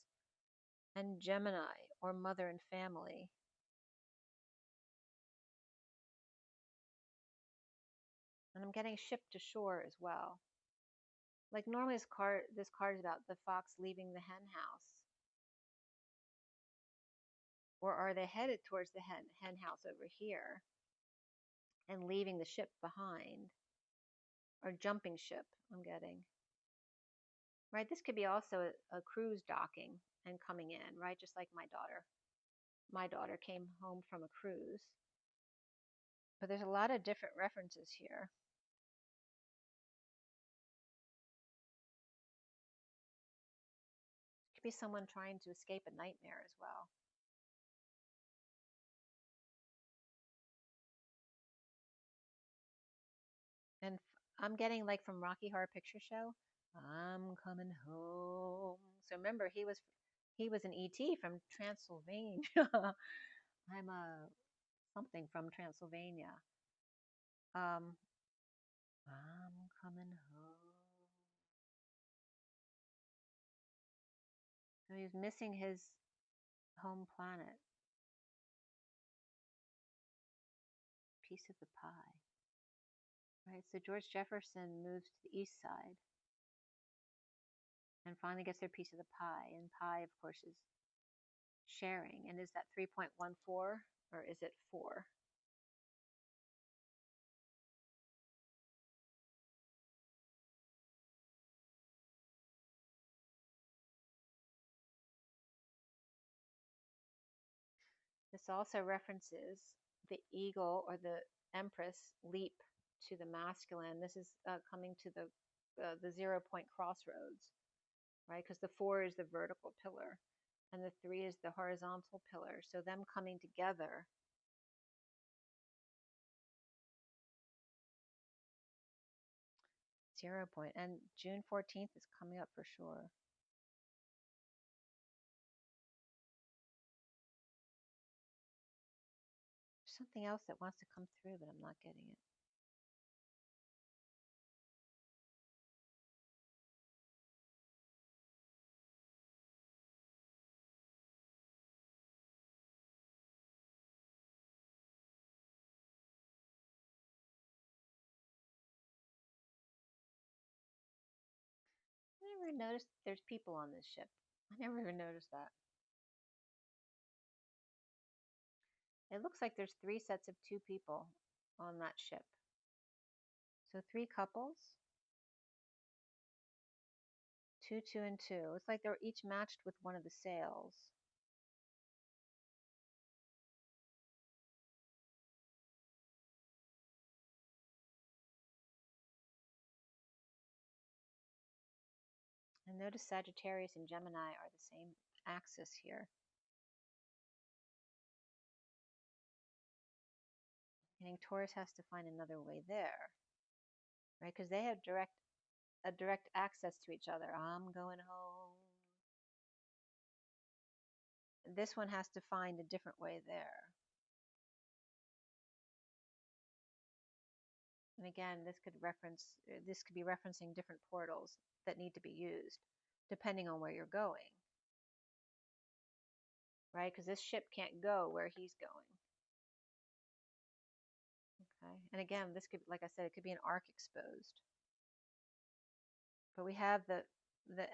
and Gemini, or mother and family. And I'm getting ship to shore as well. Like normally this card is about the fox leaving the hen house. Or are they headed towards the hen house over here and leaving the ship behind? Or jumping ship, I'm getting. Right, this could be also a cruise docking and coming in, right? Just like my daughter. My daughter came home from a cruise. But there's a lot of different references here. It could be someone trying to escape a nightmare as well. And I'm getting like from Rocky Horror Picture Show, I'm coming home. So remember, he was an ET from Transylvania. I'm a something from Transylvania. I'm coming home. So he's missing his home planet. Piece of the pie. Right, so George Jefferson moves to the east side and finally gets their piece of the pie. And pie, of course, is sharing. And is that 3.14 or is it 4? This also references the eagle or the empress leap to the masculine. This is coming to the 0 point crossroads, right? Because the 4 is the vertical pillar and the 3 is the horizontal pillar. So them coming together. And June 14th is coming up for sure. There's something else that wants to come through, but I'm not getting it. I never noticed there's people on this ship. I never even noticed that. It looks like there's 3 sets of 2 people on that ship. So 3 couples. 2, 2, and 2. It's like they're each matched with one of the sails. And notice Sagittarius and Gemini are the same axis here. Meaning Taurus has to find another way there, right? Because they have direct access to each other. I'm going home. This one has to find a different way there. And again, this could be referencing different portals that need to be used depending on where you're going, right? Because this ship can't go where he's going. Okay. And again, this could, like I said, it could be an arc exposed. But we have the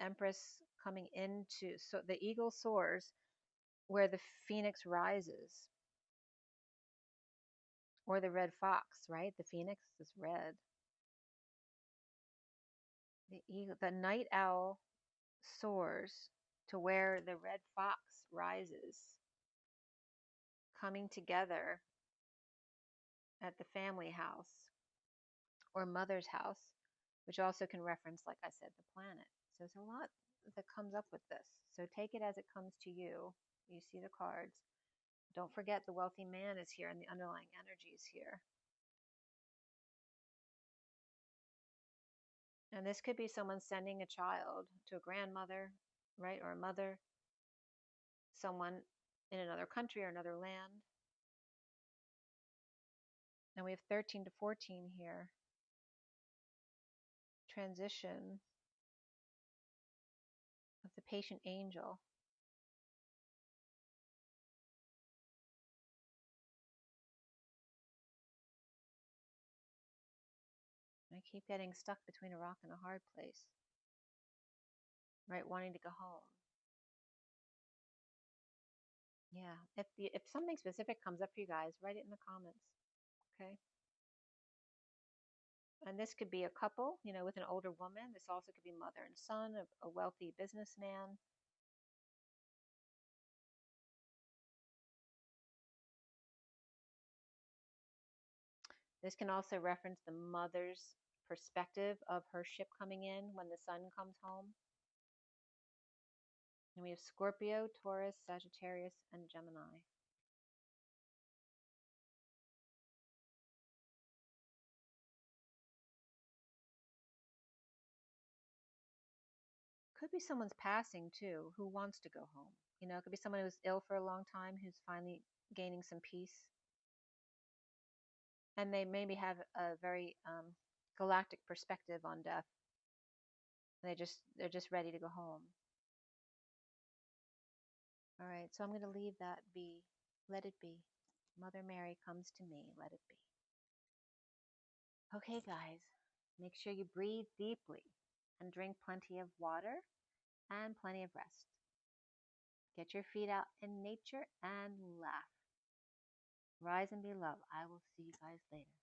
Empress coming into, so the eagle soars where the phoenix rises, or the red fox, right? The phoenix is red. The night owl soars to where the red fox rises, coming together at the family house or mother's house, which also can reference, like I said, the planet. So there's a lot that comes up with this. So take it as it comes to you. You see the cards. Don't forget the wealthy man is here and the underlying energy is here. And this could be someone sending a child to a grandmother, right, or a mother, someone in another country or another land. And we have 13 to 14 here. Transition of the patient angel. I keep getting stuck between a rock and a hard place, right? Wanting to go home. Yeah. If something specific comes up for you guys, write it in the comments. Okay. And this could be a couple, with an older woman. This also could be mother and son, a wealthy businessman. This can also reference the mother's perspective of her ship coming in when the sun comes home. And we have Scorpio, Taurus, Sagittarius, and Gemini. Could be someone's passing too, who wants to go home. It could be someone who's ill for a long time, who's finally gaining some peace. And they maybe have a very galactic perspective on death. And they're just ready to go home. All right, so I'm going to leave that be. Let it be. Mother Mary comes to me. Let it be. Okay, guys, make sure you breathe deeply and drink plenty of water and plenty of rest. Get your feet out in nature and laugh. Rise and be love. I will see you guys later.